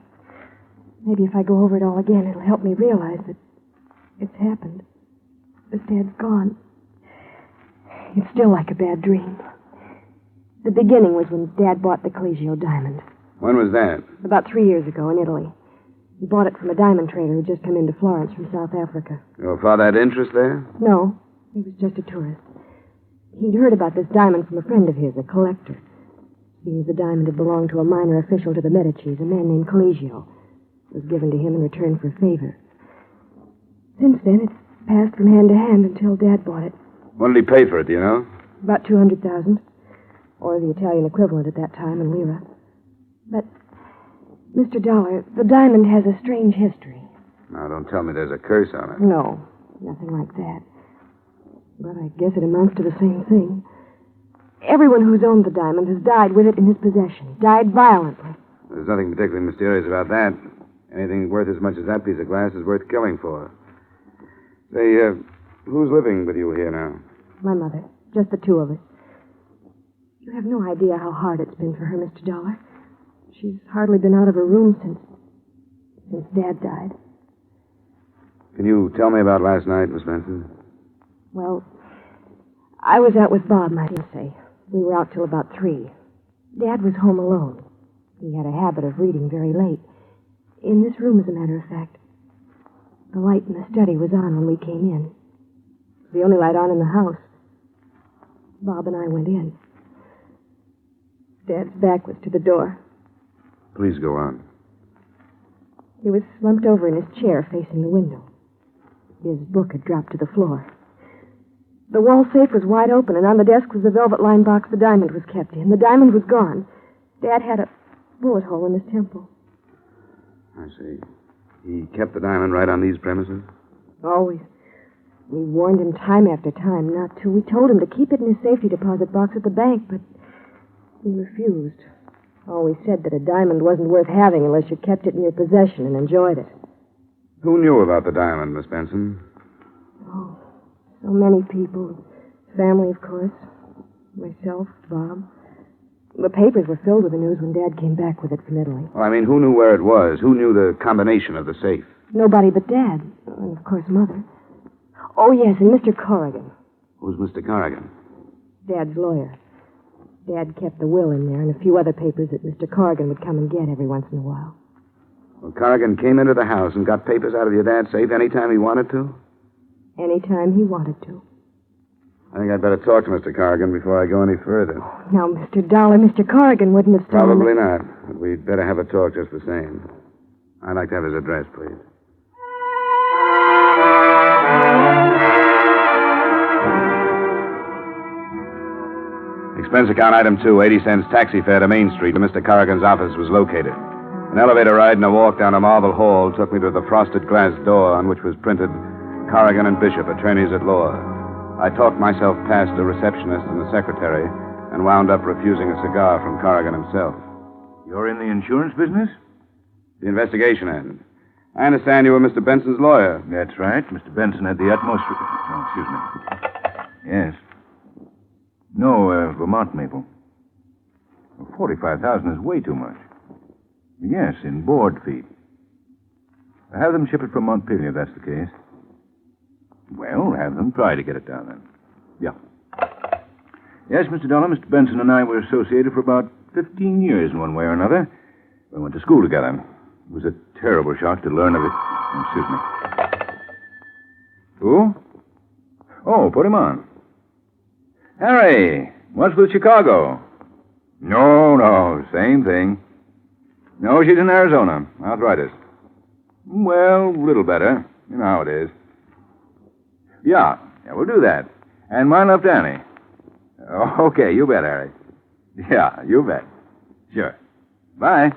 Maybe if I go over it all again, it'll help me realize that it's happened. That Dad's gone. It's still like a bad dream. The beginning was when Dad bought the Colegio diamond. When was that? About 3 years ago in Italy. He bought it from a diamond trader who'd just come into Florence from South Africa. Your father had interest there? No, he was just a tourist. He'd heard about this diamond from a friend of his, a collector. Seems the diamond had belonged to a minor official to the Medicis, a man named Colegio. It was given to him in return for a favor. Since then, it's passed from hand to hand until Dad bought it. What did he pay for it, do you know? About $200,000. Or the Italian equivalent at that time in lira. But, Mr. Dollar, the diamond has a strange history. Now, don't tell me there's a curse on it. No, nothing like that. But I guess it amounts to the same thing. Everyone who's owned the diamond has died with it in his possession. Died violently. There's nothing particularly mysterious about that. Anything worth as much as that piece of glass is worth killing for. Say, who's living with you here now? My mother. Just the two of us. You have no idea how hard it's been for her, Mr. Dollar. She's hardly been out of her room since Dad died. Can you tell me about last night, Miss Benson? Well, I was out with Bob, might I say. We were out till about 3. Dad was home alone. He had a habit of reading very late. In this room, as a matter of fact. The light in the study was on when we came in. It was the only light on in the house. Bob and I went in. Dad's back was to the door. Please go on. He was slumped over in his chair facing the window. His book had dropped to the floor. The wall safe was wide open, and on the desk was the velvet-lined box the diamond was kept in. The diamond was gone. Dad had a bullet hole in his temple. I see. He kept the diamond right on these premises? Always. We warned him time after time not to. We told him to keep it in his safety deposit box at the bank, but he refused. Always said that a diamond wasn't worth having unless you kept it in your possession and enjoyed it. Who knew about the diamond, Miss Benson? Oh, so many people. Family, of course. Myself, Bob. The papers were filled with the news when Dad came back with it from Italy. Well, I mean, who knew where it was? Who knew the combination of the safe? Nobody but Dad. And, of course, Mother. Oh, yes, and Mr. Corrigan. Who's Mr. Corrigan? Dad's lawyer. Dad kept the will in there and a few other papers that Mr. Corrigan would come and get every once in a while. Well, Corrigan came into the house and got papers out of your dad's safe any time he wanted to? Anytime he wanted to. I think I'd better talk to Mr. Corrigan before I go any further. Now, Mr. Dollar, Mr. Corrigan wouldn't have stolen Probably not. But we'd better have a talk just the same. I'd like to have his address, please. Expense account item 2, 80 cents taxi fare to Main Street, where Mr. Corrigan's office was located. An elevator ride and a walk down a marble hall took me to the frosted glass door on which was printed Corrigan and Bishop, attorneys at law. I talked myself past the receptionist and the secretary and wound up refusing a cigar from Corrigan himself. You're in the insurance business? The investigation end. I understand you were Mr. Benson's lawyer. That's right. Mr. Benson had the utmost... Oh, excuse me. Yes. No, Vermont maple. Well, $45,000 is way too much. Yes, in board feet. Have them ship it from Montpelier, if that's the case. Well, have them try to get it down then. Yeah. Yes, Mr. Dollar, Mr. Benson and I were associated for about 15 years in one way or another. We went to school together. It was a terrible shock to learn of it. Oh, excuse me. Who? Oh, put him on. Harry, what's with Chicago? No, same thing. No, she's in Arizona. Arthritis. Well, a little better. You know how it is. Yeah, we'll do that. And my love, Danny. Okay, you bet, Harry. Yeah, you bet. Sure. Bye.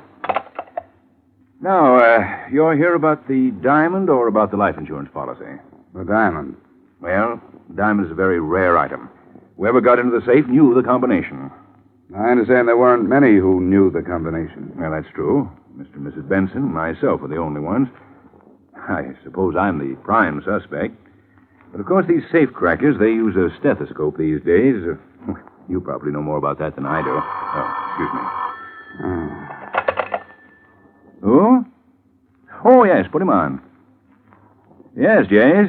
Now, you're here about the diamond or about the life insurance policy? The diamond. Well, the diamond is a very rare item. Whoever got into the safe knew the combination. I understand there weren't many who knew the combination. Well, that's true. Mr. and Mrs. Benson and myself are the only ones. I suppose I'm the prime suspect. But, of course, these safe crackers, they use a stethoscope these days. You probably know more about that than I do. Oh, excuse me. Who? Oh, yes, put him on. Yes, Jays.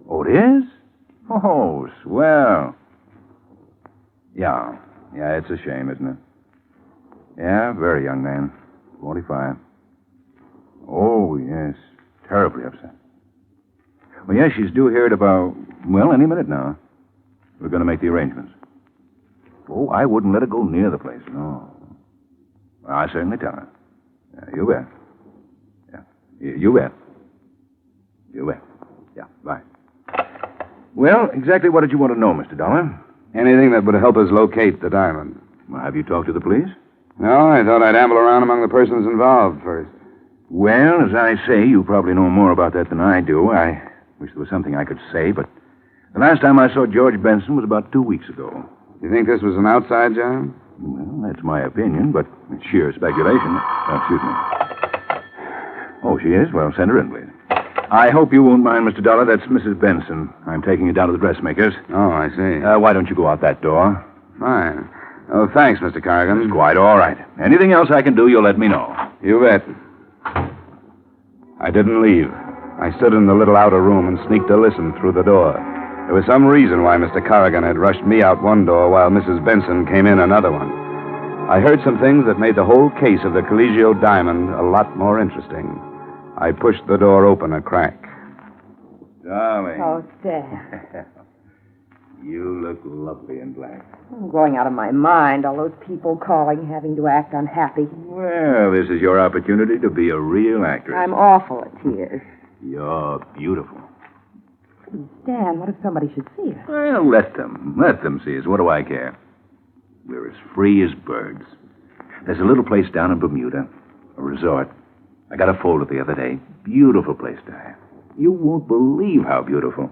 Oh, it is? Oh, swell. Yeah, it's a shame, isn't it? Yeah, very young man. 45. Oh, yes. Terribly upset. Well, yes, she's due here at about, any minute now. We're going to make the arrangements. Oh, I wouldn't let her go near the place, no. Well, I certainly tell her. Yeah, you bet. Yeah, you bet. You bet. Yeah, bye. Well, exactly what did you want to know, Mr. Dollar? Anything that would help us locate the diamond. Well, have you talked to the police? No, I thought I'd amble around among the persons involved first. Well, as I say, you probably know more about that than I do. I wish there was something I could say, but the last time I saw George Benson was about 2 weeks ago. You think this was an outside job? Well, that's my opinion, but it's sheer speculation. Excuse me. Oh, she is? Well, send her in, please. I hope you won't mind, Mr. Dollar. That's Mrs. Benson. I'm taking you down to the dressmaker's. Oh, I see. Why don't you go out that door? Fine. Oh, thanks, Mr. Corrigan. It's quite all right. Anything else I can do, you'll let me know. You bet. I didn't leave. I stood in the little outer room and sneaked to listen through the door. There was some reason why Mr. Corrigan had rushed me out one door while Mrs. Benson came in another one. I heard some things that made the whole case of the Collegio diamond a lot more interesting. I pushed the door open a crack. Darling. Oh, Dad. You look lovely in black. I'm going out of my mind. All those people calling, having to act unhappy. Well, this is your opportunity to be a real actress. I'm awful at tears. You're beautiful. Stan, what if somebody should see us? Well, let them see us. What do I care? We're as free as birds. There's a little place down in Bermuda, a resort. I got a folder the other day. Beautiful place to have. You won't believe how beautiful.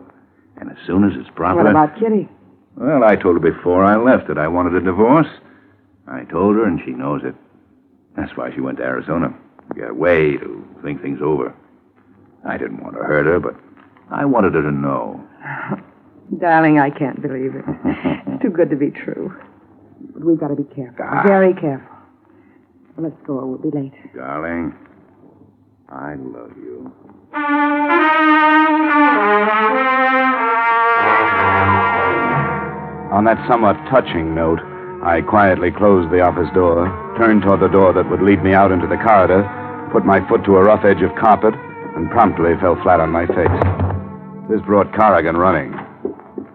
And as soon as it's proper... What about Kitty? Well, I told her before I left that I wanted a divorce. I told her, and she knows it. That's why she went to Arizona. To get away, to think things over. I didn't want to hurt her, but I wanted her to know. Darling, I can't believe it. It's too good to be true. But we've got to be careful. Very careful. Well, let's go. We'll be late. Darling, I love you. On that somewhat touching note, I quietly closed the office door, turned toward the door that would lead me out into the corridor, put my foot to a rough edge of carpet, and promptly fell flat on my face. This brought Corrigan running.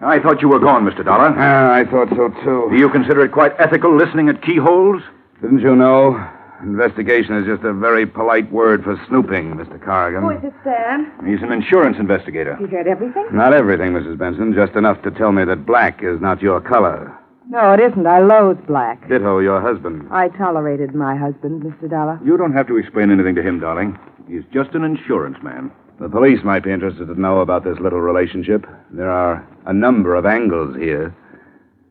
I thought you were gone, Mr. Dollar. I thought so, too. Do you consider it quite ethical listening at keyholes? Didn't you know? Investigation is just a very polite word for snooping, Mr. Corrigan. Who is it, Stan? He's an insurance investigator. You heard everything? Not everything, Mrs. Benson. Just enough to tell me that black is not your color. No, it isn't. I loathe black. Ditto your husband. I tolerated my husband, Mr. Dollar. You don't have to explain anything to him, darling. He's just an insurance man. The police might be interested to know about this little relationship. There are a number of angles here.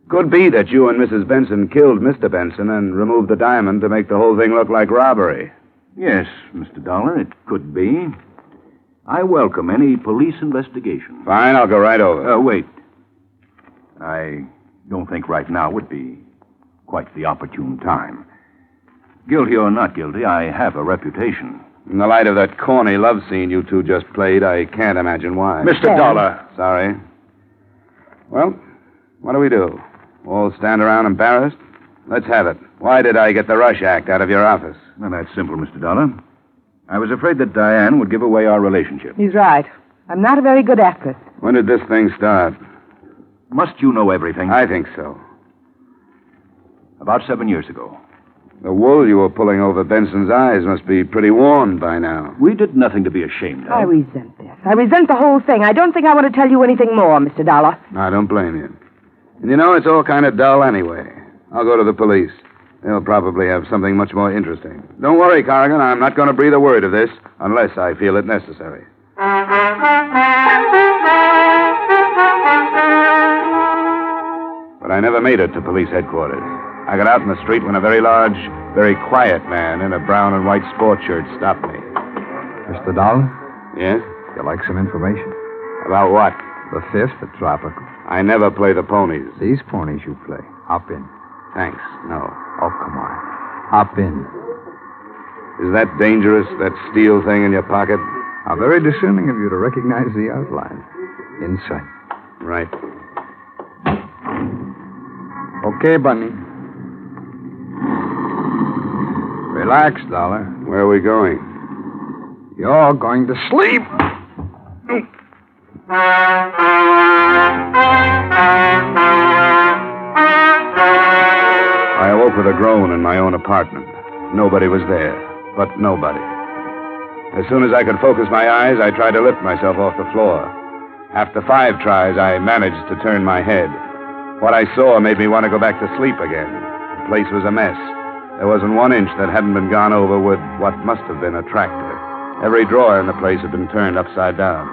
Could be that you and Mrs. Benson killed Mr. Benson and removed the diamond to make the whole thing look like robbery. Yes, Mr. Dollar, it could be. I welcome any police investigation. Fine, I'll go right over. Wait. I don't think right now would be quite the opportune time. Guilty or not guilty, I have a reputation. In the light of that corny love scene you two just played, I can't imagine why. Mr. Dollar. Sorry. Well, what do we do? All stand around embarrassed? Let's have it. Why did I get the Rush Act out of your office? Well, that's simple, Mr. Dollar. I was afraid that Diane would give away our relationship. He's right. I'm not a very good actress. When did this thing start? Must you know everything? I think so. About 7 years ago. The wool you were pulling over Benson's eyes must be pretty worn by now. We did nothing to be ashamed of. I resent this. I resent the whole thing. I don't think I want to tell you anything more, Mr. Dollar. I don't blame you. And you know, it's all kind of dull anyway. I'll go to the police. They'll probably have something much more interesting. Don't worry, Corrigan. I'm not going to breathe a word of this unless I feel it necessary. But I never made it to police headquarters. I got out in the street when a very large, very quiet man in a brown and white sports shirt stopped me. Mr. Dollar? Yes? You like some information? About what? The Fifth, the Tropical. I never play the ponies. These ponies you play. Hop in. Thanks. No. Oh, come on. Hop in. Is that dangerous, that steel thing in your pocket? How very discerning of you to recognize the outline. Inside. Right. Okay, Bunny. Relax, Dollar. Where are we going? You're going to sleep. I awoke with a groan in my own apartment. Nobody was there, but nobody. As soon as I could focus my eyes, I tried to lift myself off the floor. After 5 tries, I managed to turn my head. What I saw made me want to go back to sleep again. The place was a mess. There wasn't 1 inch that hadn't been gone over with what must have been a tractor. Every drawer in the place had been turned upside down.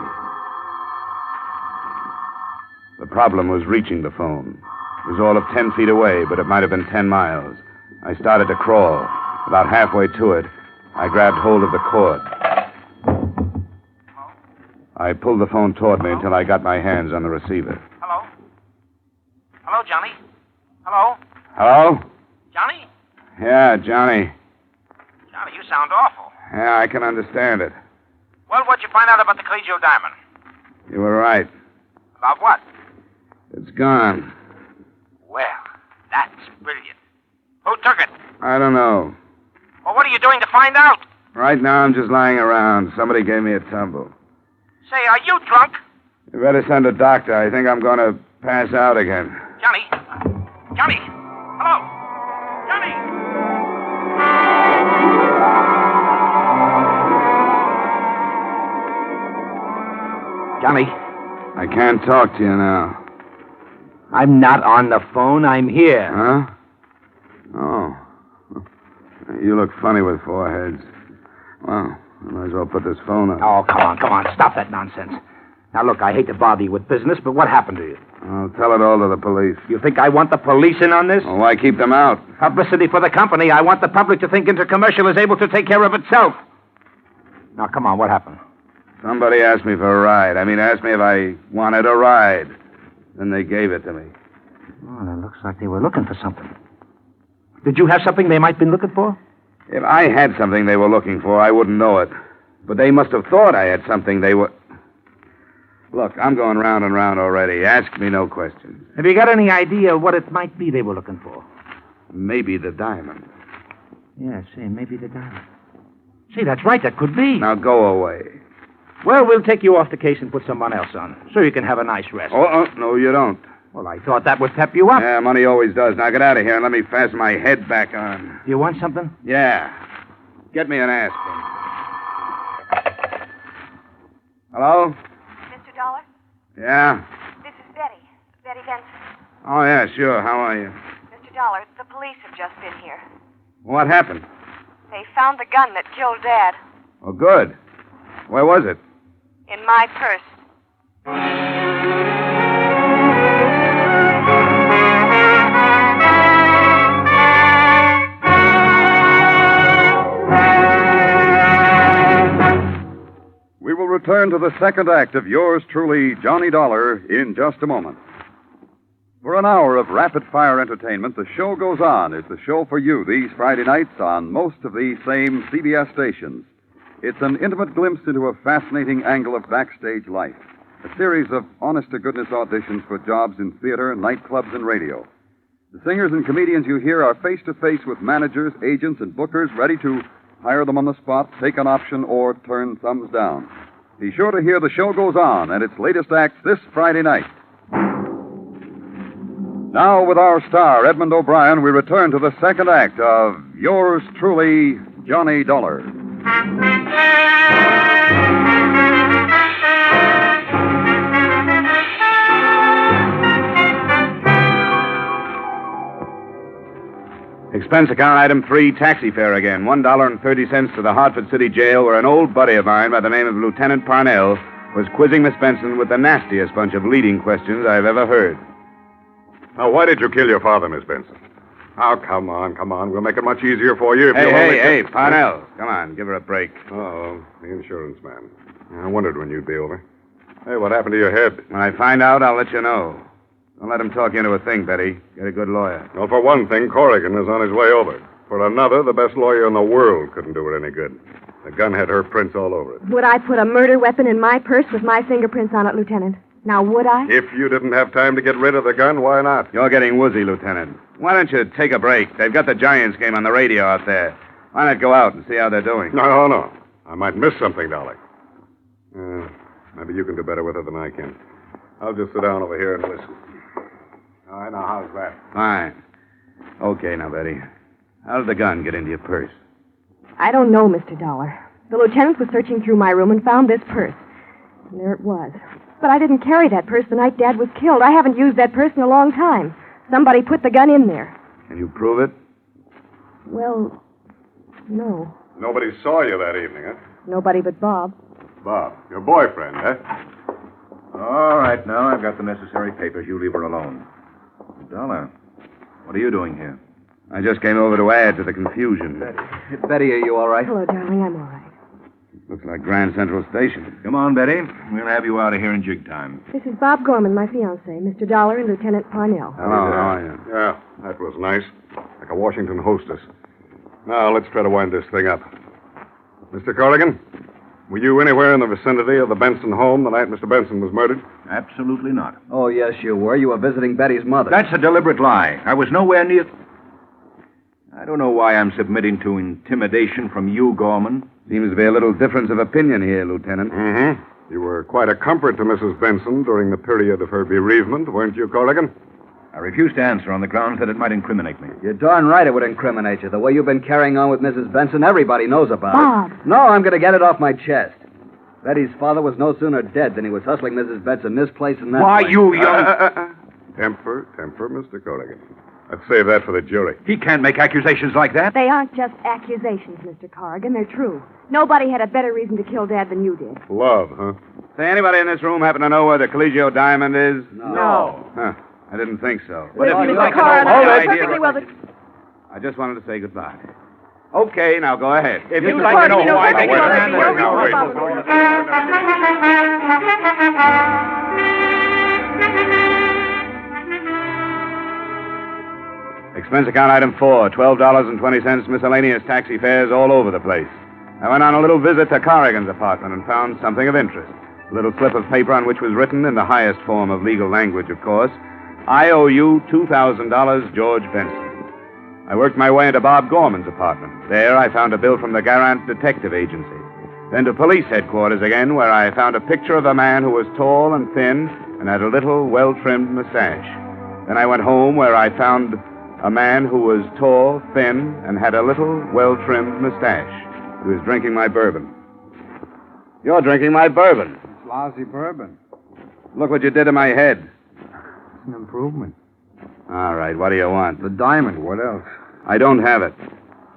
The problem was reaching the phone. It was all of 10 feet away, but it might have been 10 miles. I started to crawl. About halfway to it, I grabbed hold of the cord. I pulled the phone toward me until I got my hands on the receiver. Hello? Hello, Johnny? Hello? Hello? Johnny? Yeah, Johnny. Johnny, you sound awful. Yeah, I can understand it. Well, what'd you find out about the Cleggio diamond? You were right. About what? It's gone. Well, that's brilliant. Who took it? I don't know. Well, what are you doing to find out? Right now, I'm just lying around. Somebody gave me a tumble. Say, are you drunk? You better send a doctor. I think I'm going to pass out again. Johnny? Johnny? Hello? Johnny? Johnny? I can't talk to you now. I'm not on the phone. I'm here. Huh? Oh. You look funny with 4 heads. Well, I might as well put this phone up. Oh, come on. Stop that nonsense. Now, look, I hate to bother you with business, but what happened to you? I'll tell it all to the police. You think I want the police in on this? Well, why keep them out? Publicity for the company. I want the public to think Intercommercial is able to take care of itself. Now, come on, what happened? Somebody asked me for a ride. Asked me if I wanted a ride. Then they gave it to me. Oh, it looks like they were looking for something. Did you have something they might have been looking for? If I had something they were looking for, I wouldn't know it. But they must have thought I had something they were... Look, I'm going round and round already. Ask me no questions. Have you got any idea what it might be they were looking for? Maybe the diamond. Yeah, say, maybe the diamond. See, that's right. That could be. Now go away. Well, we'll take you off the case and put someone else on, so you can have a nice rest. No, you don't. Well, I thought that would pep you up. Yeah, money always does. Now get out of here and let me fasten my head back on. Do you want something? Yeah. Get me an aspirin. Hello? Mr. Dollar? Yeah? This is Betty. Betty Benson. Oh, yeah, sure. How are you? Mr. Dollar, the police have just been here. What happened? They found the gun that killed Dad Oh, good. Where was it? in my purse. We will return to the second act of yours truly, Johnny Dollar, in just a moment. For an hour of rapid-fire entertainment, the show goes on. It's the show for you these Friday nights on most of these same CBS stations. It's an intimate glimpse into a fascinating angle of backstage life. A series of honest-to-goodness auditions for jobs in theater, nightclubs, and radio. The singers and comedians you hear are face-to-face with managers, agents, and bookers ready to hire them on the spot, take an option, or turn thumbs down. Be sure to hear The Show Goes On and its latest acts this Friday night. Now, with our star, Edmund O'Brien, we return to the second act of yours truly, Johnny Dollar. Expense account item 3, taxi fare again. $1.30 to the Hartford City Jail, where an old buddy of mine by the name of Lieutenant Parnell was quizzing Miss Benson with the nastiest bunch of leading questions I've ever heard. Now, why did you kill your father, Miss Benson? Oh, come on. We'll make it much easier for you if you'll only... Hey, Parnell. Come on, give her a break. Oh, the insurance man. I wondered when you'd be over. Hey, what happened to your head? When I find out, I'll let you know. Don't let him talk you into a thing, Betty. Get a good lawyer. Well, for one thing, Corrigan is on his way over. For another, the best lawyer in the world couldn't do it any good. The gun had her prints all over it. Would I put a murder weapon in my purse with my fingerprints on it, Lieutenant? Now, would I? If you didn't have time to get rid of the gun, why not? You're getting woozy, Lieutenant. Why don't you take a break? They've got the Giants game on the radio out there. Why not go out and see how they're doing? No. I might miss something, Dolly. Maybe you can do better with it than I can. I'll just sit down over here and listen. All right, now, how's that? Fine. Okay, now, Betty. How did the gun get into your purse? I don't know, Mr. Dollar. The lieutenant was searching through my room and found this purse. And there it was. But I didn't carry that purse the night Dad was killed. I haven't used that purse in a long time. Somebody put the gun in there. Can you prove it? Well, no. Nobody saw you that evening, huh? Nobody but Bob. Bob, your boyfriend, huh? All right, now I've got the necessary papers. You leave her alone. Dollar, what are you doing here? I just came over to add to the confusion. Betty, are you all right? Hello, darling. I'm all right. Looks like Grand Central Station. Come on, Betty. We'll have you out of here in jig time. This is Bob Gorman, my fiancé, Mr. Dollar and Lieutenant Parnell. Hello, how are you? Yeah, that was nice. Like a Washington hostess. Now, let's try to wind this thing up. Mr. Corrigan, were you anywhere in the vicinity of the Benson home the night Mr. Benson was murdered? Absolutely not. Oh, yes, you were. You were visiting Betty's mother. That's a deliberate lie. I was nowhere near... I don't know why I'm submitting to intimidation from you, Gorman. Seems to be a little difference of opinion here, Lieutenant. Mm-hmm. You were quite a comfort to Mrs. Benson during the period of her bereavement, weren't you, Corrigan? I refuse to answer on the grounds that it might incriminate me. You're darn right it would incriminate you. The way you've been carrying on with Mrs. Benson, everybody knows about Bob. it. No, I'm going to get it off my chest. Betty's father was no sooner dead than he was hustling Mrs. Benson this place and that Why, place. you young... Temper, Mr. Corrigan. Let's save that for the jury. He can't make accusations like that. They aren't just accusations, Mr. Corrigan. They're true. Nobody had a better reason to kill Dad than you did. Love, huh? Say, anybody in this room happen to know where the Collegio diamond is? No. Huh. I didn't think so. But if you'd Mr. like to Corrigan, know I know my idea perfectly of- well that... I just wanted to say goodbye. Okay, now go ahead. If Mr. you'd like to know Corrigan, why you know they perfectly well that wait, no wait, reason Expense account item 4, $12.20 miscellaneous taxi fares all over the place. I went on a little visit to Corrigan's apartment and found something of interest. A little slip of paper on which was written in the highest form of legal language, of course, I owe you $2,000, George Benson. I worked my way into Bob Gorman's apartment. There I found a bill from the Garant Detective Agency. Then to police headquarters again, where I found a picture of a man who was tall and thin and had a little, well-trimmed mustache. Then I went home, where I found a man who was tall, thin, and had a little, well-trimmed mustache. He was drinking my bourbon. You're drinking my bourbon. It's lousy bourbon. Look what you did to my head. It's an improvement. All right, what do you want? The diamond. What else? I don't have it.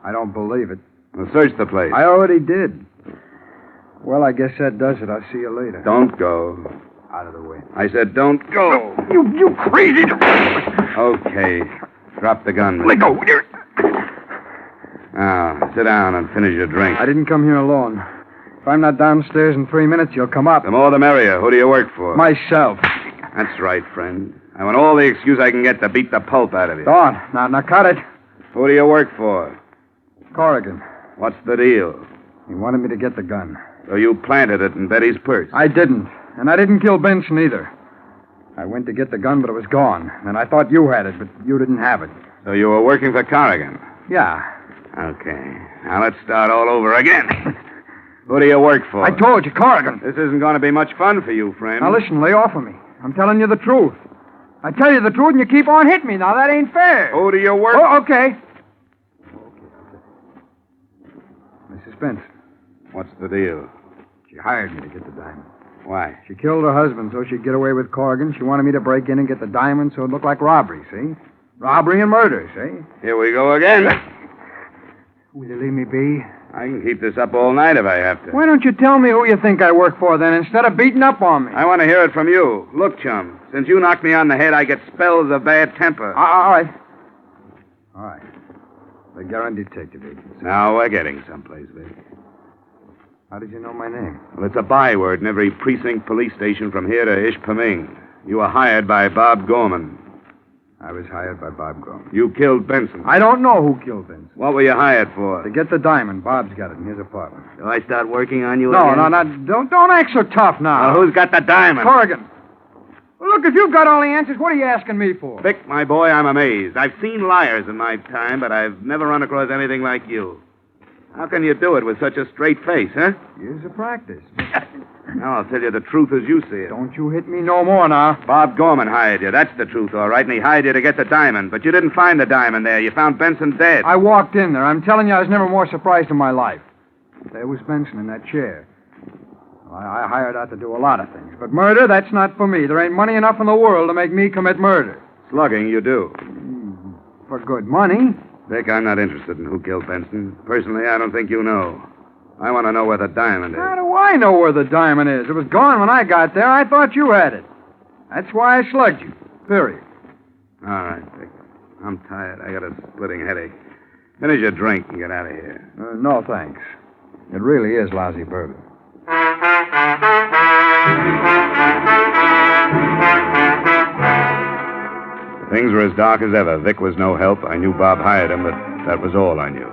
I don't believe it. Well, search the place. I already did. Well, I guess that does it. I'll see you later. Don't go. Out of the way. I said don't go. You crazy... Okay. Drop the gun. Let go. Now, sit down and finish your drink. I didn't come here alone. If I'm not downstairs in 3 minutes, you'll come up. The more the merrier. Who do you work for? Myself. That's right, friend. I want all the excuse I can get to beat the pulp out of you. Go on. Now cut it. Who do you work for? Corrigan. What's the deal? He wanted me to get the gun. So you planted it in Betty's purse? I didn't. And I didn't kill Benson either. I went to get the gun, but it was gone. And I thought you had it, but you didn't have it. So you were working for Corrigan? Yeah. Okay. Now let's start all over again. Who do you work for? I told you, Corrigan. This isn't going to be much fun for you, friend. Now listen, lay off of me. I'm telling you the truth. I tell you the truth, and you keep on hitting me. Now, that ain't fair. Who do you work for? Oh, okay. Mrs. Suspense. What's the deal? She hired me to get the diamond. Why? She killed her husband so she'd get away with Corrigan. She wanted me to break in and get the diamond so it looked like robbery, see? Robbery and murder, see? Here we go again. Will you leave me be? I can keep this up all night if I have to. Why don't you tell me who you think I work for, then, instead of beating up on me? I want to hear it from you. Look, chum, since you knocked me on the head, I get spells of bad temper. All right. All right. The Garant Detective Agency. Now we're getting someplace, Vic. How did you know my name? Well, it's a byword in every precinct police station from here to Ishpeming. You were hired by Bob Gorman. I was hired by Bob Gorman. You killed Benson. I don't know who killed Benson. What were you hired for? To get the diamond. Bob's got it in his apartment. Do I start working on you No, again? no. Don't act so tough now. Well, who's got the diamond? Corrigan. Well, look, if you've got all the answers, what are you asking me for? Vic, my boy, I'm amazed. I've seen liars in my time, but I've never run across anything like you. How can you do it with such a straight face, huh? Years of practice. Now, I'll tell you the truth as you see it. Don't you hit me no more now. Bob Gorman hired you. That's the truth, all right, and he hired you to get the diamond. But you didn't find the diamond there. You found Benson dead. I walked in there. I'm telling you, I was never more surprised in my life. There was Benson in that chair. Well, I hired out to do a lot of things. But murder, that's not for me. There ain't money enough in the world to make me commit murder. Slugging, you do. For good money. Vic, I'm not interested in who killed Benson. Personally, I don't think you know. I want to know where the diamond is. How do I know where the diamond is? It was gone when I got there. I thought you had it. That's why I slugged you. Period. All right, Vic. I'm tired. I got a splitting headache. Finish your drink and get out of here. No, thanks. It really is lousy bourbon. Things were as dark as ever. Vic was no help. I knew Bob hired him, but that was all I knew.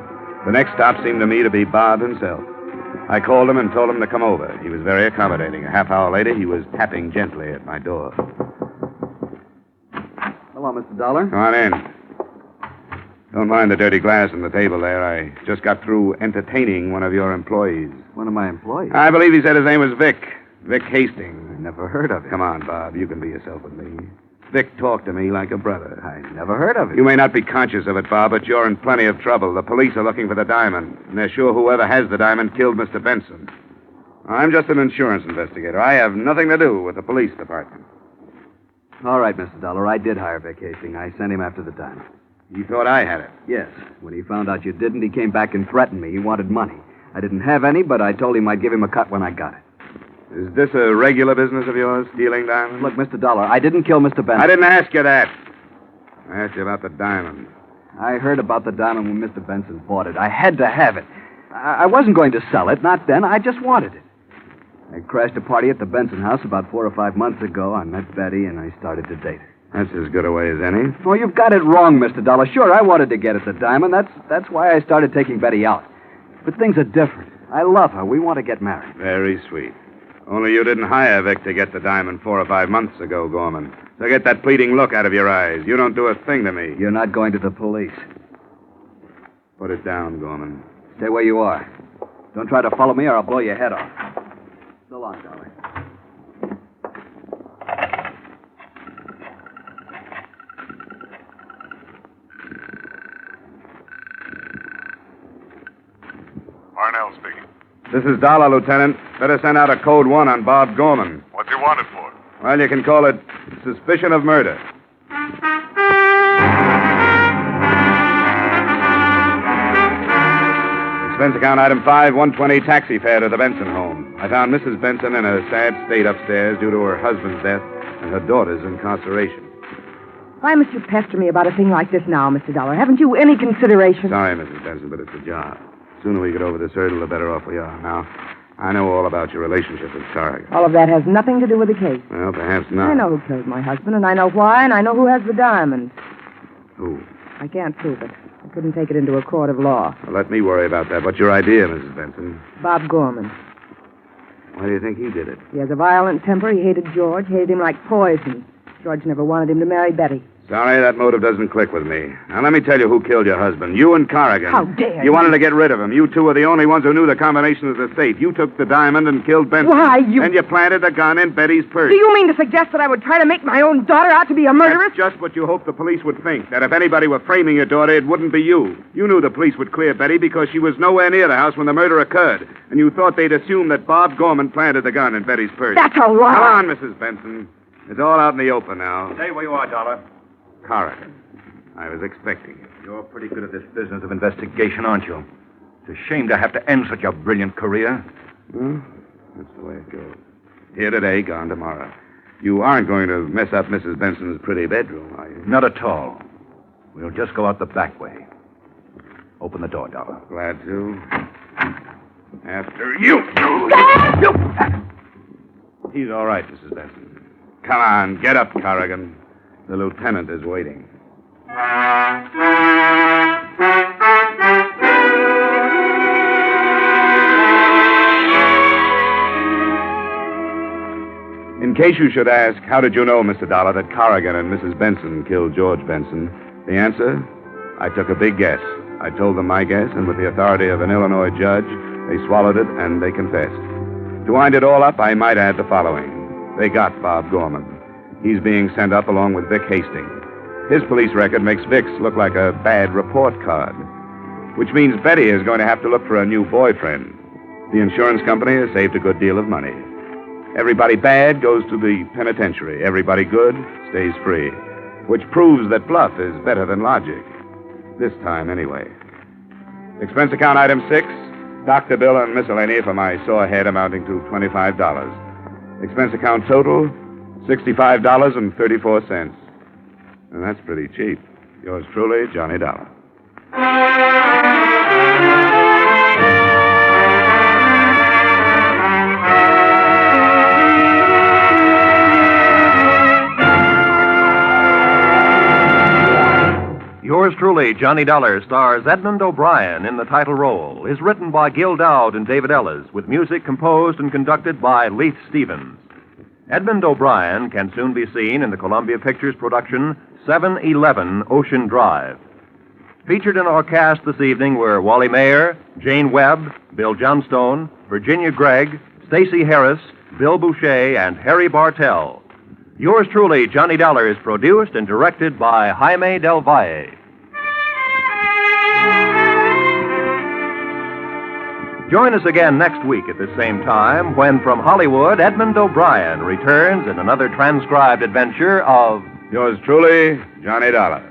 The next stop seemed to me to be Bob himself. I called him and told him to come over. He was very accommodating. A half hour later, he was tapping gently at my door. Hello, Mr. Dollar. Come on in. Don't mind the dirty glass on the table there. I just got through entertaining one of your employees. One of my employees? I believe he said his name was Vic. Vic Hastings. Never heard of him. Come on, Bob. You can be yourself with me. Vic talked to me like a brother. I never heard of him. You may not be conscious of it, Bob, but you're in plenty of trouble. The police are looking for the diamond, and they're sure whoever has the diamond killed Mr. Benson. I'm just an insurance investigator. I have nothing to do with the police department. All right, Mr. Dollar. I did hire Vic Hastings. I sent him after the diamond. He thought I had it. Yes. When he found out you didn't, he came back and threatened me. He wanted money. I didn't have any, but I told him I'd give him a cut when I got it. Is this a regular business of yours, stealing diamonds? Look, Mr. Dollar, I didn't kill Mr. Benson. I didn't ask you that. I asked you about the diamond. I heard about the diamond when Mr. Benson bought it. I had to have it. I wasn't going to sell it, not then. I just wanted it. I crashed a party at the Benson house about 4 or 5 months ago. I met Betty, and I started to date her. That's as good a way as any. Oh, you've got it wrong, Mr. Dollar. Sure, I wanted to get at the diamond. That's why I started taking Betty out. But things are different. I love her. We want to get married. Very sweet. Only you didn't hire Vic to get the diamond 4 or 5 months ago, Gorman. So get that pleading look out of your eyes. You don't do a thing to me. You're not going to the police. Put it down, Gorman. Stay where you are. Don't try to follow me or I'll blow your head off. So long, Dollar. Parnell speaking. This is Dollar, Lieutenant. Better send out a code 1 on Bob Gorman. What's he wanted for? Well, you can call it suspicion of murder. Expense account item 5, 120 taxi fare to the Benson home. I found Mrs. Benson in a sad state upstairs due to her husband's death and her daughter's incarceration. Why must you pester me about a thing like this now, Mr. Dollar? Haven't you any consideration? Sorry, Mrs. Benson, but it's a job. The sooner we get over this hurdle, the better off we are. Now, I know all about your relationship with Corrigan. All of that has nothing to do with the case. Well, perhaps not. I know who killed my husband, and I know why, and I know who has the diamond. Who? I can't prove it. I couldn't take it into a court of law. Well, let me worry about that. What's your idea, Mrs. Benson? Bob Gorman. Why do you think he did it? He has a violent temper. He hated George, hated him like poison. George never wanted him to marry Betty. Sorry, that motive doesn't click with me. Now, let me tell you who killed your husband. You and Corrigan. How dare you? Wanted to get rid of him. You two were the only ones who knew the combination of the safe. You took the diamond and killed Benson. Why, you... And you planted the gun in Betty's purse. Do you mean to suggest that I would try to make my own daughter out to be a murderess? That's just what you hoped the police would think. That if anybody were framing your daughter, it wouldn't be you. You knew the police would clear Betty because she was nowhere near the house when the murder occurred. And you thought they'd assume that Bob Gorman planted the gun in Betty's purse. That's a lie. Come on, Mrs. Benson. It's all out in the open now. Stay where you are, Dollar. Corrigan. I was expecting it. You're pretty good at this business of investigation, aren't you? It's a shame to have to end such a brilliant career. Well, that's the way it goes. Here today, gone tomorrow. You aren't going to mess up Mrs. Benson's pretty bedroom, are you? Not at all. We'll just go out the back way. Open the door, Dollar. Glad to. After you. He's all right, Mrs. Benson. Come on, get up, Corrigan. The lieutenant is waiting. In case you should ask, how did you know, Mr. Dollar, that Corrigan and Mrs. Benson killed George Benson? The answer? I took a big guess. I told them my guess, and with the authority of an Illinois judge, they swallowed it and they confessed. To wind it all up, I might add the following. They got Bob Gorman. He's being sent up along with Vic Hastings. His police record makes Vic's look like a bad report card, which means Betty is going to have to look for a new boyfriend. The insurance company has saved a good deal of money. Everybody bad goes to the penitentiary. Everybody good stays free, which proves that bluff is better than logic. This time, anyway. Expense account item 6, doctor bill and miscellany for my sore head amounting to $25. Expense account total, $65.34. And that's pretty cheap. Yours truly, Johnny Dollar. Yours truly, Johnny Dollar, stars Edmund O'Brien in the title role. Is written by Gil Dowd and David Ellis, with music composed and conducted by Leith Stevens. Edmund O'Brien can soon be seen in the Columbia Pictures production 711 Ocean Drive. Featured in our cast this evening were Wally Mayer, Jane Webb, Bill Johnstone, Virginia Gregg, Stacey Harris, Bill Boucher, and Harry Bartell. Yours truly, Johnny Dollar, is produced and directed by Jaime Del Valle. Join us again next week at the same time when, from Hollywood, Edmund O'Brien returns in another transcribed adventure of Yours truly, Johnny Dollar.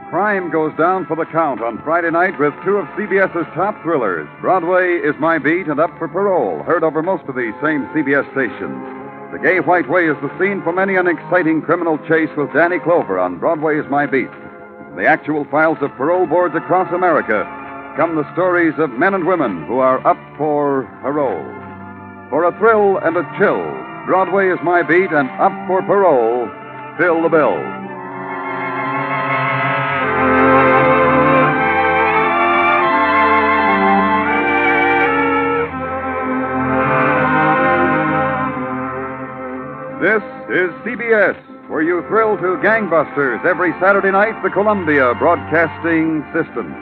Crime goes down for the count on Friday night with two of CBS's top thrillers. Broadway is My Beat and Up for Parole, heard over most of these same CBS stations. The Gay White Way is the scene for many an exciting criminal chase with Danny Clover on Broadway is My Beat. the actual files of parole boards across America, come the stories of men and women who are up for parole. For a thrill and a chill, Broadway is my beat, and up for parole, fill the bill. This is CBS, where you thrill to gangbusters every Saturday night, the Columbia Broadcasting System.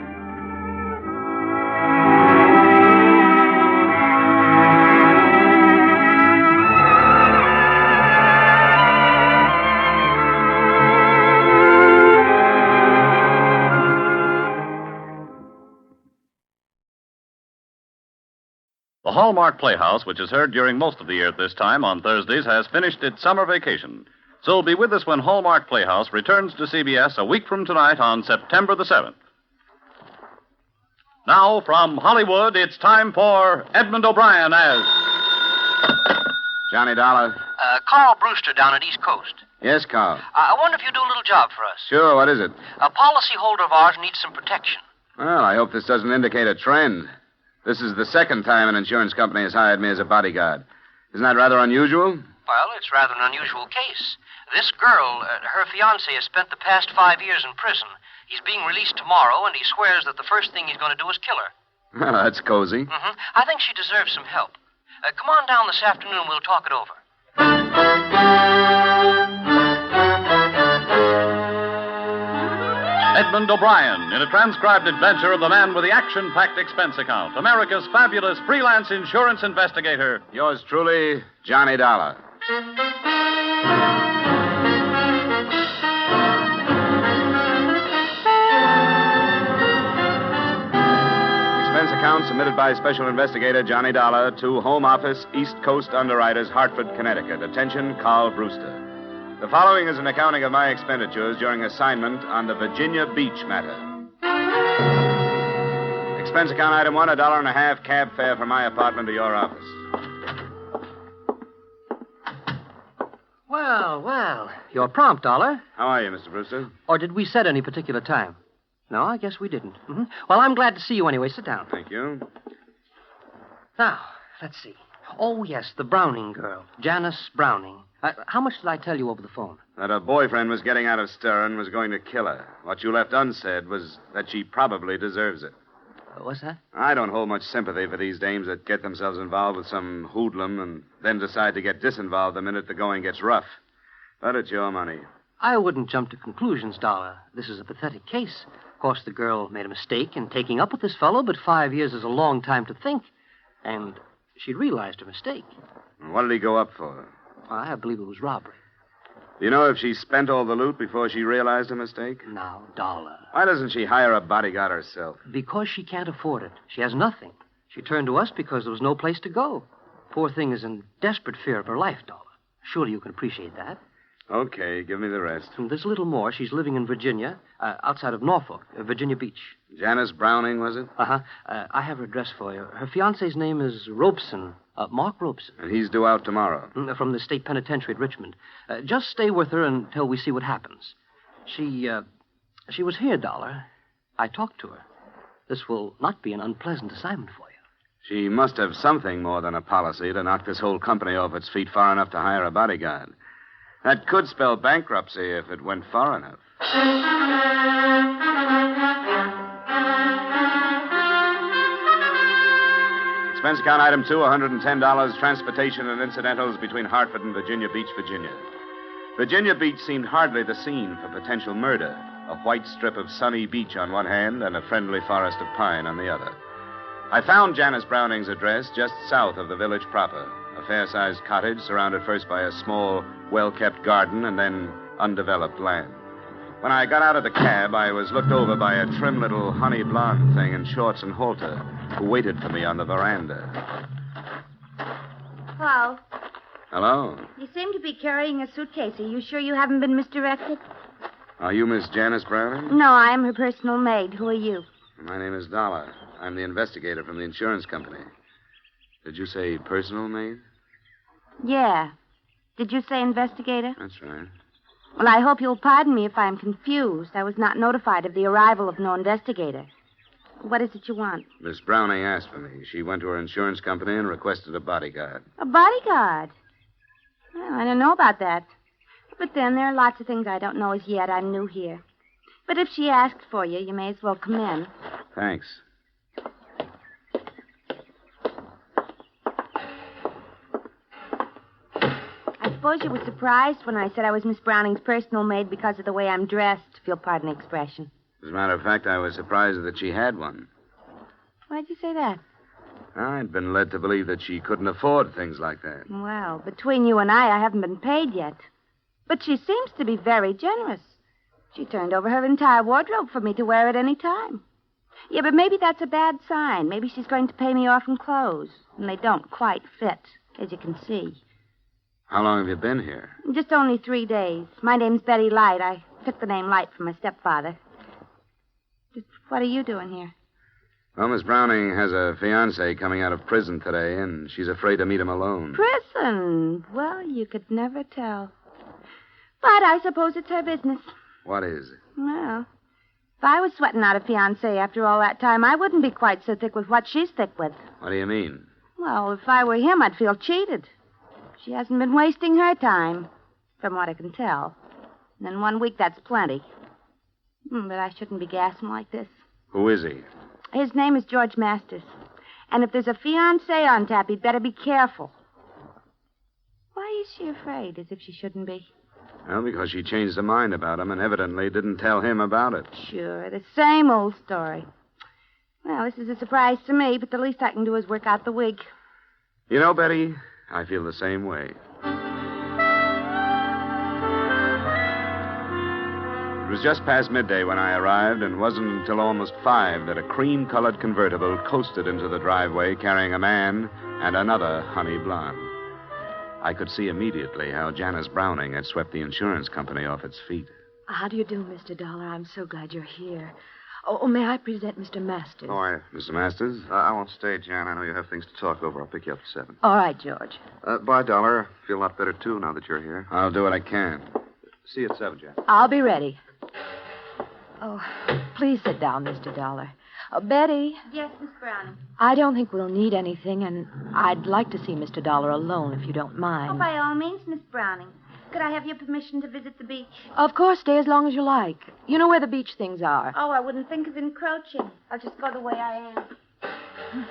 The Hallmark Playhouse, which is heard during most of the year at this time on Thursdays, has finished its summer vacation. So be with us when Hallmark Playhouse returns to CBS a week from tonight on September the 7th. Now, from Hollywood, it's time for Edmund O'Brien as... Johnny Dollar. Carl Brewster down at East Coast. Yes, Carl. I wonder if you'll do a little job for us. Sure, what is it? A policyholder of ours needs some protection. Well, I hope this doesn't indicate a trend. This is the second time an insurance company has hired me as a bodyguard. Isn't that rather unusual? Well, it's rather an unusual case. This girl, her fiancé, has spent the past 5 years in prison. He's being released tomorrow, and he swears that the first thing he's going to do is kill her. Well, that's cozy. Mm-hmm. I think she deserves some help. Come on down this afternoon, we'll talk it over. Edmund O'Brien in a transcribed adventure of the man with the action-packed expense account, America's fabulous freelance insurance investigator. Yours truly, Johnny Dollar. Expense account submitted by Special Investigator Johnny Dollar to Home Office, East Coast Underwriters, Hartford, Connecticut. Attention, Carl Brewster. The following is an accounting of my expenditures during assignment on the Virginia Beach matter. Expense account item 1, $1.50 cab fare from my apartment to your office. Well, you're prompt, Dollar. How are you, Mr. Brewster? Or did we set any particular time? No, I guess we didn't. Mm-hmm. Well, I'm glad to see you anyway. Sit down. Thank you. Now, let's see. Oh, yes, the Browning girl, Janice Browning. How much did I tell you over the phone? That her boyfriend was getting out of stir and was going to kill her. What you left unsaid was that she probably deserves it. What's that? I don't hold much sympathy for these dames that get themselves involved with some hoodlum and then decide to get disinvolved the minute the going gets rough. But it's your money. I wouldn't jump to conclusions, Dollar. This is a pathetic case. Of course, the girl made a mistake in taking up with this fellow, but 5 years is a long time to think. And she'd realized her mistake. What did he go up for? I believe it was robbery. Do you know if she spent all the loot before she realized her mistake? Now, Dollar. Why doesn't she hire a bodyguard herself? Because she can't afford it. She has nothing. She turned to us because there was no place to go. Poor thing is in desperate fear of her life, Dollar. Surely you can appreciate that. Okay, give me the rest. And there's a little more. She's living in Virginia, outside of Norfolk, Virginia Beach. Janice Browning, was it? Uh-huh. I have her address for you. Her fiancé's name is Robeson, Mark Robeson. And he's due out tomorrow. From the state penitentiary at Richmond. Just stay with her until we see what happens. She was here, Dollar. I talked to her. This will not be an unpleasant assignment for you. She must have something more than a policy to knock this whole company off its feet far enough to hire a bodyguard. That could spell bankruptcy if it went far enough. Expense account item 2, $110, transportation and incidentals between Hartford and Virginia Beach, Virginia. Virginia Beach seemed hardly the scene for potential murder. A white strip of sunny beach on one hand and a friendly forest of pine on the other. I found Janice Browning's address just south of the village proper. A fair-sized cottage surrounded first by a small, well-kept garden and then undeveloped land. When I got out of the cab, I was looked over by a trim little honey blonde thing in shorts and halter who waited for me on the veranda. Paul, Hello. you seem to be carrying a suitcase. Are you sure you haven't been misdirected? Are you Miss Janice Browning? No, I am her personal maid. Who are you? My name is Dollar. I'm the investigator from the insurance company. Did you say personal maid? Yeah. Did you say investigator? That's right. Well, I hope you'll pardon me if I'm confused. I was not notified of the arrival of no investigator. What is it you want? Miss Browning asked for me. She went to her insurance company and requested a bodyguard. A bodyguard? Well, I don't know about that. But then there are lots of things I don't know as yet. I'm new here. But if she asked for you, you may as well come in. Thanks. I suppose you were surprised when I said I was Miss Browning's personal maid because of the way I'm dressed, if you'll pardon the expression. As a matter of fact, I was surprised that she had one. Why'd you say that? I'd been led to believe that she couldn't afford things like that. Well, between you and I haven't been paid yet. But she seems to be very generous. She turned over her entire wardrobe for me to wear at any time. Yeah, but maybe that's a bad sign. Maybe she's going to pay me off in clothes, and they don't quite fit, as you can see. How long have you been here? Just only 3 days. My name's Betty Light. I took the name Light from my stepfather. Just what are you doing here? Well, Miss Browning has a fiancé coming out of prison today, and she's afraid to meet him alone. Prison? Well, you could never tell. But I suppose it's her business. What is it? Well, if I was sweating out a fiancé after all that time, I wouldn't be quite so thick with what she's thick with. What do you mean? Well, if I were him, I'd feel cheated. She hasn't been wasting her time, from what I can tell. And in 1 week, that's plenty. But I shouldn't be gassing like this. Who is he? His name is George Masters. And if there's a fiancé on tap, he'd better be careful. Why is she afraid, as if she shouldn't be? Well, because she changed her mind about him and evidently didn't tell him about it. Sure, the same old story. Well, this is a surprise to me, but the least I can do is work out the wig. You know, Betty, I feel the same way. It was just past midday when I arrived, and wasn't until almost 5 that a cream-colored convertible coasted into the driveway carrying a man and another honey blonde. I could see immediately how Janice Browning had swept the insurance company off its feet. How do you do, Mr. Dollar? I'm so glad you're here. Oh, may I present Mr. Masters? Oh, Mr. Masters? I won't stay, Jan. I know you have things to talk over. I'll pick you up at 7. All right, George. Bye, Dollar. Feel a lot better, too, now that you're here. I'll do what I can. See you at 7, Jan. I'll be ready. Oh, please sit down, Mr. Dollar. Betty. Yes, Miss Browning. I don't think we'll need anything, and I'd like to see Mr. Dollar alone, if you don't mind. Oh, by all means, Miss Browning. Could I have your permission to visit the beach? Of course, stay as long as you like. You know where the beach things are. Oh, I wouldn't think of encroaching. I'll just go the way I am.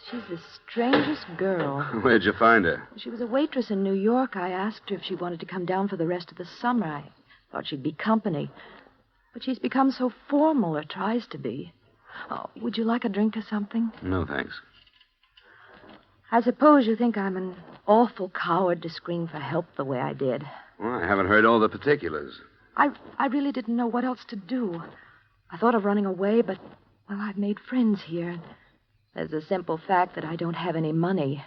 She's the strangest girl. Where'd you find her? She was a waitress in New York. I asked her if she wanted to come down for the rest of the summer. I thought she'd be company. But she's become so formal, or tries to be. Oh, would you like a drink or something? No, thanks. I suppose you think I'm an awful coward to scream for help the way I did. Well, I haven't heard all the particulars. I really didn't know what else to do. I thought of running away, but, well, I've made friends here. There's the simple fact that I don't have any money.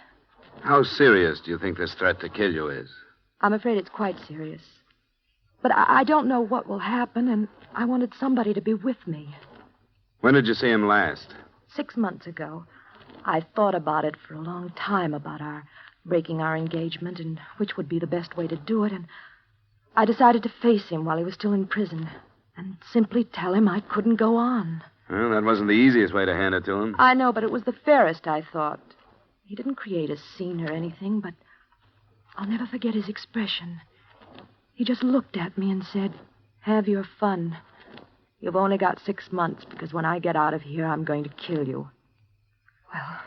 How serious do you think this threat to kill you is? I'm afraid it's quite serious. But I don't know what will happen, and I wanted somebody to be with me. When did you see him last? 6 months ago. I thought about it for a long time, about our breaking our engagement and which would be the best way to do it, and I decided to face him while he was still in prison and simply tell him I couldn't go on. Well, that wasn't the easiest way to hand it to him. I know, but it was the fairest, I thought. He didn't create a scene or anything, but I'll never forget his expression. He just looked at me and said, "Have your fun. You've only got 6 months, because when I get out of here, I'm going to kill you." Well,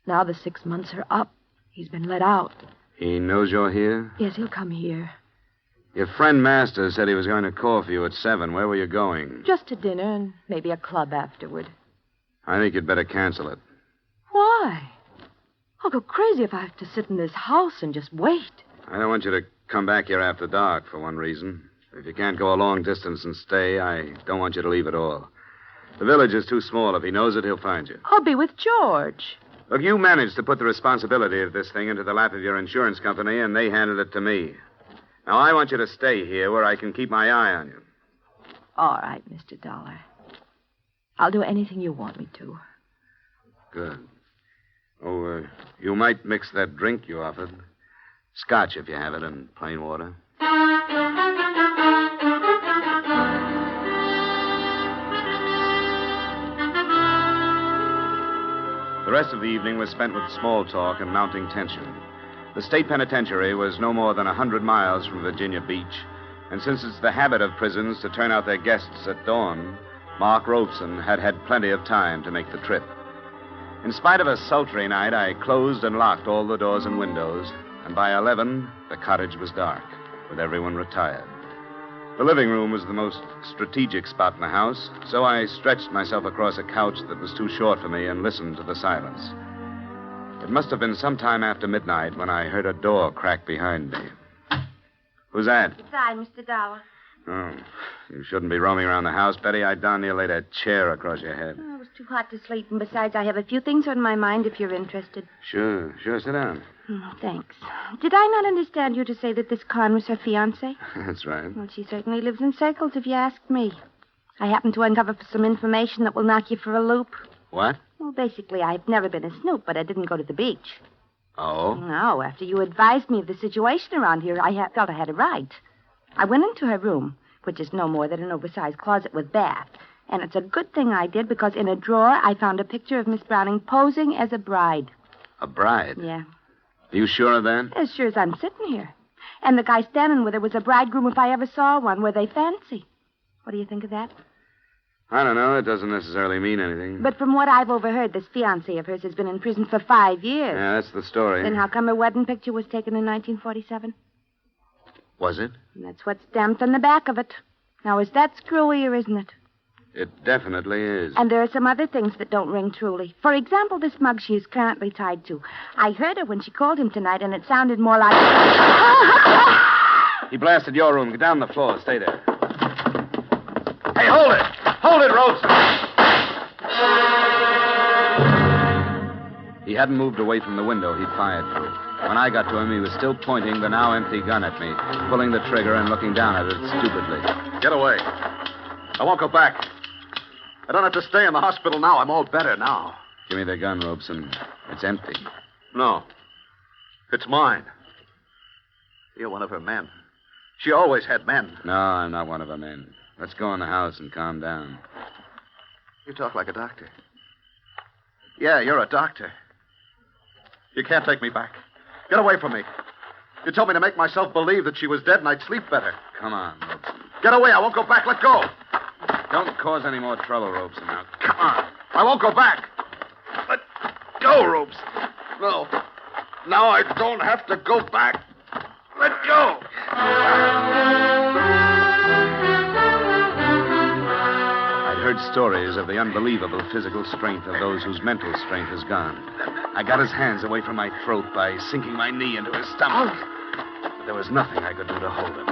now the 6 months are up. He's been let out. He knows you're here? Yes, he'll come here. Your friend Masters said he was going to call for you at 7. Where were you going? Just to dinner and maybe a club afterward. I think you'd better cancel it. Why? I'll go crazy if I have to sit in this house and just wait. I don't want you to come back here after dark, for one reason. If you can't go a long distance and stay, I don't want you to leave at all. The village is too small. If he knows it, he'll find you. I'll be with George. Look, you managed to put the responsibility of this thing into the lap of your insurance company, and they handed it to me. Now, I want you to stay here where I can keep my eye on you. All right, Mr. Dollar. I'll do anything you want me to. Good. Oh, you might mix that drink you offered. Scotch, if you have it, and plain water. The rest of the evening was spent with small talk and mounting tension. The state penitentiary was no more than 100 miles from Virginia Beach, and since it's the habit of prisons to turn out their guests at dawn, Mark Robeson had had plenty of time to make the trip. In spite of a sultry night, I closed and locked all the doors and windows, and by 11, the cottage was dark, with everyone retired. The living room was the most strategic spot in the house, so I stretched myself across a couch that was too short for me and listened to the silence. It must have been some time after midnight when I heard a door crack behind me. Who's that? It's I, Mr. Dollar. Oh, you shouldn't be roaming around the house, Betty. I darn near laid a chair across your head. Oh, it was too hot to sleep, and besides, I have a few things on my mind if you're interested. Sure, sit down. Oh, thanks. Did I not understand you to say that this Con was her fiancé? That's right. Well, she certainly lives in circles, if you ask me. I happened to uncover some information that will knock you for a loop. What? Well, basically, I've never been a snoop, but I didn't go to the beach. Oh? No, after you advised me of the situation around here, I felt I had a right. I went into her room, which is no more than an oversized closet with bath. And it's a good thing I did, because in a drawer, I found a picture of Miss Browning posing as a bride. A bride? Yeah. Are you sure of that? As sure as I'm sitting here. And the guy standing with her was a bridegroom if I ever saw one. Were they fancy? What do you think of that? I don't know. It doesn't necessarily mean anything. But from what I've overheard, this fiancé of hers has been in prison for 5 years. Yeah, that's the story. Then how come her wedding picture was taken in 1947? Was it? And that's what's stamped on the back of it. Now, is that screwy or isn't it? It definitely is. And there are some other things that don't ring truly. For example, this mug she is currently tied to. I heard her when she called him tonight, and it sounded more like... He blasted your room. Get down on the floor. Stay there. Hey, hold it! Hold it, Robeson! He hadn't moved away from the window he'd fired through. When I got to him, he was still pointing the now empty gun at me, pulling the trigger and looking down at it stupidly. Get away. I won't go back. I don't have to stay in the hospital now. I'm all better now. Give me the gun, Robeson. It's empty. No. It's mine. You're one of her men. She always had men. No, I'm not one of her men. Let's go in the house and calm down. You talk like a doctor. Yeah, you're a doctor. You can't take me back. Get away from me. You told me to make myself believe that she was dead and I'd sleep better. Come on, Robeson. Get away. I won't go back. Let go. Don't cause any more trouble, Robeson. Now, Come on. I won't go back. Let go, Robeson. No. Now I don't have to go back. Let go. I'd heard stories of the unbelievable physical strength of those whose mental strength is gone. I got his hands away from my throat by sinking my knee into his stomach. But there was nothing I could do to hold him.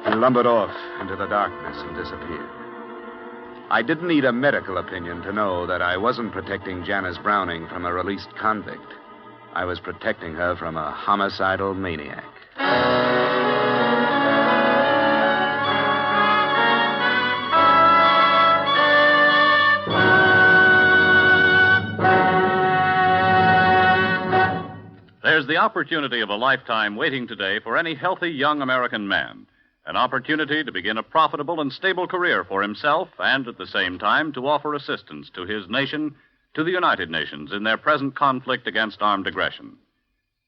He lumbered off into the darkness and disappeared. I didn't need a medical opinion to know that I wasn't protecting Janice Browning from a released convict. I was protecting her from a homicidal maniac. There's the opportunity of a lifetime waiting today for any healthy young American man. An opportunity to begin a profitable and stable career for himself and at the same time to offer assistance to his nation, to the United Nations in their present conflict against armed aggression.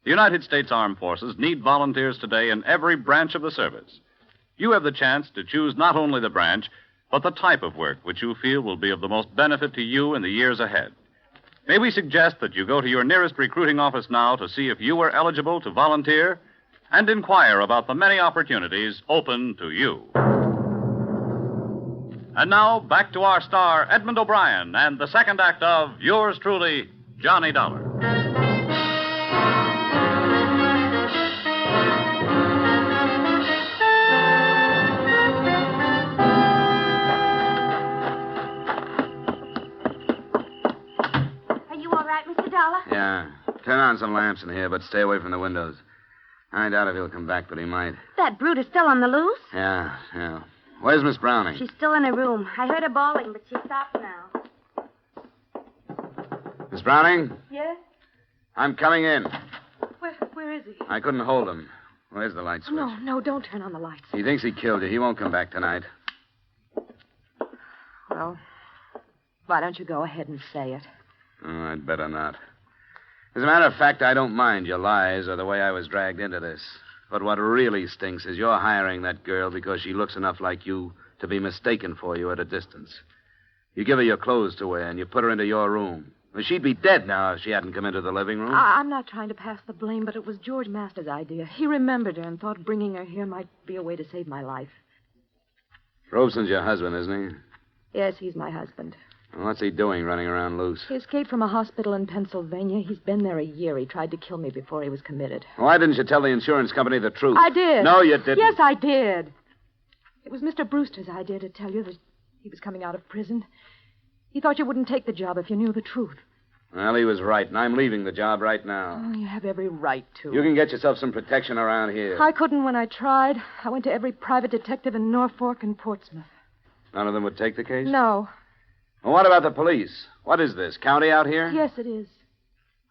The United States Armed Forces need volunteers today in every branch of the service. You have the chance to choose not only the branch, but the type of work which you feel will be of the most benefit to you in the years ahead. May we suggest that you go to your nearest recruiting office now to see if you are eligible to volunteer and inquire about the many opportunities open to you. And now, back to our star, Edmund O'Brien, and the second act of yours truly, Johnny Dollar. Are you all right, Mr. Dollar? Yeah. Turn on some lamps in here, but stay away from the windows. I doubt if he'll come back, but he might. That brute is still on the loose? Yeah. Where's Miss Browning? She's still in her room. I heard her bawling, but she stopped now. Miss Browning? Yes? I'm coming in. Where is he? I couldn't hold him. Where's the light switch? No, don't turn on the lights. He thinks he killed you. He won't come back tonight. Well, why don't you go ahead and say it? Oh, I'd better not. As a matter of fact, I don't mind your lies or the way I was dragged into this. But what really stinks is you're hiring that girl because she looks enough like you to be mistaken for you at a distance. You give her your clothes to wear, and you put her into your room. Well, she'd be dead now if she hadn't come into the living room. I'm not trying to pass the blame, but it was George Masters' idea. He remembered her and thought bringing her here might be a way to save my life. Robeson's your husband, isn't he? Yes, he's my husband. Well, what's he doing running around loose? He escaped from a hospital in Pennsylvania. He's been there a year. He tried to kill me before he was committed. Why didn't you tell the insurance company the truth? I did. No, you didn't. Yes, I did. It was Mr. Brewster's idea to tell you that he was coming out of prison. He thought you wouldn't take the job if you knew the truth. Well, he was right, and I'm leaving the job right now. Oh, you have every right to. You can get yourself some protection around here. I couldn't when I tried. I went to every private detective in Norfolk and Portsmouth. None of them would take the case? No. Well, what about the police? What is this, county out here? Yes, it is.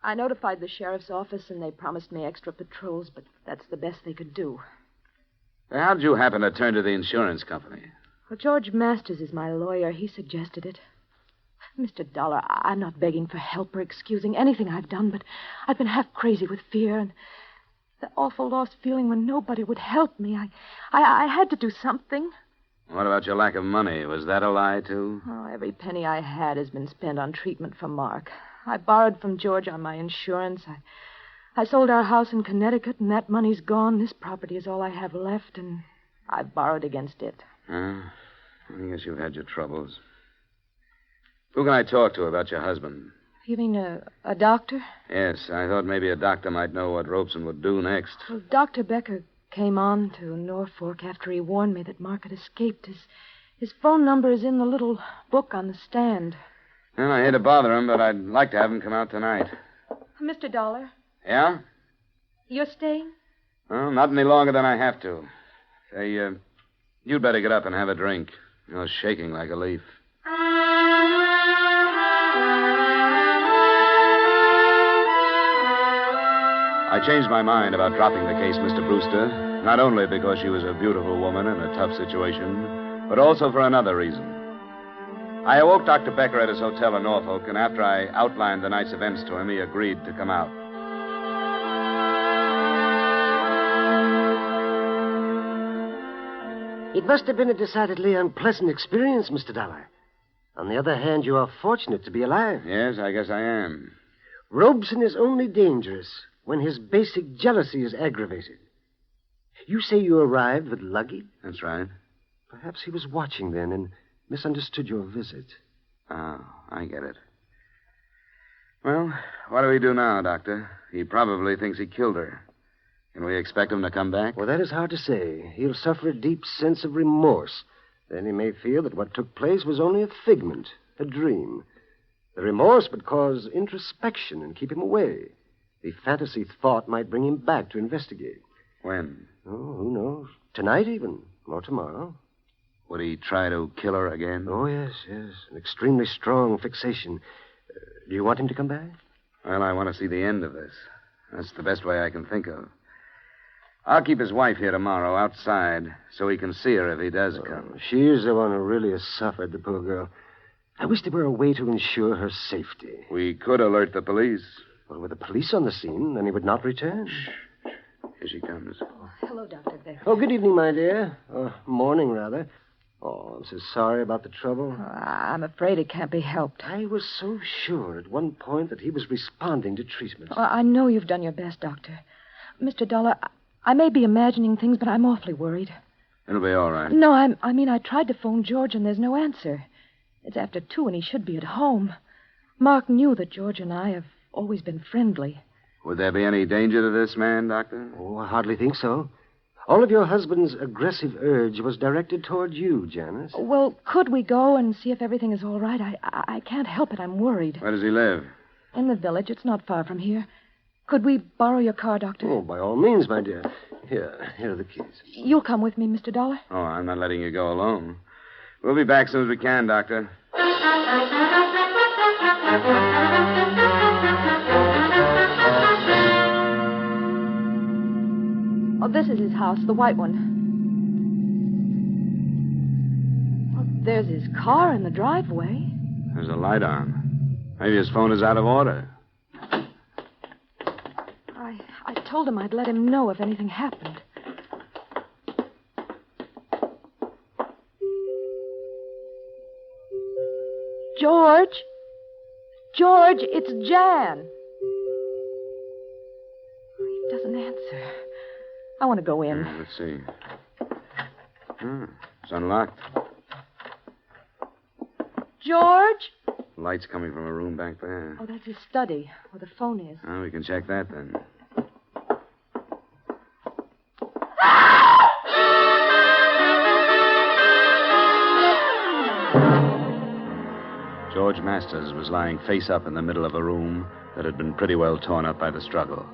I notified the sheriff's office, and they promised me extra patrols, but that's the best they could do. How did you happen to turn to the insurance company? Well, George Masters is my lawyer. He suggested it. Mr. Dollar, I'm not begging for help or excusing anything I've done, but I've been half crazy with fear and the awful lost feeling when nobody would help me. I had to do something. What about your lack of money? Was that a lie, too? Oh, every penny I had has been spent on treatment for Mark. I borrowed from George on my insurance. I sold our house in Connecticut, and that money's gone. This property is all I have left, and I've borrowed against it. I guess you've had your troubles. Who can I talk to about your husband? You mean a doctor? Yes, I thought maybe a doctor might know what Robeson would do next. Well, Dr. Becker came on to Norfolk after he warned me that Mark had escaped. His phone number is in the little book on the stand. Well, I hate to bother him, but I'd like to have him come out tonight. Mr. Dollar, Yeah? you're staying? Well, not any longer than I have to. Say, you'd better get up and have a drink. You're shaking like a leaf. I changed my mind about dropping the case, Mr. Brewster, not only because she was a beautiful woman in a tough situation, but also for another reason. I awoke Dr. Becker at his hotel in Norfolk, and after I outlined the night's events to him, he agreed to come out. It must have been a decidedly unpleasant experience, Mr. Dollar. On the other hand, you are fortunate to be alive. Yes, I guess I am. Robeson is only dangerous when his basic jealousy is aggravated. You say you arrived with luggage? That's right. Perhaps he was watching then and misunderstood your visit. Oh, I get it. Well, what do we do now, Doctor? He probably thinks he killed her. Can we expect him to come back? Well, that is hard to say. He'll suffer a deep sense of remorse. Then he may feel that what took place was only a figment, a dream. The remorse would cause introspection and keep him away. The fantasy thought might bring him back to investigate. When? Oh, who knows? Tonight even, or tomorrow. Would he try to kill her again? Oh, yes. An extremely strong fixation. Do you want him to come back? Well, I want to see the end of this. That's the best way I can think of. I'll keep his wife here tomorrow outside so he can see her if he does come. She is the one who really has suffered, the poor girl. I wish there were a way to ensure her safety. We could alert the police. Well, with the police on the scene, then he would not return. Shh. Here she comes. Hello, Dr. Becker. Oh, good evening, my dear. Morning, rather. Oh, I'm so sorry about the trouble. I'm afraid it can't be helped. I was so sure at one point that he was responding to treatment. I know you've done your best, Doctor. Mr. Dollar, I may be imagining things, but I'm awfully worried. It'll be all right. No, I mean, I tried to phone George, and there's no answer. It's after 2, and he should be at home. Mark knew that George and I have always been friendly. Would there be any danger to this man, Doctor? Oh, I hardly think so. All of your husband's aggressive urge was directed toward you, Janice. Well, could we go and see if everything is all right? I can't help it. I'm worried. Where does he live? In the village. It's not far from here. Could we borrow your car, Doctor? Oh, by all means, my dear. Here are the keys. You'll come with me, Mr. Dollar? Oh, I'm not letting you go alone. We'll be back as soon as we can, Doctor. Oh, this is his house, the white one. Oh, there's his car in the driveway. There's a light on. Maybe his phone is out of order. I told him I'd let him know if anything happened. George? George, it's Jan. He doesn't answer. I want to go in. Let's see. It's unlocked. George? Light's coming from a room back there. Oh, that's his study, where the phone is. We can check that then. George Masters was lying face up in the middle of a room that had been pretty well torn up by the struggle.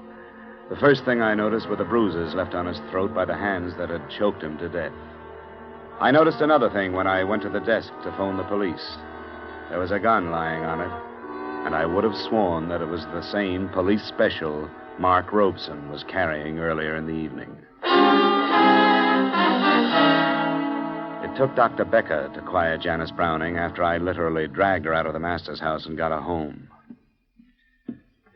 The first thing I noticed were the bruises left on his throat by the hands that had choked him to death. I noticed another thing when I went to the desk to phone the police. There was a gun lying on it, and I would have sworn that it was the same police special Mark Robeson was carrying earlier in the evening. It took Dr. Becker to quiet Janice Browning after I literally dragged her out of the Masters' house and got her home.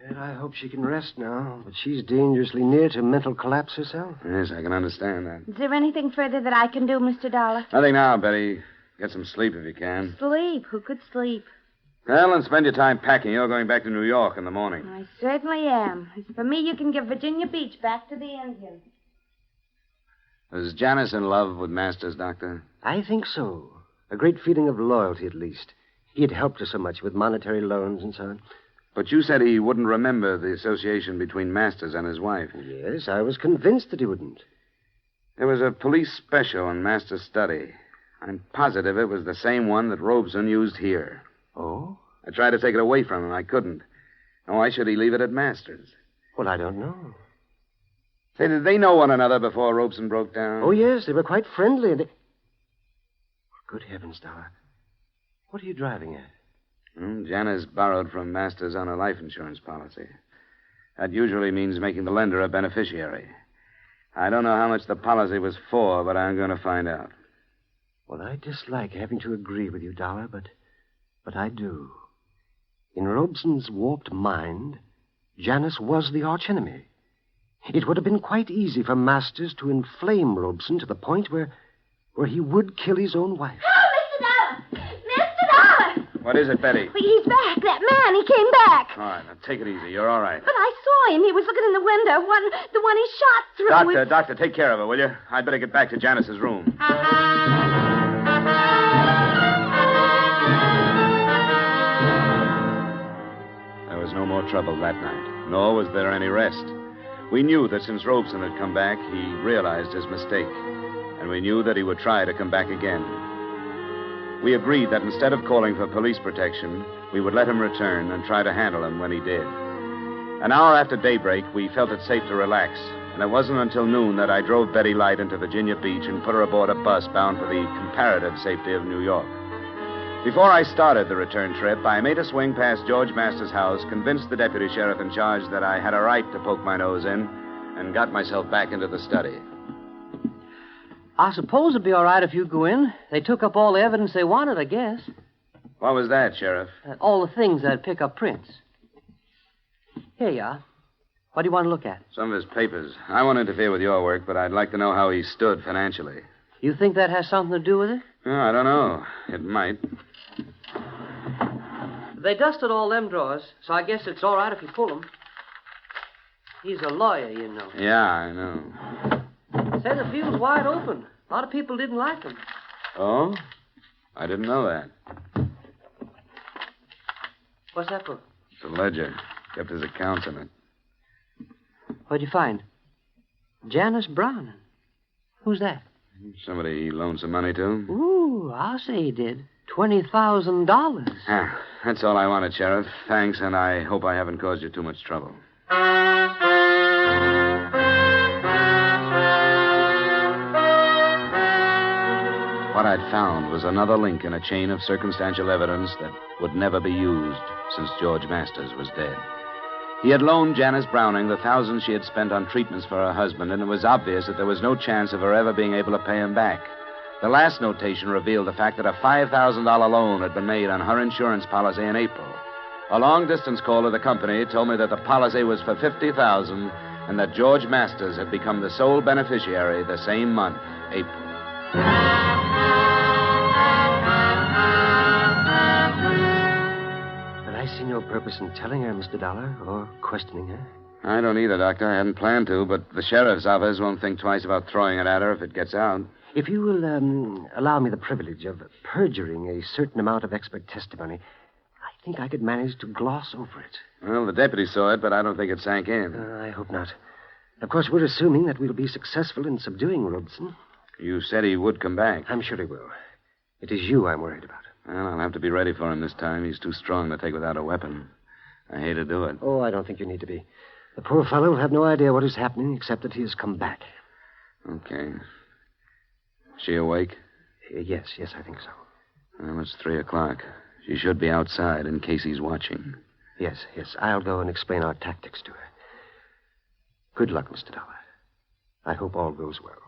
And I hope she can rest now, but she's dangerously near to mental collapse herself. Yes, I can understand that. Is there anything further that I can do, Mr. Dollar? Nothing now, Betty. Get some sleep if you can. Sleep? Who could sleep? Well, and spend your time packing. You're going back to New York in the morning. I certainly am. As for me, you can give Virginia Beach back to the Indians. Was Janice in love with Masters, Doctor? I think so. A great feeling of loyalty, at least. He had helped her so much with monetary loans and so on. But you said he wouldn't remember the association between Masters and his wife. Yes, I was convinced that he wouldn't. There was a police special in Masters' study. I'm positive it was the same one that Robeson used here. Oh? I tried to take it away from him. I couldn't. Now, why should he leave it at Masters? Well, I don't know. Say, did they know one another before Robeson broke down? Oh, yes, they were quite friendly. And Good heavens, Dollar. What are you driving at? Janice borrowed from Masters on a life insurance policy. That usually means making the lender a beneficiary. I don't know how much the policy was for, but I'm going to find out. Well, I dislike having to agree with you, Dollar, but I do. In Robeson's warped mind, Janice was the archenemy. It would have been quite easy for Masters to inflame Robeson to the point where he would kill his own wife. Oh, Mr. Dollar! Mr. Dollar! What is it, Betty? He's back. That man, he came back. All right, now take it easy. You're all right. But I saw him. He was looking in the window. The one he shot through. Doctor, take care of her, will you? I'd better get back to Janice's room. There was no more trouble that night, nor was there any rest. We knew that since Robeson had come back, he realized his mistake, and we knew that he would try to come back again. We agreed that instead of calling for police protection, we would let him return and try to handle him when he did. An hour after daybreak, we felt it safe to relax, and it wasn't until noon that I drove Betty Light into Virginia Beach and put her aboard a bus bound for the comparative safety of New York. Before I started the return trip, I made a swing past George Masters' house, convinced the deputy sheriff in charge that I had a right to poke my nose in, and got myself back into the study. I suppose it'd be all right if you go in. They took up all the evidence they wanted, I guess. What was that, Sheriff? All the things that'd pick up prints. Here you are. What do you want to look at? Some of his papers. I won't interfere with your work, but I'd like to know how he stood financially. You think that has something to do with it? Oh, I don't know. It might. They dusted all them drawers, so I guess it's all right if you pull them. He's a lawyer, you know. Yeah, I know. Say the field's wide open. A lot of people didn't like him. Oh? I didn't know that. What's that for? It's a ledger. Kept his accounts in it. What'd you find? Janice Browning. Who's that? Somebody he loaned some money to. Ooh, I'll say he did. $20,000. Ah, that's all I wanted, Sheriff. Thanks, and I hope I haven't caused you too much trouble. What I'd found was another link in a chain of circumstantial evidence that would never be used since George Masters was dead. He had loaned Janice Browning the thousands she had spent on treatments for her husband, and it was obvious that there was no chance of her ever being able to pay him back. The last notation revealed the fact that a $5,000 loan had been made on her insurance policy in April. A long-distance call to the company told me that the policy was for $50,000 and that George Masters had become the sole beneficiary the same month, April. But I see no purpose in telling her, Mr. Dollar, or questioning her. I don't either, Doctor. I hadn't planned to, but the sheriff's office won't think twice about throwing it at her if it gets out. If you will allow me the privilege of perjuring a certain amount of expert testimony, I think I could manage to gloss over it. Well, the deputy saw it, but I don't think it sank in. I hope not. Of course, we're assuming that we'll be successful in subduing Robeson. You said he would come back. I'm sure he will. It is you I'm worried about. Well, I'll have to be ready for him this time. He's too strong to take without a weapon. I hate to do it. Oh, I don't think you need to be. The poor fellow will have no idea what is happening except that he has come back. Okay. She awake? Yes, I think so. Well, it's 3:00. She should be outside in case he's watching. Yes. I'll go and explain our tactics to her. Good luck, Mr. Dollar. I hope all goes well.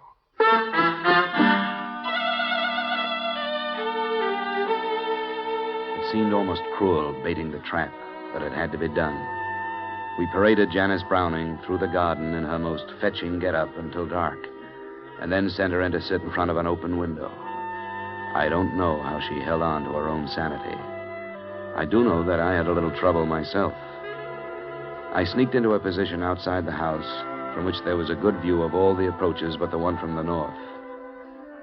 It seemed almost cruel baiting the trap, but it had to be done. We paraded Janice Browning through the garden in her most fetching get-up until dark, and then sent her in to sit in front of an open window. I don't know how she held on to her own sanity. I do know that I had a little trouble myself. I sneaked into a position outside the house from which there was a good view of all the approaches but the one from the north.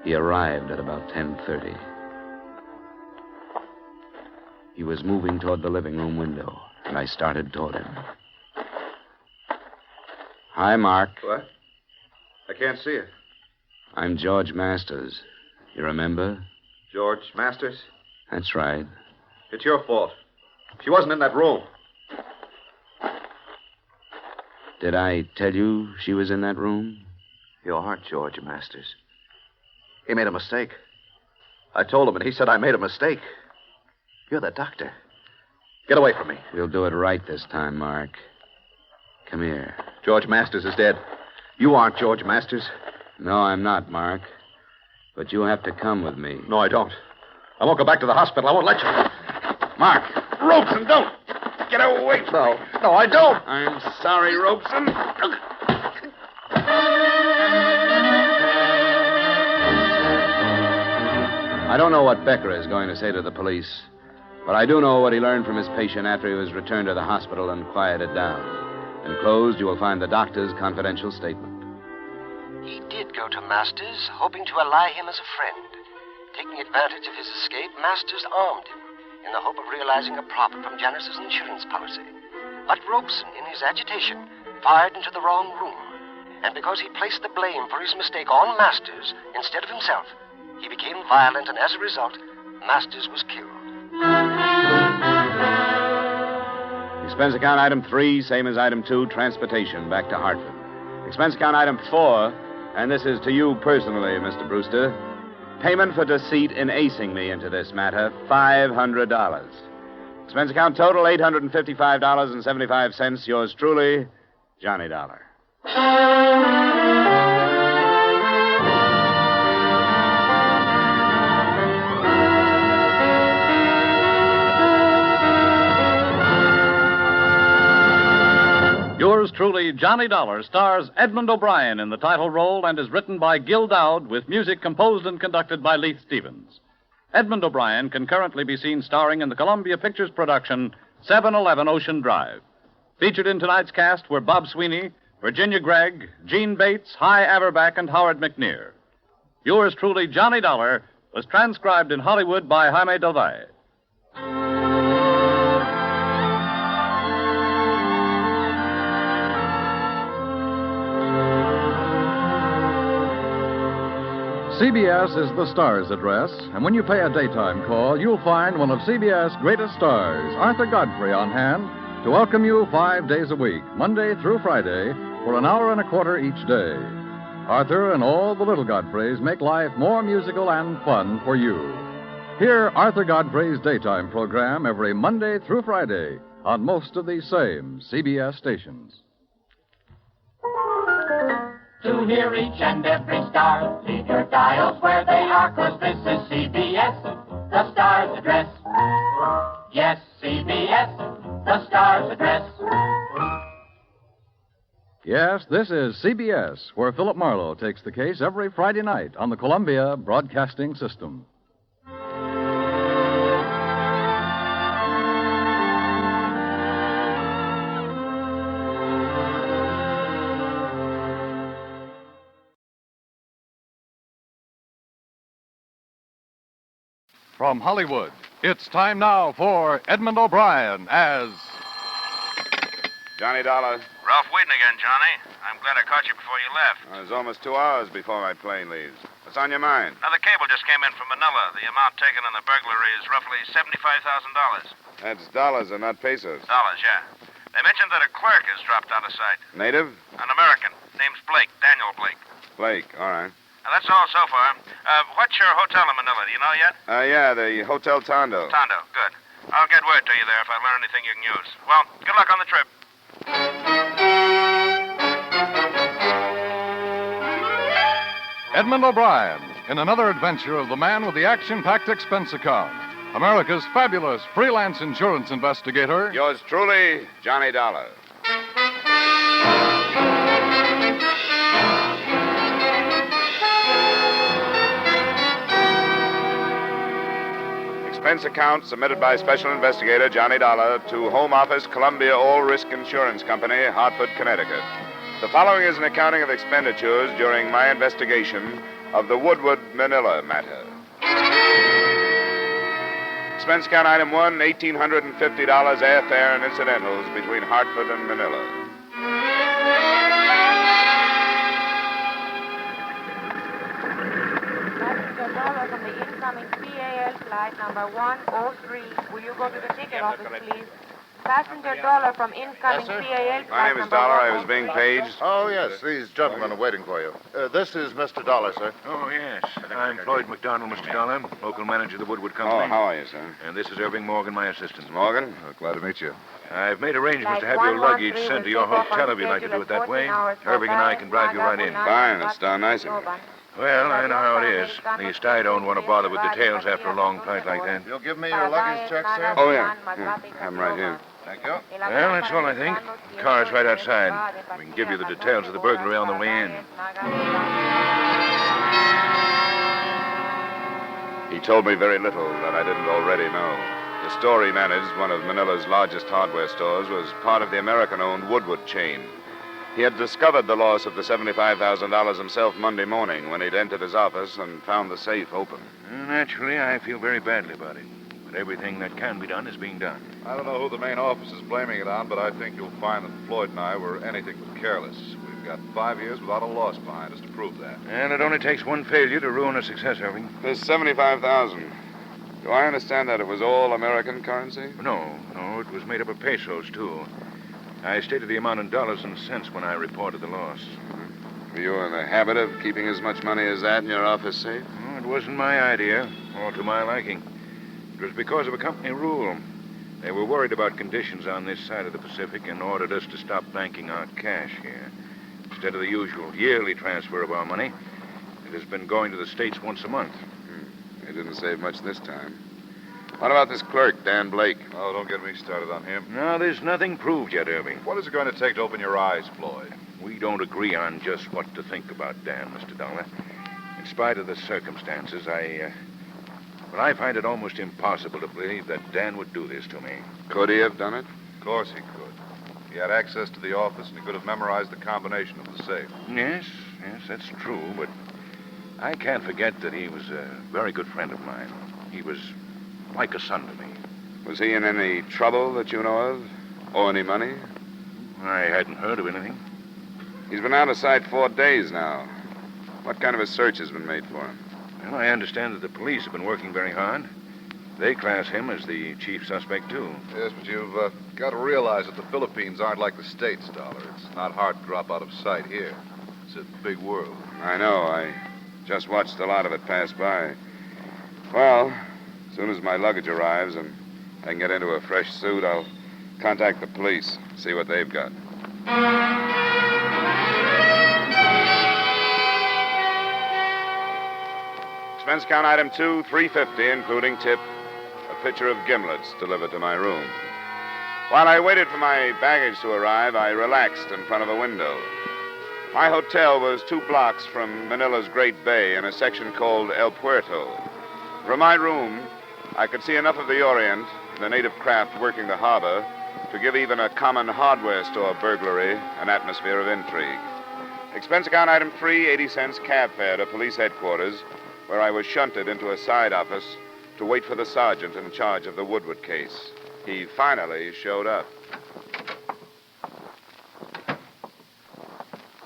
He arrived at about 10:30. He was moving toward the living room window, and I started toward him. Hi, Mark. What? I can't see it. I'm George Masters. You remember? George Masters? That's right. It's your fault. She wasn't in that room. Did I tell you she was in that room? You aren't George Masters. He made a mistake. I told him, and he said I made a mistake. You're the doctor. Get away from me. We'll do it right this time, Mark. Come here. George Masters is dead. You aren't George Masters. No, I'm not, Mark. But you have to come with me. No, I don't. I won't go back to the hospital. I won't let you. Mark. Robeson, don't. Get away. No, I don't. I'm sorry, Robeson. I don't know what Becker is going to say to the police, but I do know what he learned from his patient after he was returned to the hospital and quieted down. Enclosed, you will find the doctor's confidential statement. He did go to Masters, hoping to ally him as a friend. Taking advantage of his escape, Masters armed him in the hope of realizing a profit from Janice's insurance policy. But Robeson, in his agitation, fired into the wrong room. And because he placed the blame for his mistake on Masters instead of himself, he became violent, and as a result, Masters was killed. Expense account item 3, same as item 2, transportation back to Hartford. Expense account item 4, and this is to you personally, Mr. Brewster. Payment for deceit in acing me into this matter, $500. Expense account total, $855.75. Yours truly, Johnny Dollar. Yours truly, Johnny Dollar, stars Edmund O'Brien in the title role and is written by Gil Dowd with music composed and conducted by Leith Stevens. Edmund O'Brien can currently be seen starring in the Columbia Pictures production 711 Ocean Drive. Featured in tonight's cast were Bob Sweeney, Virginia Gregg, Gene Bates, Hy Averback, and Howard McNear. Yours truly, Johnny Dollar, was transcribed in Hollywood by Jaime Del Valle. CBS is the star's address, and when you pay a daytime call, you'll find one of CBS' greatest stars, Arthur Godfrey, on hand to welcome you 5 days a week, Monday through Friday, for an hour and a quarter each day. Arthur and all the little Godfreys make life more musical and fun for you. Hear Arthur Godfrey's daytime program every Monday through Friday on most of these same CBS stations. To hear each and every star, leave your dials where they are, 'cause this is CBS, the star's address. Yes, CBS, the star's address. Yes, this is CBS, where Philip Marlowe takes the case every Friday night on the Columbia Broadcasting System. From Hollywood, it's time now for Edmund O'Brien as Johnny Dollar. Ralph Wheaton again, Johnny. I'm glad I caught you before you left. It was almost 2 hours before my plane leaves. What's on your mind? Another cable just came in from Manila. The amount taken on the burglary is roughly $75,000. That's dollars and not pesos. Dollars, yeah. They mentioned that a clerk has dropped out of sight. Native? An American. Name's Blake, Daniel Blake. Blake, all right. Now, that's all so far. What's your hotel in Manila? Do you know yet? Yeah, the Hotel Tondo. Tondo, good. I'll get word to you there if I learn anything you can use. Well, good luck on the trip. Edmund O'Brien in another adventure of the man with the action-packed expense account. America's fabulous freelance insurance investigator. Yours truly, Johnny Dollar. Expense account submitted by Special Investigator Johnny Dollar to Home Office, Columbia All Risk Insurance Company, Hartford, Connecticut. The following is an accounting of expenditures during my investigation of the Woodward, Manila matter. Expense account item 1, $1,850 airfare and incidentals between Hartford and Manila. Dollar from the incoming PAL flight number 103. Will you go to the ticket office, please? Passenger Dollar from incoming PAL flight My name is number Dollar. I 103. was being paged. Oh, yes. These gentlemen are waiting for you. This is Mr. Dollar, sir. Oh, yes. I'm Floyd McDonald, Mr. Dollar, local manager of the Woodward Company. Oh, how are you, sir? And this is Irving Morgan, my assistant. Morgan? Glad to meet you. I've made arrangements to have your luggage sent to your hotel if you'd like to do it that way. Irving and I can drive you right in. Fine. That's darn nice of you. Well, I know how it is. At least I don't want to bother with details after a long flight like that. You'll give me your luggage check, sir? Oh, yeah. I'm right here. Thank you. Well, that's all I think. The car's right outside. We can give you the details of the burglary on the way in. He told me very little that I didn't already know. The store he managed, one of Manila's largest hardware stores, was part of the American-owned Woodward chain. He had discovered the loss of the $75,000 himself Monday morning when he'd entered his office and found the safe open. Naturally, I feel very badly about it. But everything that can be done is being done. I don't know who the main office is blaming it on, but I think you'll find that Floyd and I were anything but careless. We've got 5 years without a loss behind us to prove that. And it only takes one failure to ruin a success, Irving. There's $75,000. Do I understand that it was all American currency? No, it was made up of pesos, too. I stated the amount in dollars and cents when I reported the loss. Were you in the habit of keeping as much money as that in your office safe? Oh, it wasn't my idea, or to my liking. It was because of a company rule. They were worried about conditions on this side of the Pacific and ordered us to stop banking our cash here. Instead of the usual yearly transfer of our money, it has been going to the States once a month. They didn't save much this time. What about this clerk, Dan Blake? Oh, don't get me started on him. No, there's nothing proved yet, Irving. What is it going to take to open your eyes, Floyd? We don't agree on just what to think about Dan, Mr. Dollar. In spite of the circumstances, I find it almost impossible to believe that Dan would do this to me. Could he have done it? Of course he could. He had access to the office, and he could have memorized the combination of the safe. Yes, that's true, but I can't forget that he was a very good friend of mine. He was like a son to me. Was he in any trouble that you know of? Owe any money? I hadn't heard of anything. He's been out of sight 4 days now. What kind of a search has been made for him? Well, I understand that the police have been working very hard. They class him as the chief suspect, too. Yes, but you've got to realize that the Philippines aren't like the States, Dollar. It's not hard to drop out of sight here. It's a big world. I know. I just watched a lot of it pass by. Well, as soon as my luggage arrives and I can get into a fresh suit, I'll contact the police, see what they've got. Expense account item 2, $350, including tip. A pitcher of gimlets delivered to my room. While I waited for my baggage to arrive, I relaxed in front of a window. My hotel was 2 blocks from Manila's Great Bay in a section called El Puerto. From my room, I could see enough of the Orient, the native craft working the harbor, to give even a common hardware store burglary an atmosphere of intrigue. Expense account item 3, 80 cents cab fare to police headquarters, where I was shunted into a side office to wait for the sergeant in charge of the Woodward case. He finally showed up.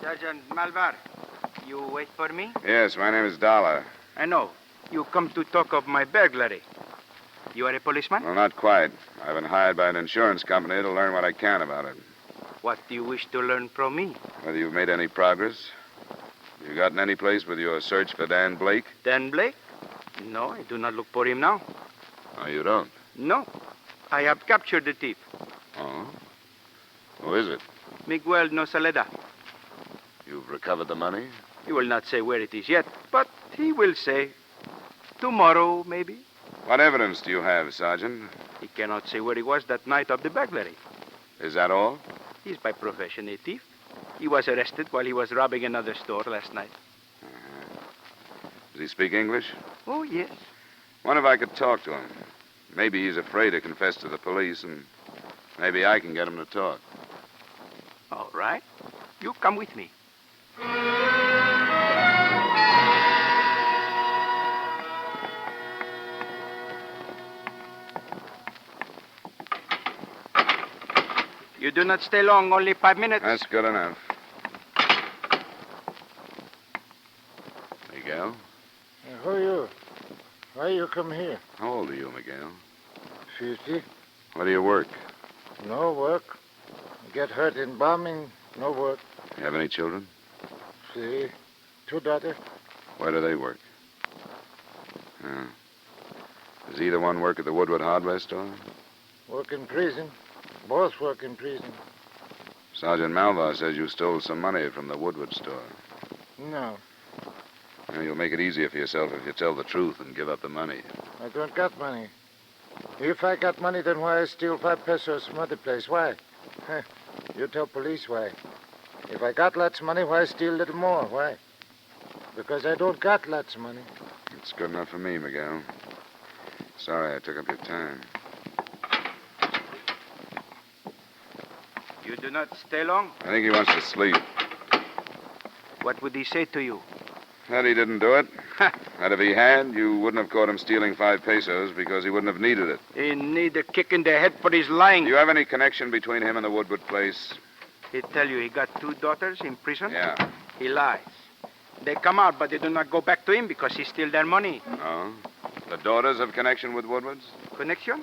Sergeant Malvar, you wait for me? Yes, my name is Dollar. I know. You come to talk of my burglary. You are a policeman? Well, not quite. I've been hired by an insurance company to learn what I can about it. What do you wish to learn from me? Whether you've made any progress. You gotten any place with your search for Dan Blake? Dan Blake? No, I do not look for him now. Oh, you don't? No. I have captured the thief. Oh? Who is it? Miguel Nosaleda. You've recovered the money? He will not say where it is yet, but he will say. Tomorrow, maybe. What evidence do you have, Sergeant? He cannot say where he was that night of the burglary. Is that all? He's by profession a thief. He was arrested while he was robbing another store last night. Does he speak English? Oh, yes. Wonder if I could talk to him. Maybe he's afraid to confess to the police, and maybe I can get him to talk. All right. You come with me. You do not stay long, only 5 minutes. That's good enough. Miguel? Who are you? Why you come here? How old are you, Miguel? 50. Where do you work? No work. Get hurt in bombing, no work. You have any children? See, 2 daughters. Where do they work? Does either one work at the Woodward hardware store? Work in prison. Both work in prison. Sergeant Malvar says you stole some money from the Woodward store. No, Well, you'll make it easier for yourself if you tell the truth and give up the money. I don't got money. If I got money, then why I steal 5 pesos from other place? Why? You tell police why. If I got lots of money, why steal a little more? Why? Because I don't got lots of money. It's good enough for me, Miguel. Sorry I took up your time. You do not stay long? I think he wants to sleep. What would he say to you? That he didn't do it. That if he had, you wouldn't have caught him stealing 5 pesos because he wouldn't have needed it. He need a kick in the head for his lying. Do you have any connection between him and the Woodward place? He tell you he got 2 daughters in prison? Yeah. He lies. They come out, but they do not go back to him because he steal their money. Oh? The daughters have connection with Woodward's? Connection?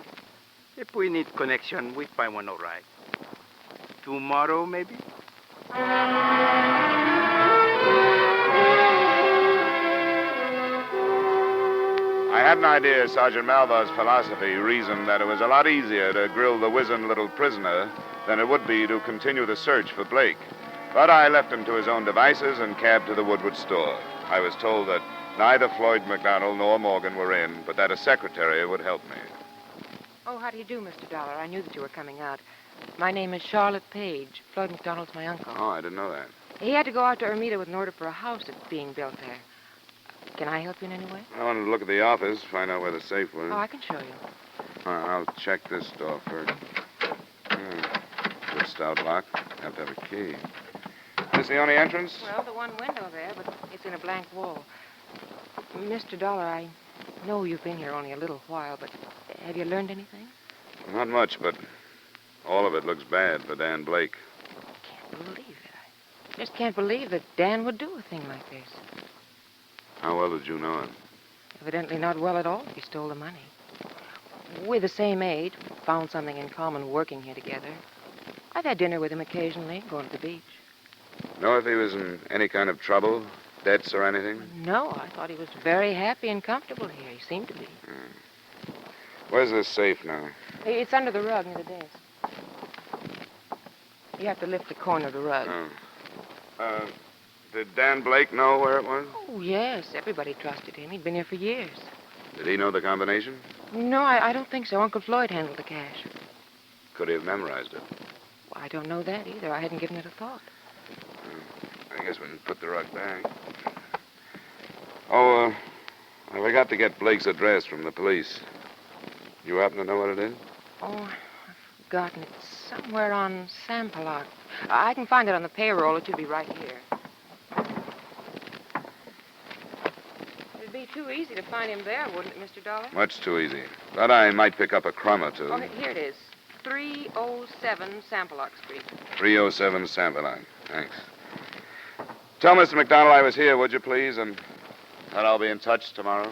If we need connection, we find one all right. Tomorrow, maybe? I had an idea Sergeant Malvar's philosophy reasoned that it was a lot easier to grill the wizened little prisoner than it would be to continue the search for Blake. But I left him to his own devices and cabbed to the Woodward store. I was told that neither Floyd McDonald nor Morgan were in, but that a secretary would help me. Oh, how do you do, Mr. Dollar? I knew that you were coming out. My name is Charlotte Page. Floyd McDonald's my uncle. Oh, I didn't know that. He had to go out to Ermita with an order for a house that's being built there. Can I help you in any way? I wanted to look at the office, find out where the safe was. Oh, I can show you. All right, I'll check this door first. Good stout lock. Have to have a key. Is this the only entrance? Well, the one window there, but it's in a blank wall. Mr. Dollar, I know you've been here only a little while, but have you learned anything? Not much, but all of it looks bad for Dan Blake. Can't believe it. I just can't believe that Dan would do a thing like this. How well did you know him? Evidently not well at all if he stole the money. We're the same age, found something in common working here together. I've had dinner with him occasionally, going to the beach. Know if he was in any kind of trouble, debts or anything? No, I thought he was very happy and comfortable here. He seemed to be. Where's this safe now? It's under the rug near the desk. You have to lift the corner of the rug. Oh. Did Dan Blake know where it was? Oh, yes. Everybody trusted him. He'd been here for years. Did he know the combination? No, I don't think so. Uncle Floyd handled the cash. Could he have memorized it? Well, I don't know that either. I hadn't given it a thought. I guess we can put the rug back. Oh, I forgot to get Blake's address from the police. You happen to know what it is? Oh, I've forgotten. It's somewhere on Sampaloc. I can find it on the payroll. It should be right here. It'd be too easy to find him there, wouldn't it, Mr. Dollar? Much too easy. Thought I might pick up a crumb or two. Oh, here it is. 307 Sampaloc Street. 307 Sampaloc. Thanks. Tell Mr. McDonald I was here, would you, please? And that I'll be in touch tomorrow.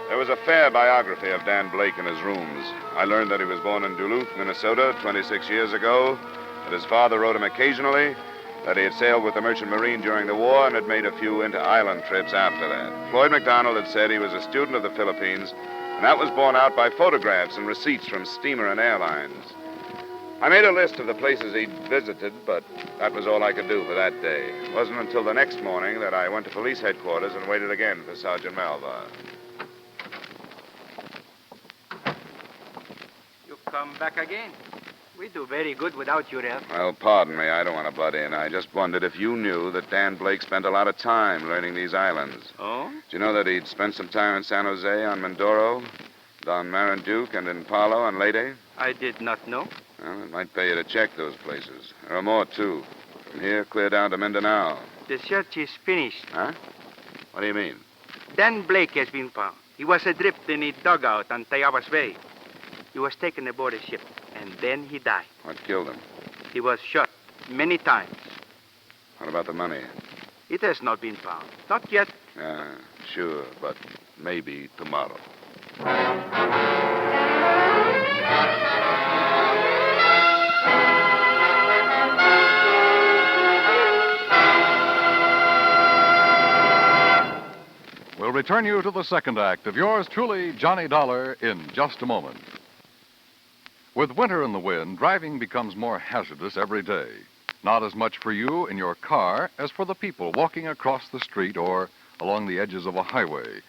There was a fair biography of Dan Blake in his rooms. I learned that he was born in Duluth, Minnesota, 26 years ago, that his father wrote him occasionally, that he had sailed with the Merchant Marine during the war and had made a few inter-island trips after that. Floyd McDonald had said he was a student of the Philippines, and that was borne out by photographs and receipts from steamer and airlines. I made a list of the places he'd visited, but that was all I could do for that day. It wasn't until the next morning that I went to police headquarters and waited again for Sergeant Malvar. You've come back again. We do very good without you, Ralph. Well, pardon me, I don't want to butt in. I just wondered if you knew that Dan Blake spent a lot of time learning these islands. Oh? Did you know that he'd spent some time in San Jose, on Mindoro, on Marinduque, and in Palo on Leyte? I did not know. Well, it might pay you to check those places. There are more, too. From here, clear down to Mindanao. The search is finished. Huh? What do you mean? Dan Blake has been found. He was adrift in a dugout on Tayabas Bay. He was taken aboard a ship, and then he died. What killed him? He was shot many times. What about the money? It has not been found. Not yet. Sure, but maybe tomorrow. We'll return you to the second act of yours truly, Johnny Dollar, in just a moment. With winter in the wind, driving becomes more hazardous every day. Not as much for you in your car as for the people walking across the street or along the edges of a highway.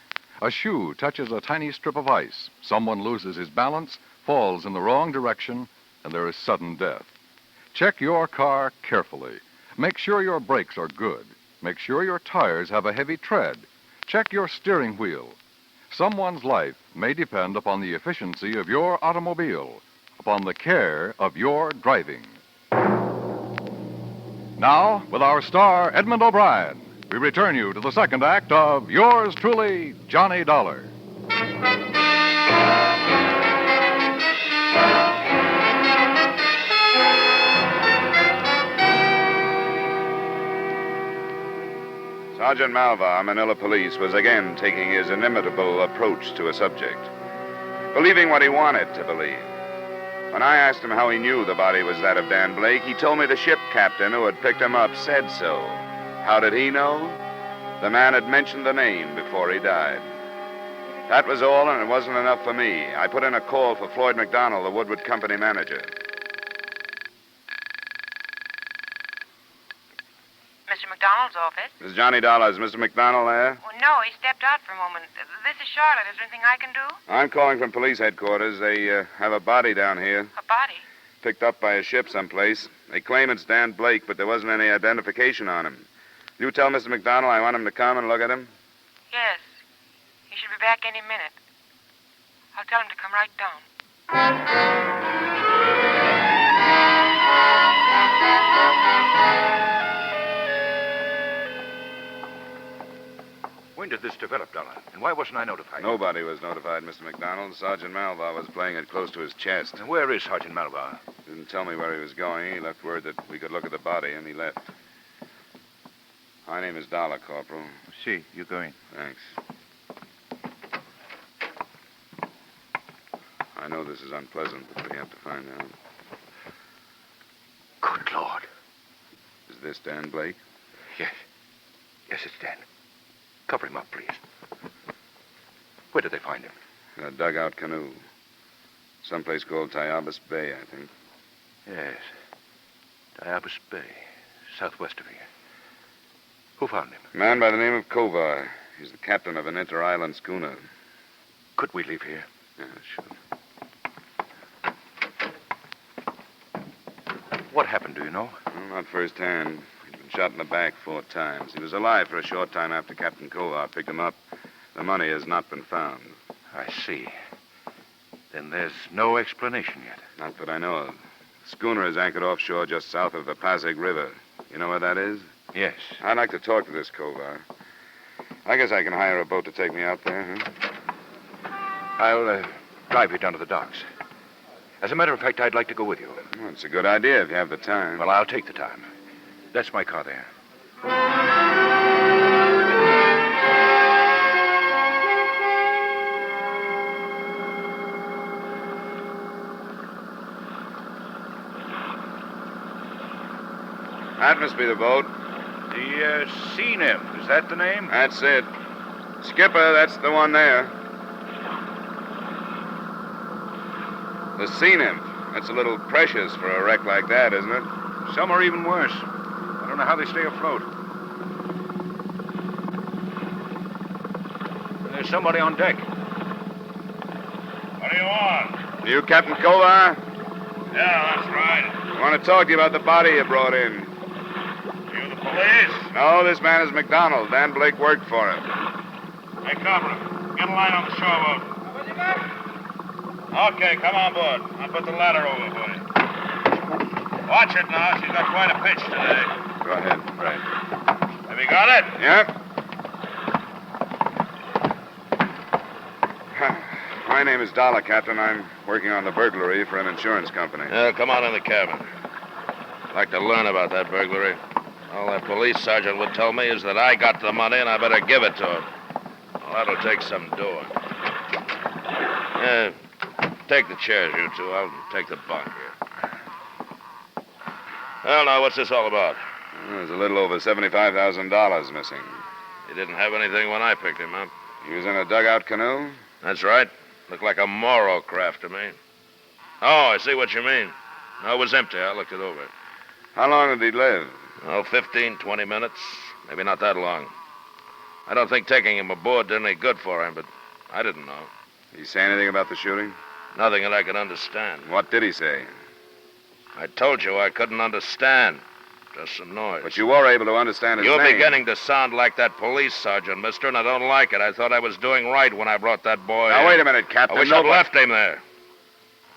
A shoe touches a tiny strip of ice. Someone loses his balance, falls in the wrong direction, and there is sudden death. Check your car carefully. Make sure your brakes are good. Make sure your tires have a heavy tread. Check your steering wheel. Someone's life may depend upon the efficiency of your automobile, upon the care of your driving. Now, with our star, Edmund O'Brien, we return you to the second act of yours truly, Johnny Dollar. Sergeant Malvar, Manila Police, was again taking his inimitable approach to a subject, believing what he wanted to believe. When I asked him how he knew the body was that of Dan Blake, he told me the ship captain who had picked him up said so. How did he know? The man had mentioned the name before he died. That was all, and it wasn't enough for me. I put in a call for Floyd McDonald, the Woodward Company manager. Mr. McDonald's office? This is Johnny Dollar. Is Mr. McDonald there? Well, no, he stepped out for a moment. This is Charlotte. Is there anything I can do? I'm calling from police headquarters. They have a body down here. A body? Picked up by a ship someplace. They claim it's Dan Blake, but there wasn't any identification on him. You tell Mr. McDonald I want him to come and look at him? Yes. He should be back any minute. I'll tell him to come right down. When did this develop, Dollar? And why wasn't I notified? Nobody was notified, Mr. McDonald. Sergeant Malvar was playing it close to his chest. And where is Sergeant Malvar? Didn't tell me where he was going. He left word that we could look at the body, and he left. My name is Dollar, Corporal. See, you go in. Thanks. I know this is unpleasant, but we have to find out. Good Lord. Is this Dan Blake? Yes. Yes, it's Dan. Cover him up, please. Where did they find him? In a dugout canoe. Someplace called Tayabas Bay, I think. Yes. Tayabas Bay, southwest of here. Who found him? A man by the name of Kovar. He's the captain of an inter-island schooner. Could we leave here? Yeah, sure. What happened, do you know? Well, not firsthand. He'd been shot in the back 4 times. He was alive for a short time after Captain Kovar picked him up. The money has not been found. I see. Then there's no explanation yet. Not that I know of. The schooner is anchored offshore just south of the Pasig River. You know where that is? Yes. I'd like to talk to this Kovar. I guess I can hire a boat to take me out there, huh? I'll drive you down to the docks. As a matter of fact, I'd like to go with you. Well, it's a good idea if you have the time. Well, I'll take the time. That's my car there. That must be the boat. The Sea Nymph, is that the name? That's it. Skipper, that's the one there. The Sea Nymph. That's a little precious for a wreck like that, isn't it? Some are even worse. I don't know how they stay afloat. There's somebody on deck. What do you want? You Captain Kovar? Yeah, that's right. I want to talk to you about the body you brought in. You the police? No, this man is McDonald. Dan Blake worked for him. Hey, Corporal, get a line on the shoreboat. Okay, come on board. I'll put the ladder over for you. Watch it now. She's got quite a pitch today. Go ahead. Right. Have you got it? Yep. My name is Dollar, Captain. I'm working on the burglary for an insurance company. Come on in the cabin. I'd like to learn about that burglary. All that police sergeant would tell me is that I got the money and I better give it to him. Well, that'll take some doing. Take the chairs, you two. I'll take the bunk here. Well, now, what's this all about? There's a little over $75,000 missing. He didn't have anything when I picked him up. He was in a dugout canoe? That's right. Looked like a Moro craft to me. Oh, I see what you mean. No, it was empty. I looked it over. How long did he live? Oh, 15, 20 minutes. Maybe not that long. I don't think taking him aboard did any good for him, but I didn't know. Did he say anything about the shooting? Nothing that I could understand. What did he say? I told you I couldn't understand. Just some noise. But you were able to understand his You're name. beginning to sound like that police sergeant, mister, and I don't like it. I thought I was doing right when I brought that boy Now, in. wait a minute, Captain. I wish I'd left him there.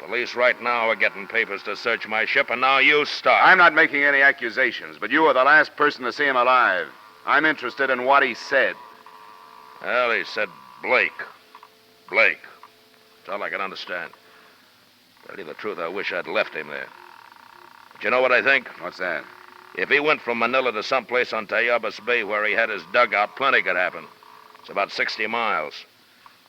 Police right now are getting papers to search my ship, and now you start. I'm not making any accusations, but you were the last person to see him alive. I'm interested in what he said. Well, he said Blake. Blake. That's all I can understand. Tell you the truth, I wish I'd left him there. But you know what I think? What's that? If he went from Manila to someplace on Tayabas Bay where he had his dugout, plenty could happen. It's about 60 miles.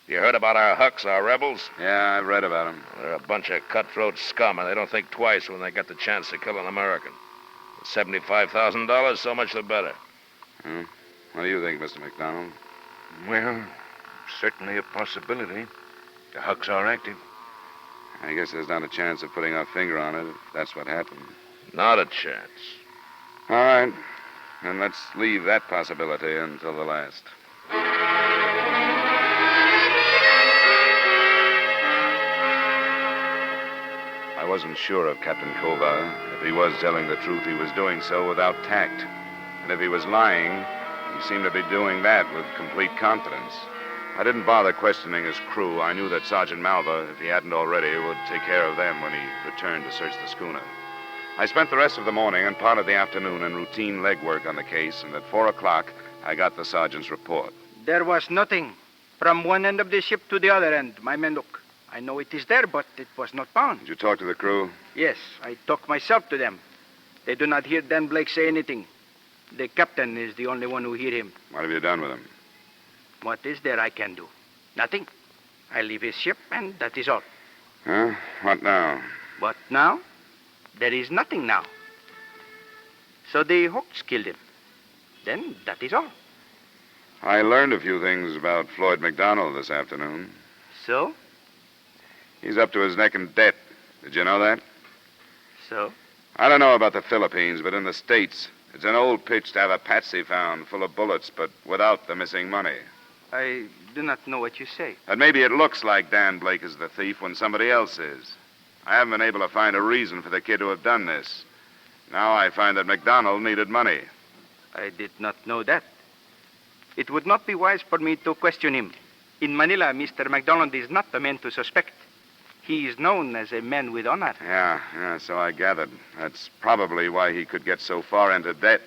You heard about our Hucks, our rebels? Yeah, I've read about them. They're a bunch of cutthroat scum, and they don't think twice when they get the chance to kill an American. $75,000, so much the better. What do you think, Mr. McDonald? Well, certainly a possibility. The Hucks are active. I guess there's not a chance of putting our finger on it if that's what happened. Not a chance. All right. Then let's leave that possibility until the last. I wasn't sure of Captain Kovar. If he was telling the truth, he was doing so without tact. And if he was lying, he seemed to be doing that with complete confidence. I didn't bother questioning his crew. I knew that Sergeant Malva, if he hadn't already, would take care of them when he returned to search the schooner. I spent the rest of the morning and part of the afternoon in routine legwork on the case, and at 4 o'clock, I got the sergeant's report. There was nothing. From one end of the ship to the other end, my men look. I know it is there, but it was not found. Did you talk to the crew? Yes, I talk myself to them. They do not hear Dan Blake say anything. The captain is the only one who hear him. What have you done with him? What is there I can do? Nothing. I leave his ship, and that is all. Huh? What now? What now? There is nothing now. So the Hawks killed him. Then that is all. I learned a few things about Floyd McDonald this afternoon. So? He's up to his neck in debt. Did you know that? So? I don't know about the Philippines, but in the States, it's an old pitch to have a patsy found full of bullets, but without the missing money. I do not know what you say. That maybe it looks like Dan Blake is the thief when somebody else is. I haven't been able to find a reason for the kid to have done this. Now I find that McDonald needed money. I did not know that. It would not be wise for me to question him. In Manila, Mr. McDonald is not the man to suspect. He is known as a man with honor. Yeah, so I gathered. That's probably why he could get so far into debt.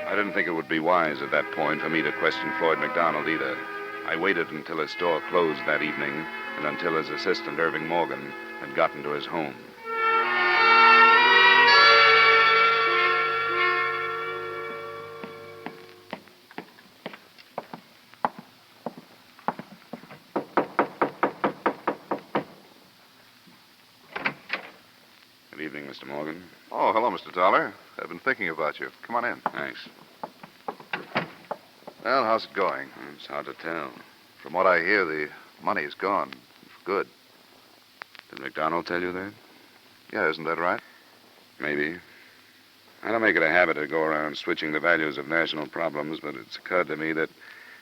I didn't think it would be wise at that point for me to question Floyd McDonald either. I waited until his store closed that evening and until his assistant, Irving Morgan, had gotten to his home. Good evening, Mr. Morgan. Oh, hello, Mr. Dollar. I've been thinking about you. Come on in. Thanks. Well, how's it going? It's hard to tell. From what I hear, the money's gone. For good. Did McDonald tell you that? Yeah, isn't that right? Maybe. I don't make it a habit to go around switching the values of national problems, but it's occurred to me that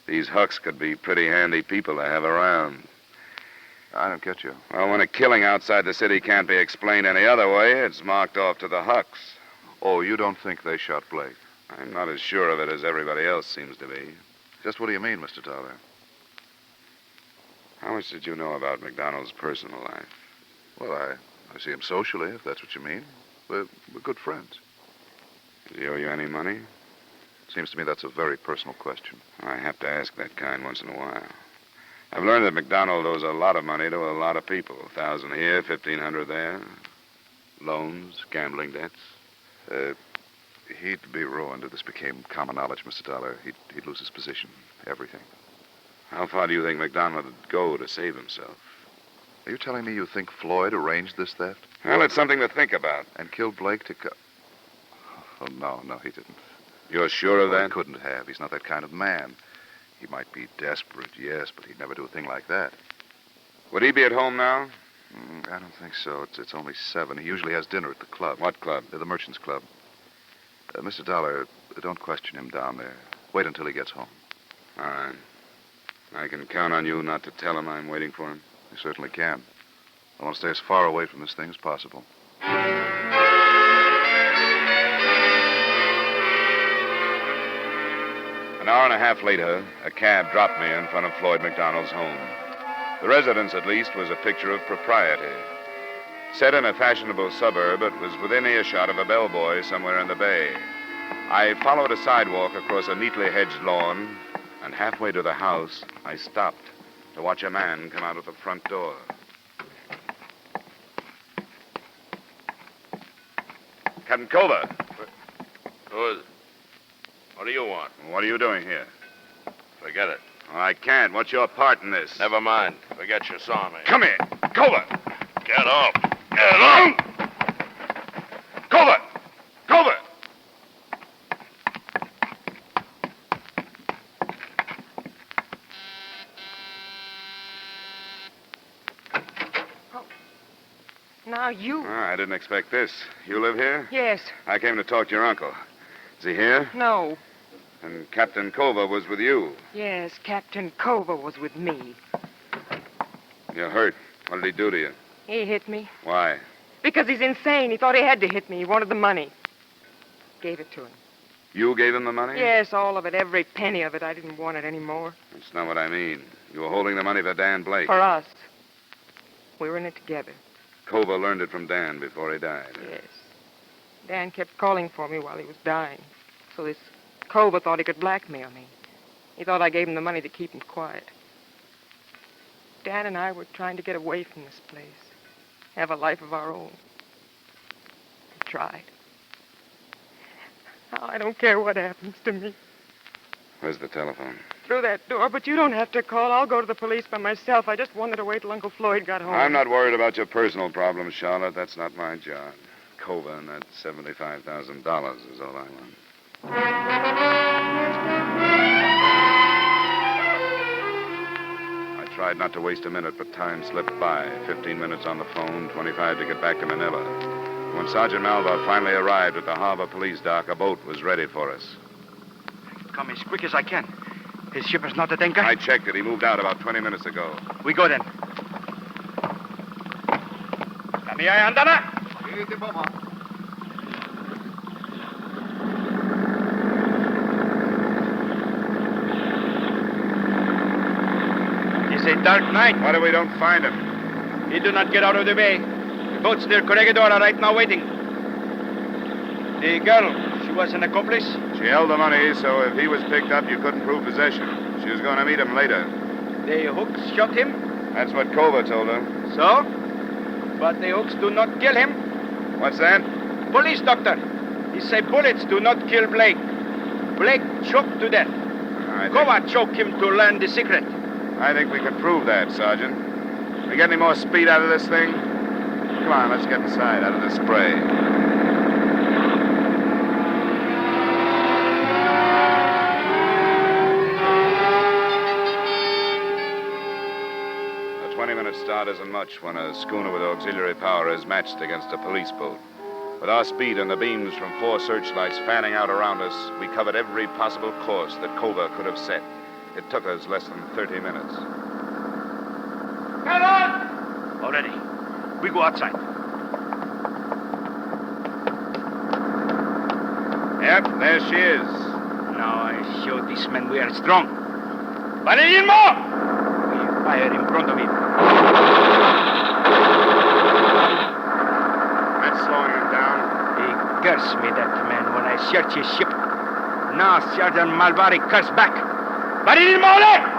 these Hucks could be pretty handy people to have around. I don't get you. Well, when a killing outside the city can't be explained any other way, it's marked off to the Hucks. Oh, you don't think they shot Blake? I'm not as sure of it as everybody else seems to be. Just what do you mean, Mr. Dollar? How much did you know about McDonald's personal life? Well, I see him socially, if that's what you mean. We're good friends. Does he owe you any money? Seems to me that's a very personal question. I have to ask that kind once in a while. I've learned that McDonald owes a lot of money to a lot of people. 1,000 here, 1,500 there. Loans, gambling debts. He'd be ruined if this became common knowledge, Mr. Dollar. He'd lose his position, everything. How far do you think McDonald would go to save himself? Are you telling me you think Floyd arranged this theft? Well, it's something to think about. And killed Blake to Oh, no, he didn't. You're sure of that? He couldn't have. He's not that kind of man. He might be desperate, yes, but he'd never do a thing like that. Would he be at home now? I don't think so. It's only 7. He usually has dinner at the club. What club? The Merchants Club. Mr. Dollar, don't question him down there. Wait until he gets home. All right. I can count on you not to tell him I'm waiting for him. You certainly can. I want to stay as far away from this thing as possible. An hour and a half later, a cab dropped me in front of Floyd McDonald's home. The residence, at least, was a picture of propriety. Set in a fashionable suburb, it was within earshot of a bellboy somewhere in the bay. I followed a sidewalk across a neatly hedged lawn, and halfway to the house, I stopped to watch a man come out of the front door. Captain Culver. Who is it? What do you want? What are you doing here? Forget it. Well, I can't. What's your part in this? Never mind. Forget you saw me. Come here. Culver. Get off. Get off. Culver. Culver. Now you... I didn't expect this. You live here? Yes. I came to talk to your uncle. Is he here? No. And Captain Culver was with you. Yes, Captain Culver was with me. You're hurt. What did he do to you? He hit me. Why? Because he's insane. He thought he had to hit me. He wanted the money. Gave it to him. You gave him the money? Yes, all of it. Every penny of it. I didn't want it anymore. That's not what I mean. You were holding the money for Dan Blake. For us. We were in it together. Culver learned it from Dan before he died. Yes. Dan kept calling for me while he was dying. So this Culver thought he could blackmail me. He thought I gave him the money to keep him quiet. Dan and I were trying to get away from this place. Have a life of our own. We tried. Now I don't care what happens to me. Where's the telephone? Through that door, but you don't have to call. I'll go to the police by myself. I just wanted to wait till Uncle Floyd got home. I'm not worried about your personal problems, Charlotte. That's not my job. Culver and that $75,000 is all I want. I tried not to waste a minute, but time slipped by. 15 minutes on the phone, 25 to get back to Manila. When Sergeant Malva finally arrived at the harbor police dock, a boat was ready for us. Come as quick as I can. His ship is not at anchor? I checked it. He moved out about 20 minutes ago. We go then. Kami ay handa na. It's a dark night. What if we don't find him? He do not get out of the bay. The boats near Corregidor are right now waiting. The girl, she was an accomplice? She held the money, so if he was picked up, you couldn't prove possession. She was going to meet him later. The hooks shot him? That's what Kova told her. So? But the hooks do not kill him. What's that? Police doctor. He say bullets do not kill Blake. Blake choked to death. Kova choked him to learn the secret. I think we can prove that, Sergeant. We get any more speed out of this thing? Come on, let's get inside out of the spray. A 20-minute start isn't much when a schooner with auxiliary power is matched against a police boat. With our speed and the beams from 4 searchlights fanning out around us, we covered every possible course that Kova could have set. It took us less than 30 minutes. Come on! Already. We go outside. Yep, there she is. Now I show this man we are strong. But in more! We fire in front of him. That's slowing him down. He cursed me, that man, when I searched his ship. Now Sergeant Malvari cursed back. But in more!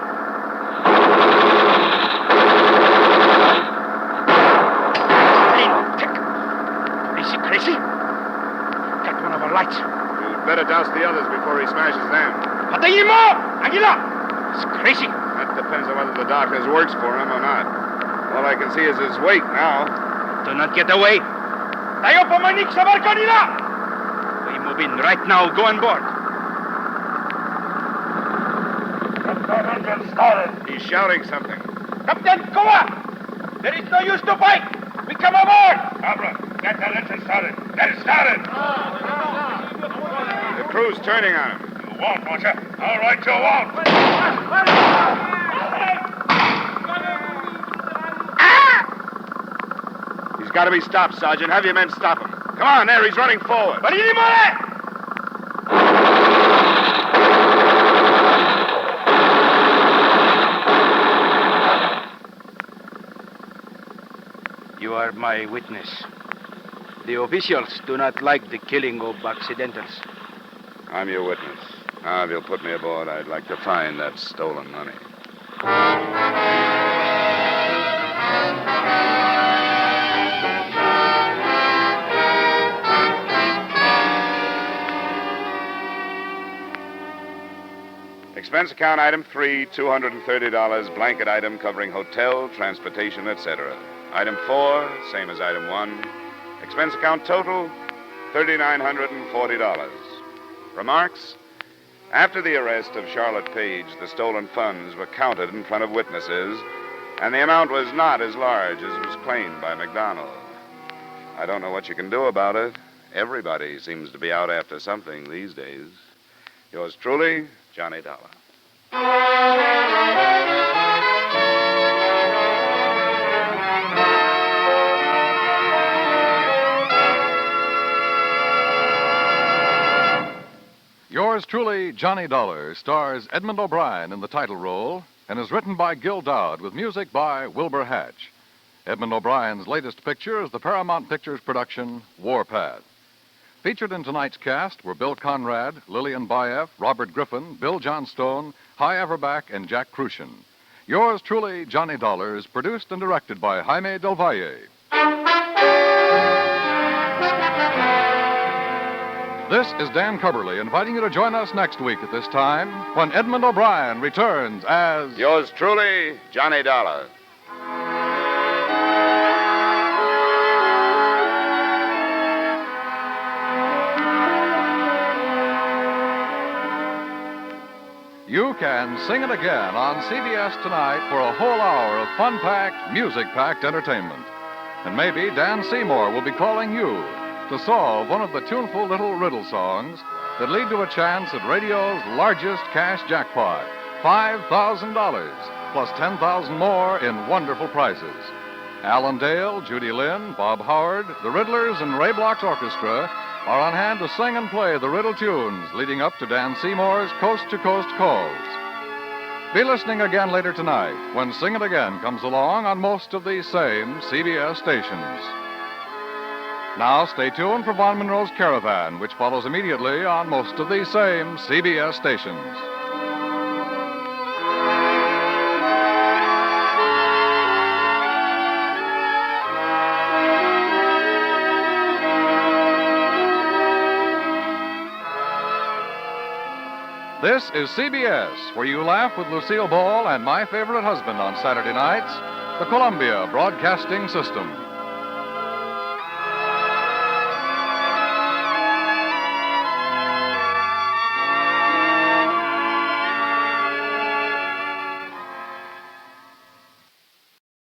Crazy? Got one of our lights. You'd better douse the others before he smashes them. Patayimo! Aguila! It's crazy. That depends on whether the doctor works for him or not. All I can see is his weight now. Do not get away. Tayo pamanik sa barko nila! We move in right now. Go on board. That engine started. He's shouting something. Captain, come on! There is no use to fight. We come aboard. Abra, get that engine started. Get it started. The crew's turning on him. You won't, won't you? All right, you won't. He's got to be stopped, Sergeant. Have your men stop him. Come on, there. He's running forward. You are my witness. The officials do not like the killing of accidentals. I'm your witness. Now, if you'll put me aboard, I'd like to find that stolen money. Expense account item 3, $230, blanket item covering hotel, transportation, etc. Item 4, same as item 1. Expense account total, $3,940. Remarks? After the arrest of Charlotte Page, the stolen funds were counted in front of witnesses, and the amount was not as large as was claimed by McDonald. I don't know what you can do about it. Everybody seems to be out after something these days. Yours truly, Johnny Dollar. Yours truly, Johnny Dollar, stars Edmund O'Brien in the title role and is written by Gil Dowd with music by Wilbur Hatch. Edmund O'Brien's latest picture is the Paramount Pictures production, Warpath. Featured in tonight's cast were Bill Conrad, Lillian Baeff, Robert Griffin, Bill Johnstone, Hy Averback, and Jack Crucian. Yours truly, Johnny Dollar, is produced and directed by Jaime Del Valle. This is Dan Cubberly inviting you to join us next week at this time when Edmund O'Brien returns as... Yours truly, Johnny Dollar. You can sing it again on CBS tonight for a whole hour of fun-packed, music-packed entertainment. And maybe Dan Seymour will be calling you to solve one of the tuneful little riddle songs that lead to a chance at radio's largest cash jackpot, $5,000, plus 10,000 more in wonderful prizes. Alan Dale, Judy Lynn, Bob Howard, the Riddlers, and Ray Bloch's orchestra are on hand to sing and play the riddle tunes leading up to Dan Seymour's coast-to-coast calls. Be listening again later tonight when Sing It Again comes along on most of these same CBS stations. Now stay tuned for Von Monroe's Caravan, which follows immediately on most of these same CBS stations. This is CBS, where you laugh with Lucille Ball and My Favorite Husband on Saturday nights, the Columbia Broadcasting System.